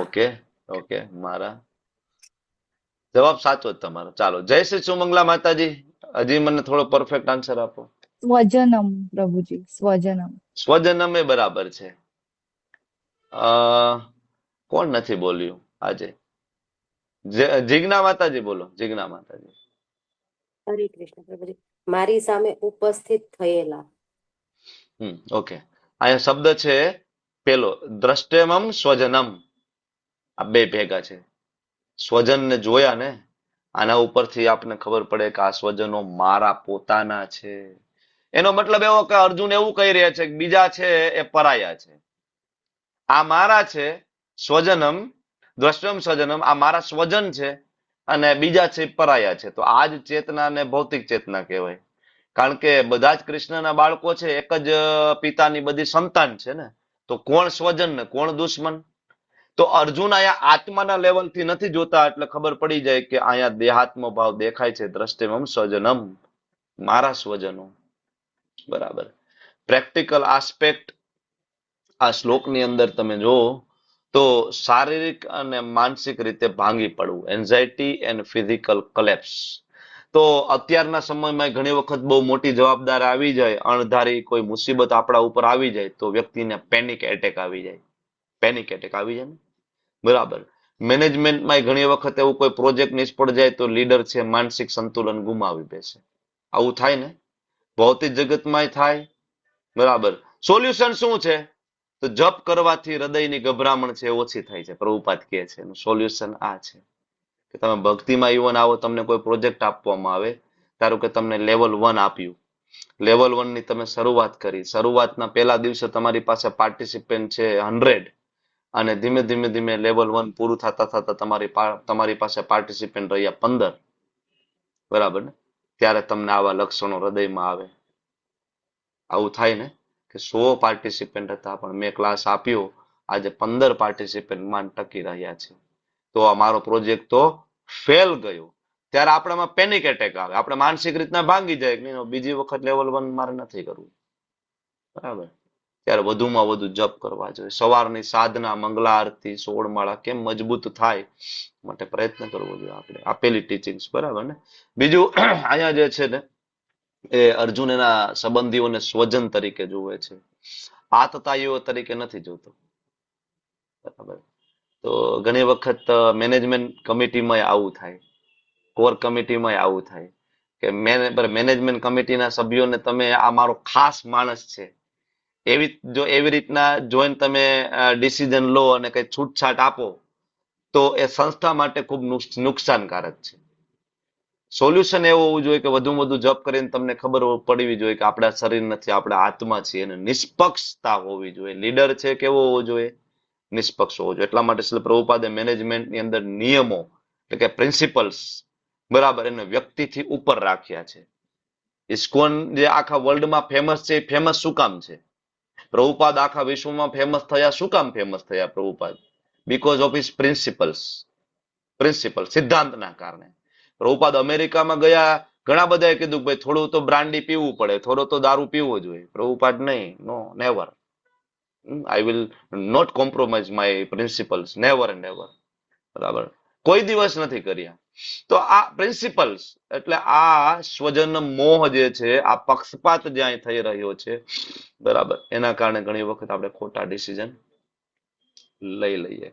ઓકે ઓકે, મારા જવાબ સાચો જ તમારો. ચાલો, જય શ્રી સુમંગલા માતાજી. હજી મને થોડો પરફેક્ટ આન્સર આપો. સ્વજનમ પ્રભુજી, સ્વજનમ. સ્વજનમ એ બરાબર છે. કોણ નથી બોલ્યું આજે? જીજ્ઞા માતાજી બોલો. જીજ્ઞા માતાજી. હરે કૃષ્ણ પ્રભુજી. મારી સામે ઉપસ્થિત થયેલા. ઓકે, અહીંયા શબ્દ છે પેલો દ્રષ્ટેમમ સ્વજનમ. આ બે ભેગા છે. સ્વજનને જોયા ને, આના ઉપરથી આપણને ખબર પડે કે આ સ્વજનો મારા પોતાના છે. એનો મતલબ એવો કે અર્જુન એવું કહી રહ્યા છે કે બીજા છે એ પરાયા છે, આ મારા છે. સ્વજનમ દ્રષ્ટમ સ્વજનમ, આ મારા સ્વજન છે અને બીજા છે પરાયા છે. તો આ જ ચેતનાને ભૌતિક ચેતના કહેવાય. કારણ કે બધા જ કૃષ્ણના બાળકો છે, એક જ પિતાની બધી સંતાન છે ને. તો કોણ સ્વજન ને કોણ દુશ્મન? તો અર્જુન અહીંયા આત્માના લેવલથી નથી જોતા, એટલે ખબર પડી જાય કે અહીંયા દેહાત્મ ભાવ દેખાય છે. દ્રષ્ટિમમ સ્વજનમ, મારા સ્વજનો. બરાબર. પ્રેક્ટિકલ આસ્પેક્ટ આ શ્લોકની અંદર તમે જુઓ તો શારીરિક અને માનસિક રીતે ભાંગી પડવું, એન્ઝાયટી એન્ડ ફિઝિકલ કલેપ્સ. તો અત્યારના સમયમાં ઘણી વખત બહુ મોટી જવાબદારી આવી જાય, અણધારી કોઈ મુસીબત આપણા ઉપર આવી જાય તો વ્યક્તિને પેનિક એટેક આવી જાય. પેનિક એટેક આવી જાય ને, બરાબર. મેનેજમેન્ટમાં ઘણી વખત એવું કોઈ પ્રોજેક્ટ નિષ્ફળ જાય તો લીડર છે માનસિક સંતુલન ગુમાવી બેસે. આવું થાય ને, ભૌતિક જગતમાં થાય. બરાબર. સોલ્યુશન શું છે? તો જપ કરવાથી હૃદયની ગભરામણ છે ઓછી થાય છે. પ્રભુપાદ કહે છે એનું સોલ્યુશન આ છે કે તમે ભક્તિમાં ઇવન આવો, તમને કોઈ પ્રોજેક્ટ આપવામાં આવે, ધારો કે તમને લેવલ 1 આપ્યું, લેવલ 1 ની તમે શરૂઆત કરી, શરૂઆતના પહેલા દિવસે તમારી પાસે પાર્ટિસિપન્ટ છે 100, અને ધીમે ધીમે ધીમે લેવલ 1 પૂરું થતા થતા તમારી પાસે પાર્ટિસિપન્ટ રહ્યા 15. બરાબર ને? ત્યારે તમને આવા લક્ષણો હૃદયમાં આવે. આવું થાય ને કે 100 પાર્ટિસિપન્ટ હતા પણ મેં ક્લાસ આપ્યો, આજે 15 પાર્ટિસિપન્ટ માન ટકી રહ્યા છે, તો અમારો પ્રોજેક્ટ તો ફેલ ગયો. ત્યારે આપણામાં પેનિક એટેક આવે, આપણે માનસિક રીતના ભાંગી જાય કે બીજી વખત લેવલ 1 મારે નથી કરવું. બરાબર. ત્યારે વધુમાં વધુ જપ કરવા જોઈએ. સવારની સાધના, મંગલા આરતી, 16 માળા કેમ મજબૂત થાય માટે પ્રયત્ન કરવો જોઈએ આપણે. આપેલી ટીચિંગ્સ, બરાબર ને. બીજું અહીંયા જે છે ને એ અર્જુન એના સંબંધીઓને સ્વજન તરીકે જુએ છે, આતતાઈઓ તરીકે નથી જોતો. બરાબર. તો ઘણી વખત મેનેજમેન્ટ કમિટીમાં આવું થાય, કોર કમિટીમાં આવું થાય કે મેનેજમેન્ટ કમિટીના સભ્યોને તમે આ મારો ખાસ માણસ છે એવી રીતના જોઈને તમે ડિસિઝન લો અને કઈ છૂટછાટ આપો તો એ સંસ્થા માટે ખૂબ નુકસાનકારક છે. સોલ્યુશન એવું હોવું જોઈએ કે વધુમાં વધુ જપ કરીને તમને ખબર પડવી જોઈએ કે આપણા શરીર નથી, આપણા આત્મા છે, અને નિષ્પક્ષતા હોવી જોઈએ. લીડર છે કેવો હોવો જોઈએ? નિષ્પક્ષ હોવો જોઈએ. એટલા માટે શ્રી પ્રભુપાદે મેનેજમેન્ટની અંદર નિયમો એટલે કે પ્રિન્સિપલ્સ, બરાબર, એને વ્યક્તિથી ઉપર રાખ્યા છે. ઇસ્કોન જે આખા વર્લ્ડમાં ફેમસ છે, એ ફેમસ શું કામ છે? પ્રભુપાદ આખા વિશ્વમાં ફેમસ થયા શું કામ ફેમસ થયા Prabhupada? Because of his principal, સિદ્ધાંતના કારણે. પ્રભુપાદ અમેરિકામાં ગયા, ઘણા બધાએ કીધું ભાઈ થોડું તો બ્રાન્ડી પીવું પડે, થોડો તો દારૂ પીવો જોઈએ. પ્રભુપાદ નહીં, no, never. I will not compromise my principles, never and ever. બરાબર, કોઈ દિવસ નથી કર્યા. તો આ પ્રિન્સિપલ્સ એટલે આ સ્વજન મોહ જે છે, આ પક્ષપાત જ્યાં થઈ રહ્યો છે, બરાબર, એના કારણે ઘણી વખત આપણે ખોટા ડિસિઝન લઈ લઈએ.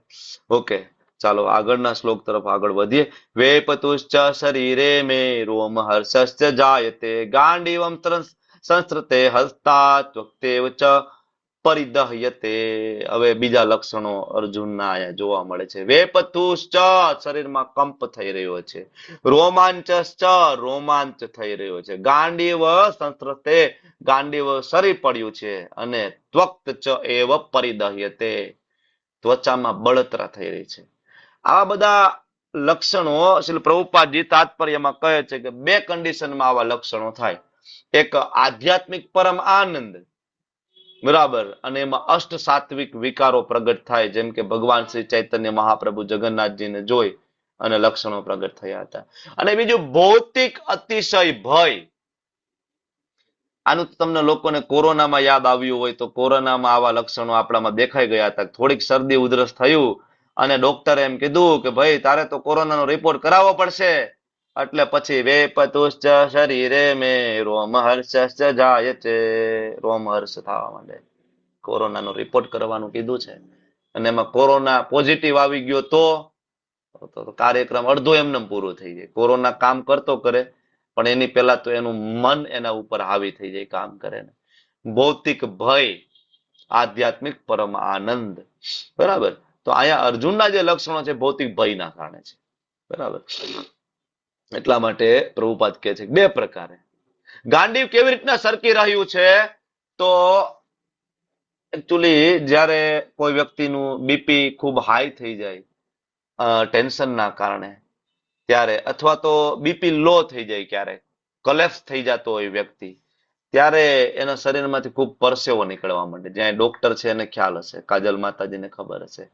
ઓકે, ચાલો આગળના શ્લોક તરફ આગળ વધીએ. વેપતુશ્ચ શરીરે મે રોમ હર્ષશ્ચ જાયતે ગાંડીવમ સંસ્રતે હસ્તાત વક્તેવ ચ પરિદહ્યતે. હવે બીજા લક્ષણો અર્જુનના અહીંયા જોવા મળે છે. વેપતુશ્ચ શરીરમાં કંપ થઈ રહ્યો છે, રોમાંચશ્ચ રોમાંચ થઈ રહ્યો છે, ગાંડીવ સંસ્રતે ગાંડીવ સરી પડ્યું છે, અને ત્વક્ત ચ એવ પરિદહ્યતે ત્વચામાં બળતરા થઈ રહી છે. આવા બધા લક્ષણો શ્રી પ્રભુપાદજી તાત્પર્યમાં કહે છે કે બે કન્ડિશનમાં આવા લક્ષણો થાય. એક આધ્યાત્મિક પરમ આનંદ, બરાબર, અને એમાં અષ્ટ સાત્વિક વિકારો પ્રગટ થાય, જેમ કે ભગવાન શ્રી ચૈતન્ય મહાપ્રભુ જગન્નાથજીને જોઈ અને લક્ષણો પ્રગટ થયા હતા. અને બીજું ભૌતિક અતિશય ભય. આનું તમને લોકોને કોરોનામાં યાદ આવ્યું હોય તો કોરોનામાં આવા લક્ષણો આપણામાં દેખાઈ ગયા હતા. થોડીક શરદી ઉધરસ થયું અને ડોક્ટરે એમ કીધું કે ભાઈ તારે તો કોરોનાનો રિપોર્ટ કરાવવો પડશે. એટલે પછી વેપતુશ્ચ શરીરે મે રોમહર્ષશ્ચ જાયતે, રોમહર્ષ થવા માંડે. કોરોનાનો રિપોર્ટ કરવાનું કીધું છે અને એમાં કોરોના પોઝિટિવ આવી ગયો તો કાર્યક્રમ અડધો એમને પૂરો થઈ જાય. કોરોના કામ કરતો કરે પણ એની પહેલા તો એનું મન એના ઉપર હાવી થઈ જાય, કામ કરે ને. ભૌતિક ભય, આધ્યાત્મિક પરમ આનંદ, બરાબર. તો અહીંયા અર્જુનના જે લક્ષણો છે ભૌતિક ભયના કારણે છે, બરાબર. એટલા માટે પ્રભુપાદ કહે છે બે પ્રકારે. ગાંડીવ કેવી રીતના સરકી રહ્યું છે તો એકચ્યુઅલી જ્યારે કોઈ વ્યક્તિનું બીપી ખૂબ હાઈ થઈ જાય ટેન્શનના કારણે, ત્યારે અથવા તો બીપી લો થઈ જાય, ક્યારેક કલેપ્સ થઈ જતો હોય વ્યક્તિ, ત્યારે એના શરીરમાંથી ખૂબ પરસેવો નીકળવા માંડે. જ્યાં ડોક્ટર છે એને ખ્યાલ હશે, કાજલ માતાજીને ખબર હશે,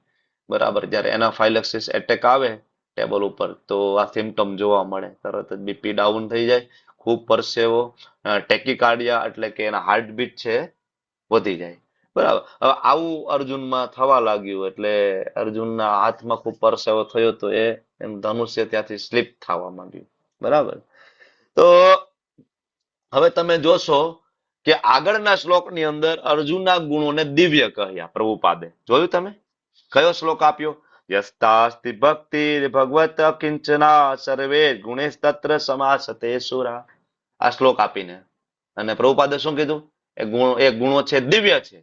બરાબર. જ્યારે એનાફાઇલેક્સિસ એટેક આવે ટેબલ ઉપર તો આ સિમ્ટમ જોવા મળે. તરત જ બીપી ડાઉન થઈ જાય, ખૂબ પરસેવો, ટેકિકાર્ડિયા એટલે કે એના હાર્ટબીટ છે વધી જાય, બરાબર. હવે આવું અર્જુનમાં થવા લાગ્યું એટલે અર્જુનના હાથમાં ખૂબ પરસેવો થયો તો એ એમ ધનુષ્ય ત્યાંથી સ્લીપ થવા માંડ્યું, બરાબર. તો હવે તમે જોશો કે આગળના શ્લોકની અંદર અર્જુનના ગુણોને દિવ્ય કહ્યા પ્રભુપાદે. જોયું તમે? કયો શ્લોક આપ્યો? યસ્તાસ્તિ ભક્તિ ભગવત કિંચના સર્વે ગુણેસ્તત્ર સમાસતે સુરા. આ શ્લોક આપીને અને પ્રભુપાદે શું કીધું? એ ગુણો છે દિવ્ય છે,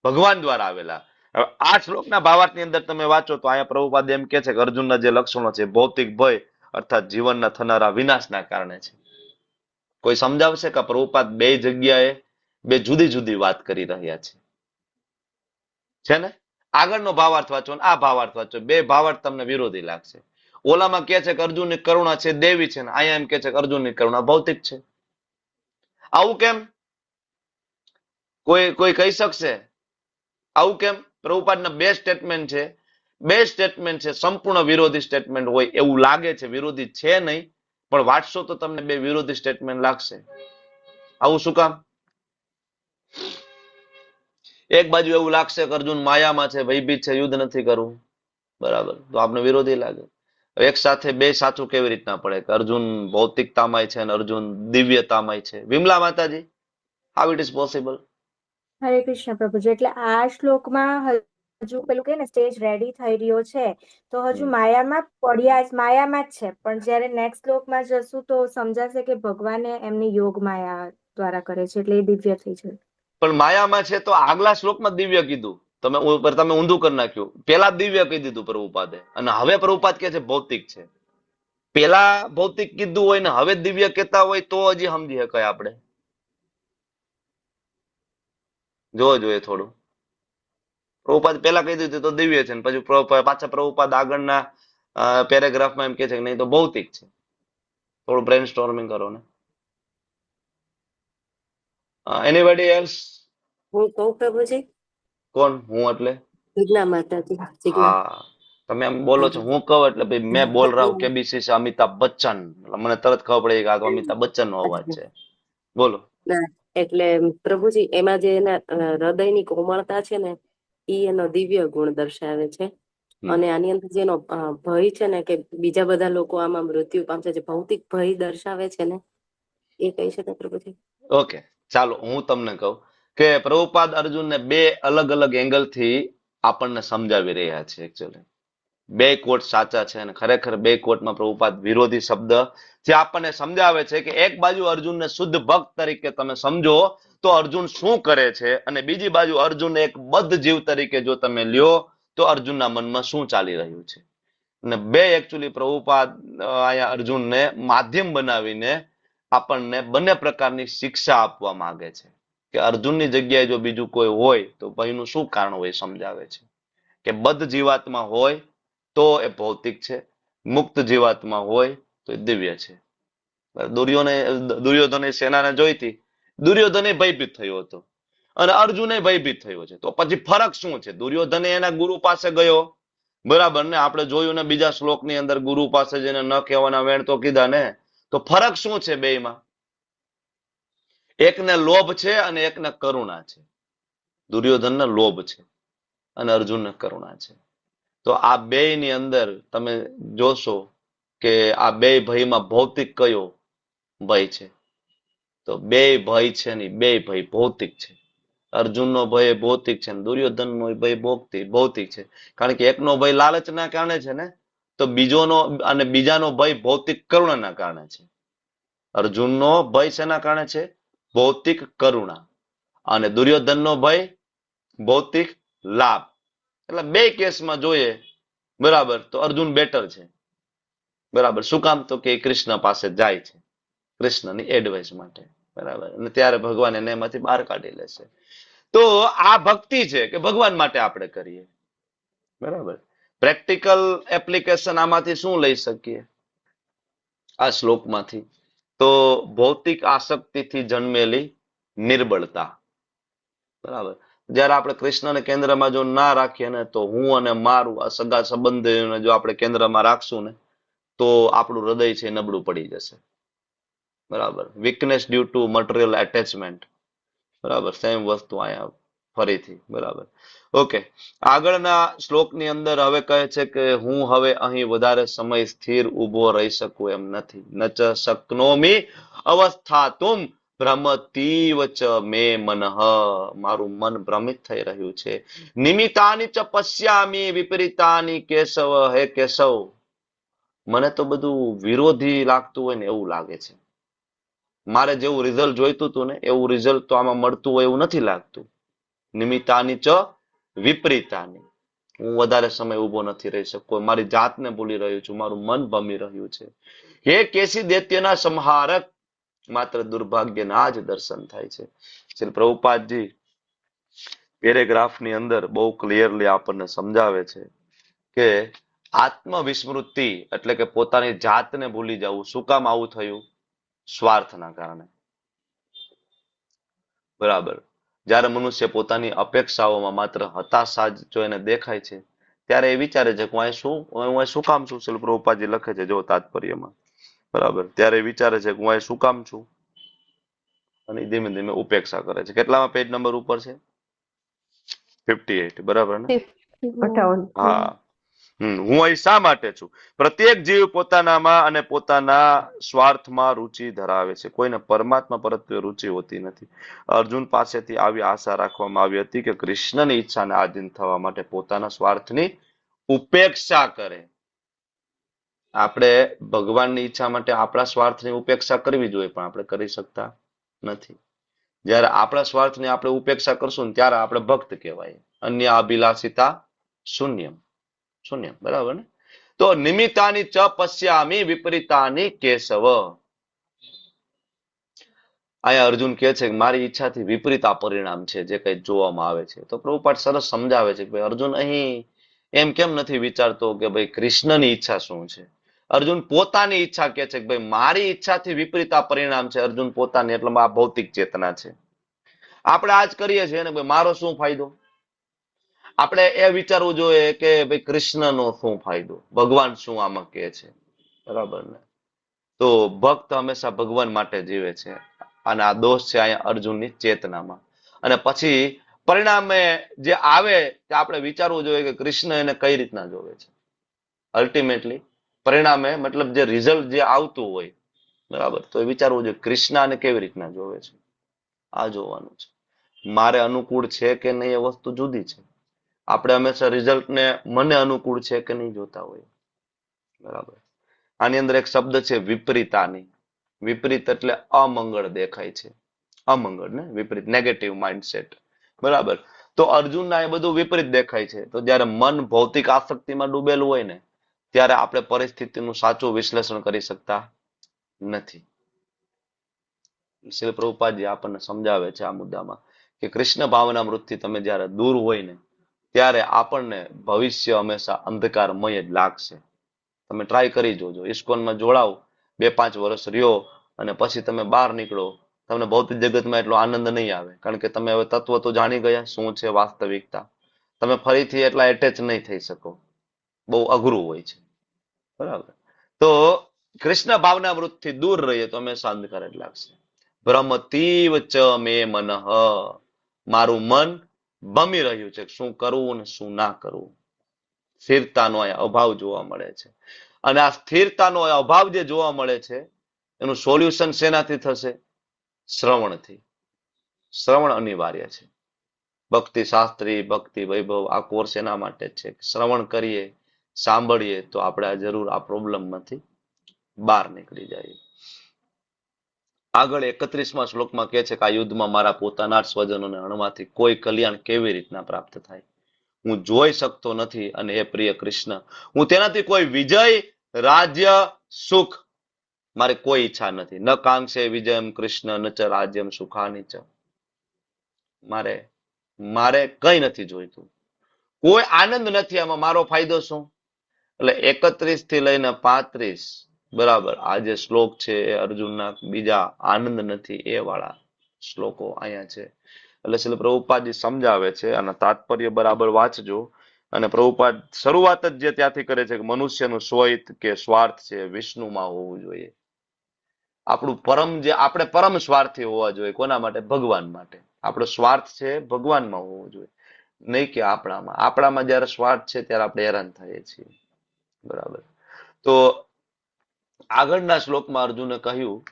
ભગવાન દ્વારા આવેલા. હવે આ શ્લોકના ભાવાર્થની અંદર તમે વાંચો તો અહીંયા પ્રભુપાદ એમ કે છે કે અર્જુનના જે લક્ષણો છે ભૌતિક ભય અર્થાત જીવનના થનારા વિનાશના કારણે છે. કોઈ સમજાવશે કે પ્રભુપાદ બે જગ્યાએ બે જુદી જુદી વાત કરી રહ્યા છે ને? આગળનો ભાવાર્થ વાંચો ને આ ભાવાર્થ વાંચો, બે ભાવાર્થ તમને વિરોધી લાગશે. ઓલામાં કે છે કે અર્જુનની કરુણા છે દેવી છે, ને અહીંયા એમ કે છે કે અર્જુનની કરુણા ભૌતિક છે. આવું કેમ? કોઈ કહી શકશે આવું કેમ? પ્રભુપાદના બે સ્ટેટમેન્ટ છે, બે સ્ટેટમેન્ટ છે સંપૂર્ણ વિરોધી સ્ટેટમેન્ટ હોય એવું લાગે છે. વિરોધી છે નહીં, પણ વાંચશો તો તમને બે વિરોધી સ્ટેટમેન્ટ લાગશે. આવું શું કામ? એક બાજુ એવું લાગશે કે અર્જુન માયામાં છે, ભયભીત છે, યુદ્ધ નથી કરવું, બરાબર, તો આપણે વિરોધી લાગે. એક સાથે બે સાચું કેવી રીતના પડે કે અર્જુન ભૌતિકતામાંય છે અને અર્જુન દિવ્યતામાંય છે? વિમલા માતાજી, હાઉ ઇટ ઇઝ પોસિબલ? હરે કૃષ્ણ પ્રભુજી. એટલે આ શ્લોકમાં હજુ પેલું કે ને સ્ટેજ રેડી થઈ રહ્યો છે, તો હજુ માયામાં જ છે, પણ જયારે નેક્સ્ટ શ્લોકમાં જશું તો સમજાશે કે ભગવાને એમની યોગ માયા દ્વારા કરે છે, એટલે એ દિવ્ય થઈ છે. પણ માયામાં છે તો આગલા શ્લોકમાં દિવ્ય કીધું, તમે ઊંધું કરી નાખ્યું. પેલા દિવ્ય કહી દીધું પ્રભુપાદે, અને હવે પ્રભુપાદ કે છે ભૌતિક છે. પેલા ભૌતિક કીધું હોય ને હવે દિવ્ય કહેતા હોય તો હજી સમજી શકાય આપણે. જોવો જોઈએ થોડું. પ્રભુપાદ પેલા કહી દીધું તો દિવ્ય છે, પછી પાછા પ્રભુપાદ આગળના પેરેગ્રાફમાં એમ કે છે કે નહીં તો ભૌતિક છે. થોડું બ્રેન સ્ટોર્મિંગ કરો ને. Anybody else? હું કહું પ્રભુજી? કોણ હું એટલે? જિજ્ઞા માતાજી. હા, તમે એમ બોલો છો હું કહું એટલે ભાઈ મેં બોલ રહા હું કેબીસી से અમિતાભ બચ્ચન, મને તરત ખબર પડી કે આ તો અમિતાભ બચ્ચન નો અવાજ છે. બોલો. એટલે પ્રભુજી એમાં જે એના હૃદયની કોમળતા છે ને એ એનો દિવ્ય ગુણ દર્શાવે છે. અને આની અંદર જેનો ભય છે ને કે બીજા બધા લોકો આમાં મૃત્યુ પામશે, જે ભૌતિક ભય દર્શાવે છે ને એ કહી શકાય પ્રભુજી? ઓકે, ચાલો હું તમને કહું કે પ્રભુપાદ અર્જુનને બે અલગ અલગ એંગલ થી આપણને સમજાવી રહ્યા છે. એકચ્યુઅલી બે કોટ સાચા છે અને ખરેખર બે કોટમાં પ્રભુપાદ વિરોધી શબ્દ જે આપણને સમજાવે છે કે એક બાજુ અર્જુનને શુદ્ધ ભક્ત તરીકે તમે સમજો તો અર્જુન શું કરે છે, અને બીજી બાજુ અર્જુન એક બદ્ધ જીવ તરીકે જો તમે લ્યો તો અર્જુનના મનમાં શું ચાલી રહ્યું છે. અને બે એકચ્યુઅલી પ્રભુપાદ અહીંયા અર્જુનને માધ્યમ બનાવીને આપણને બંને પ્રકારની શિક્ષા આપવા માંગે છે કે અર્જુનની જગ્યાએ જો બીજું કોઈ હોય તો ભયનું શું કારણ હોય સમજાવે છે કે બદ્ધ જીવાત્મા હોય તો એ ભૌતિક છે, મુક્ત જીવાત્મા હોય તો એ દિવ્ય છે. દુર્યોધને સેનાને જોઈતી, દુર્યોધને ભયભીત થયો હતો અને અર્જુને ભયભીત થયો છે, તો પછી ફરક શું છે? દુર્યોધને એના ગુરુ પાસે ગયો, બરાબર ને, આપણે જોયું ને બીજા શ્લોકની અંદર ગુરુ પાસે જઈને ન કહેવાના વેણ તો કીધા ને, તો ફરક શું છે બેયમાં? એકને લોભ છે અને એકને કરુણા છે. દુર્યોધનને લોભ છે અને અર્જુનને કરુણા છે. તો આ બે ની અંદર તમે જોશો કે આ બે ભયમાં ભૌતિક કયો ભય છે? તો બે ભય છે ને બે ભય ભૌતિક છે. અર્જુનનો ભય ભૌતિક છે, દુર્યોધનનો ભય ભૌતિક છે. કારણ કે એકનો ભય લાલચના કારણે છે ને, તો બીજાનો ભય ભૌતિક કરુણાના કારણે છે. અર્જુનનો ભય શેના કારણે છે? ભૌતિક કરુણા. અને દુર્યોધનનો ભય ભૌતિક લાભ. એટલે બે કેસમાં જોઈએ, બરાબર, તો અર્જુન બેટર છે, બરાબર. શું કામ? તો કે કૃષ્ણ પાસે જાય છે કૃષ્ણની એડવાઇસ માટે, બરાબર, અને ત્યારે ભગવાન એને એમાંથી બહાર કાઢી લેશે. તો આ ભક્તિ છે કે ભગવાન માટે આપણે કરીએ, બરાબર. પ્રેક્ટિકલ એપ્લિકેશન આમાંથી શું લઈ શકીએ આ શ્લોકમાંથી? તો ભૌતિક આસક્તિથી જન્મેલી નિર્બળતા, બરાબર. જયારે આપણે કૃષ્ણને કેન્દ્રમાં જો ના રાખીએ ને, તો હું અને મારું આ સગા સંબંધીઓને જો આપણે કેન્દ્રમાં રાખશું ને, તો આપણું હૃદય છે નબળું પડી જશે, બરાબર. Weakness due to material attachment, બરાબર. સેમ વસ્તુ અહીંયા ફરીથી, બરાબર. ઓકે, આગળના શ્લોકની અંદર હવે કહે છે કે હું હવે અહીં વધારે સમય સ્થિર ઉભો રહી શકું એમ નથી. નચ શક્નોમી અવસ્થાતુમ ભ્રમતીવ ચ મે મનઃ, મારું મન ભ્રમિત થઈ રહ્યું છે. નિમિતાની ચ પશ્યામી વિપરીતાની કેશવ, હે કેશવ, મને તો બધું વિરોધી લાગતું હોય ને એવું લાગે છે. મારે જેવું રિઝલ્ટ જોઈતું હતું ને એવું રિઝલ્ટ તો આમાં મળતું હોય એવું નથી લાગતું. નિમિતાની ચ વિપરીતાની, હું વધારે સમય ઉભો નથી રહી શકતો, મારી જાતને ભૂલી રહ્યું છું, મારું મન ભમી રહ્યું છે. હે કેસી દૈત્યના સંહારક, માત્ર દુર્ભાગ્યના જ દર્શન થાય છે. શ્રી પ્રભુપાદજી પેરેગ્રાફની અંદર બહુ ક્લિયરલી આપણને સમજાવે છે કે આત્મવિસ્મૃતિ એટલે કે પોતાની જાતને ભૂલી જવું. શું કામ આવું થયું? સ્વાર્થના કારણે, બરાબર. જ્યારે મનુષ્ય પોતાની અપેક્ષાઓમાં માત્ર હતાશા જ જો એને દેખાય છે, ત્યારે એ વિચારે છે કે હું શું કામ છું? શ્રીલ પ્રભુપાદજી લખે છે જો તાત્પર્યમાં, બરાબર. ત્યારે એ વિચારે છે કે હું શું કામ છું, અને ધીમે ધીમે ઉપેક્ષા કરે છે. કેટલામાં પેજ નંબર ઉપર છે? 58 બરાબર ને? 58. હા. હું અહીં શા માટે છું? પ્રત્યેક જીવ પોતાનામાં અને પોતાના સ્વાર્થમાં રુચિ ધરાવે છે. કોઈને પરમાત્મા પ્રત્યે રુચિ હોતી નથી. અર્જુન પાસેથી આવી આશા રાખવામાં આવી હતી કે કૃષ્ણની ઈચ્છાને આધીન થવા માટે પોતાના સ્વાર્થની ઉપેક્ષા કરે. આપણે ભગવાનની ઈચ્છા માટે આપણા સ્વાર્થની ઉપેક્ષા કરવી જોઈએ, પણ આપણે કરી શકતા નથી. જ્યારે આપણા સ્વાર્થની આપણે ઉપેક્ષા કરશું ને ત્યારે આપણે ભક્ત કહેવાય. અન્ય અભિલાષિતા શૂન્યમ. શૂન્ય બરાબર ને? તો નિમિત્તાની ચ પશ્યામી વિપરીતાની કેશવ. અહીંયા અર્જુન કહે છે કે મારી ઈચ્છાથી વિપરીત આ પરિણામ છે જે કઈ જોવામાં આવે છે. તો પ્રભુપાદ સરસ સમજાવે છે કે ભાઈ અર્જુન અહીં એમ કેમ નથી વિચારતો કે ભાઈ કૃષ્ણની ઈચ્છા શું છે. અર્જુન પોતાની ઈચ્છા કે છે કે ભાઈ મારી ઈચ્છાથી વિપરીત આ પરિણામ છે. અર્જુન પોતાની એટલે આ ભૌતિક ચેતના છે. આપણે આજ કરીએ છીએ ને ભાઈ મારો શું ફાયદો? આપણે એ વિચારવું જોઈએ કે ભાઈ કૃષ્ણનો શું ફાયદો, ભગવાન શું આમાં કહે છે, બરાબર ને? તો ભક્ત હંમેશા ભગવાન માટે જીવે છે, અને આ દોષ છે અહીંયા અર્જુનની ચેતનામાં. અને પછી પરિણામે જે આવે તે આપણે વિચારવું જોઈએ કે કૃષ્ણ એને કઈ રીતના જોવે છે. અલ્ટિમેટલી પરિણામે મતલબ જે રિઝલ્ટ જે આવતું હોય, બરાબર, તો એ વિચારવું જોઈએ કૃષ્ણ આને કેવી રીતના જોવે છે. આ જોવાનું છે. મારે અનુકૂળ છે કે નહીં એ વસ્તુ જુદી છે. આપણે હંમેશા રિઝલ્ટને મને અનુકૂળ છે કે નહીં જોતા હોય, બરાબર. આની અંદર એક શબ્દ છે વિપરીતાની. વિપરીત એટલે અમંગળ દેખાય છે. અમંગળ ને વિપરીત, નેગેટિવ માઇન્ડસેટ, બરાબર. તો અર્જુનના એ બધું વિપરીત દેખાય છે. તો જ્યારે મન ભૌતિક આસક્તિમાં ડૂબેલું હોય ને ત્યારે આપણે પરિસ્થિતિનું સાચું વિશ્લેષણ કરી શકતા નથી. શ્રી પ્રભુપાદજી આપણને સમજાવે છે આ મુદ્દામાં કે કૃષ્ણ ભાવનામૃતથી તમે જ્યારે દૂર હોય ને ત્યારે આપણને ભવિષ્ય હંમેશા અંધકારમય જ લાગશે. તમે ટ્રાય કરી જોજો. ઇસ્કોનમાં જોડાઓ, 2-5 વર્ષ રહ્યો અને પછી તમે બહાર નીકળો, તમને ભૌતિક જગતમાં એટલો આનંદ નહીં આવે, કારણ કે તમે હવે તત્વ તો જાણી ગયા શું છે વાસ્તવિકતા. તમે ફરીથી એટલા એટેચ નહીં થઈ શકો. બહુ અઘરું હોય છે, બરાબર. તો કૃષ્ણ ભાવનામૃતથી દૂર રહીએ તો હંમેશા અંધકાર જ લાગશે. ભ્રમતીવ ચ મે મનઃ. મારું મન ભમી રહ્યું છે શું કરવું ને શું ના કરવું. સ્થિરતાનો અભાવ જોવા મળે છે. અને આ સ્થિરતાનો અભાવ જે જોવા મળે છે એનું સોલ્યુશન શેનાથી થશે? શ્રવણથી. શ્રવણ અનિવાર્ય છે. ભક્તિ શાસ્ત્રી, ભક્તિ વૈભવ આ કોર્સ એના માટે જ છે. શ્રવણ કરીએ, સાંભળીએ તો આપણે જરૂર આ પ્રોબ્લેમમાંથી બહાર નીકળી જઈએ. આગળ 31મા શ્લોકમાં કહે છે કે આ યુદ્ધમાં મારા પોતાના જ સ્વજનોને હણવાથી કોઈ કલ્યાણ કેવી રીતના પ્રાપ્ત થાય? હું જોઈ શકતો નથી, અને હે પ્રિય કૃષ્ણ, હું તેનાથી કોઈ વિજય, રાજ્ય, સુખ મારે કોઈ ઈચ્છા નથી. ન કાંક્ષે વિજયમ કૃષ્ણ ન ચ રાજ્યમ સુખાની ચ. મારે કઈ નથી જોઈતું, કોઈ આનંદ નથી આમાં. મારો ફાયદો શું? એટલે 31 થી લઈને 35 બરાબર આ જે શ્લોક છે એ અર્જુનના બીજા આનંદ નથી એ વાળા શ્લોકો અહીંયા છે. એટલે શ્રી પ્રભુપાદજી સમજાવે છે, અને તાત્પર્ય બરાબર વાંચજો. અને પ્રભુપાદ શરૂઆત જ જે ત્યાંથી કરે છે કે મનુષ્યનું સ્વહિત કે સ્વાર્થ છે વિષ્ણુમાં હોવું જોઈએ. આપણું પરમ જે આપણે પરમ સ્વાર્થી હોવા જોઈએ. કોના માટે? ભગવાન માટે. આપણો સ્વાર્થ છે ભગવાનમાં હોવો જોઈએ, નહીં કે આપણામાં. આપણામાં જયારે સ્વાર્થ છે ત્યારે આપણે હેરાન થઈએ છીએ, બરાબર. તો આગળના શ્લોકમાં અર્જુને કહ્યું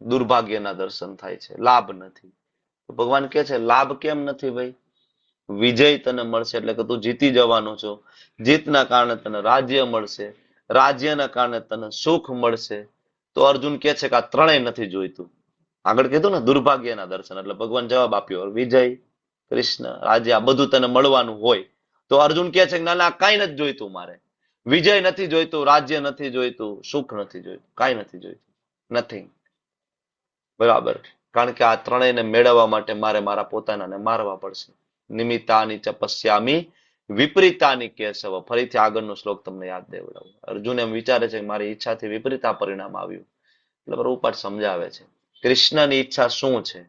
દુર્ભાગ્યના દર્શન થાય છે, લાભ નથી. તો ભગવાન કહે છે લાભ કેમ નથી ભાઈ? વિજય તને મળશે એટલે કે તું જીતી જવાનો છો. જીતના કારણે તને રાજ્ય મળશે, રાજ્યના કારણે તને સુખ મળશે. તો અર્જુન કહે છે કે આ ત્રણેય નથી જોઈતું. આગળ કીધું ને દુર્ભાગ્યના દર્શન, એટલે ભગવાન જવાબ આપ્યો વિજય, કૃષ્ણ, રાજ્ય આ બધું તને મળવાનું હોય. તો અર્જુન કહે છે કે ના ના કાંઈ નથી જોઈતું મારે. વિજય નથી જોઈતું, રાજ્ય નથી જોઈતું, સુખ નથી જોઈતું, કાંઈ નથી જોઈતું, નથિંગ, બરાબર. કારણ કે આ ત્રણેયને મેળવવા માટે મારે મારા પોતાનાને મારવા પડશે. નિમિત્તાની ચ પશ્યામી વિપરીતાની કેશવ. ફરીથી આગળનો શ્લોક તમને યાદ દેવડાવું. અર્જુન એમ વિચારે છે કે મારી ઈચ્છાથી વિપરીત આ પરિણામ આવ્યું. એટલે પ્રભુપાદ સમજાવે છે કૃષ્ણની ઈચ્છા શું છે.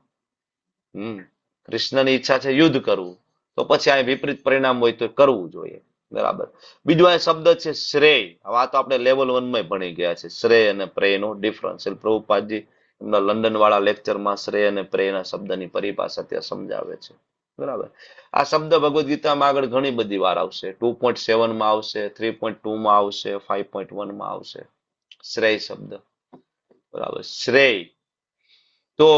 કૃષ્ણની ઈચ્છા છે યુદ્ધ કરવું, તો પછી આ વિપરીત પરિણામ હોય તો કરવું જોઈએ, બરાબર. બીજું આ શબ્દ છે શ્રેય. હવે આ તો આપણે લેવલ 1 માં ભણી ગયા છે, શ્રેય અને પ્રેયનો ડિફરન્સ. પ્રભુપાદજી એમના લંડન વાળા લેક્ચરમાં શ્રેય અને પ્રેયના શબ્દની પરિભાષા ત્યાં સમજાવે છે. બરાબર. આ શબ્દ ભગવદ્ ગીતામાં આગળ ઘણી બધી વાર આવશે. 2.7 માં આવશે, 3.2 માં આવશે, 5.1 માં આવશે. શ્રેય શબ્દ, બરાબર. શ્રેય તો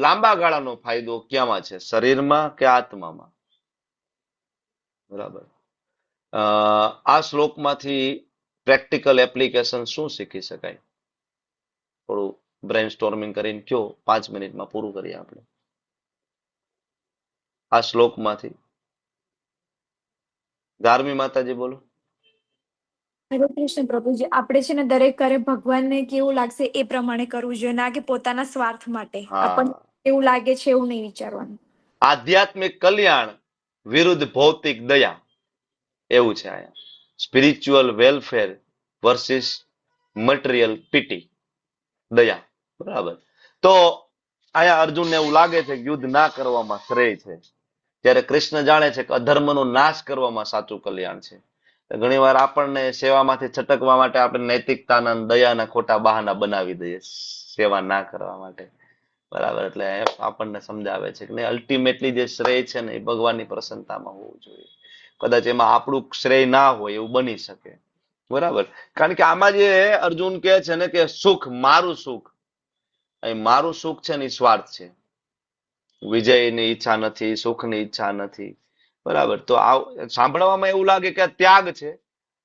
લાંબા ગાળાનો ફાયદો ક્યાંમાં છે? શરીરમાં કે આત્મામાં? બરાબર. આ શ્લોકમાંથી પ્રેક્ટિકલ એપ્લિકેશન શું શીખી શકાય? થોડું બ્રેન સ્ટોર્મિંગ કરીને કયો, 5 મિનિટમાં પૂરું કરીએ આપણે. આ શ્લોકમાંથી ધાર્મી માતાજી બોલો. હરે કૃષ્ણ પ્રભુજી, આપણે છે ને દરેક કાર્ય ભગવાનને કેવું લાગશે એ પ્રમાણે કરવું જોઈએ, ના કે પોતાના સ્વાર્થ માટે. આપણને એવું લાગે છે એવું નહીં વિચારવાનું. આધ્યાત્મિક કલ્યાણ વિરુદ્ધ ભૌતિક દયા, એવું છે અહીંયા. Spiritual welfare versus material PT, દયા. બરાબર. તો અહીંયા અર્જુનને એવું લાગે છે કે યુદ્ધ ના કરવામાં શ્રેય છે, ત્યારે કૃષ્ણ જાણે છે કે અધર્મનો નાશ કરવામાં સાચું કલ્યાણ છે. ઘણી વાર આપણને સેવામાંથી છટકવા માટે આપણે નૈતિકતાના દયાના ખોટા બહાના બનાવી દઈએ સેવા ના કરવા માટે. બરાબર. એટલે આપણને સમજાવે છે કે અલ્ટિમેટલી જે શ્રેય છે ને એ ભગવાનની પ્રસન્નતામાં હોવું જોઈએ. કદાચ એમાં આપણું શ્રેય ના હોય એવું બની શકે. બરાબર. કારણ કે આમાં જે અર્જુન કહે છે ને કે સુખ, મારું સુખ, અહીં મારું સુખ છે ને એ સ્વાર્થ છે. વિજયની ઈચ્છા નથી, સુખની ઈચ્છા નથી. બરાબર. તો આ સાંભળવામાં એવું લાગે કે આ ત્યાગ છે,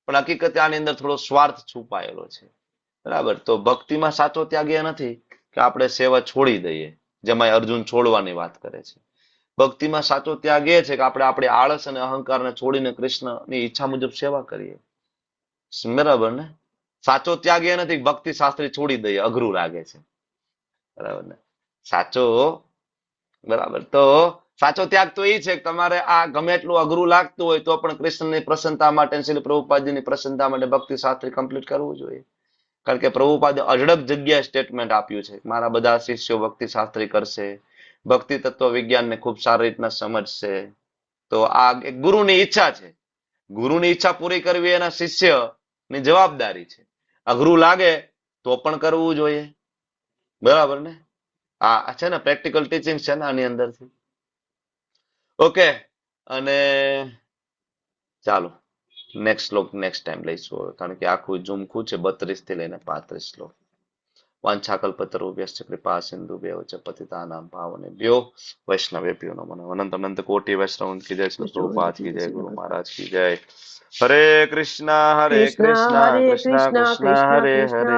પણ હકીકતે આની અંદર થોડો સ્વાર્થ છુપાયેલો છે. બરાબર. તો ભક્તિમાં સાચો ત્યાગ એ નથી કે આપણે સેવા છોડી દઈએ, જેમાં અર્જુન છોડવાની વાત કરે છે. ભક્તિમાં સાચો ત્યાગ એ છે કે આપણે આપણી આળસ અને અહંકારને છોડીને કૃષ્ણની ઈચ્છા મુજબ સેવા કરીએ. બરાબર ને? સાચો ત્યાગ એ નથી ભક્તિ શાસ્ત્રી છોડી દઈએ, અઘરું લાગે છે. બરાબર ને? સાચો, બરાબર, તો સાચો ત્યાગ તો એ છે કે તમારે આ ગમે એટલું અઘરું લાગતું હોય તો પણ કૃષ્ણની પ્રસન્નતા માટે, શ્રીલ પ્રભુપાદજીની પ્રસન્નતા માટે ભક્તિ શાસ્ત્રી કમ્પ્લીટ કરવું જોઈએ. કારણ કે પ્રભુપાદે અઢળક જગ્યાએ સ્ટેટમેન્ટ આપ્યું છે, મારા બધા શિષ્યો ભક્તિ શાસ્ત્રી કરશે, ભક્તિ તત્વ વિજ્ઞાનને ખૂબ સારી રીતના સમજશે. તો આ એક ગુરુની ઈચ્છા છે. ગુરુની ઈચ્છા પૂરી કરવી એના શિષ્યની જવાબદારી છે. અઘરું લાગે તો પણ કરવું જોઈએ. બરાબર ને? આ છે ને પ્રેક્ટિકલ ટીચિંગ છે ને આની અંદરથી. ઓકે. અને ચાલો નેક્સ્ટ શ્લોક નેક્સ્ટ ટાઈમ લઈશું, કારણ કે આખું ઝુમખું છે 32 થી લઈને 35 શ્લોક. વાંછાકલ્પતરુભ્યશ્ચ કૃપા સિંધુભ્યો ચ પતિતાનાં પાવનેભ્યો વૈષ્ણવેભ્યો નમો નમઃ. અનંત અનંત કોટિ વૈષ્ણવ કી જય. શ્રી પ્રભુપાદ કી જય. ગુરુ મહારાજ કી જય. હરે કૃષ્ણ હરે કૃષ્ણ કૃષ્ણ કૃષ્ણ હરે હરે,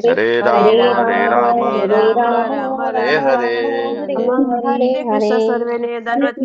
હરે રામ રામ રામ હરે હરે. હરે કૃષ્ણ. સર્વેને દંડવત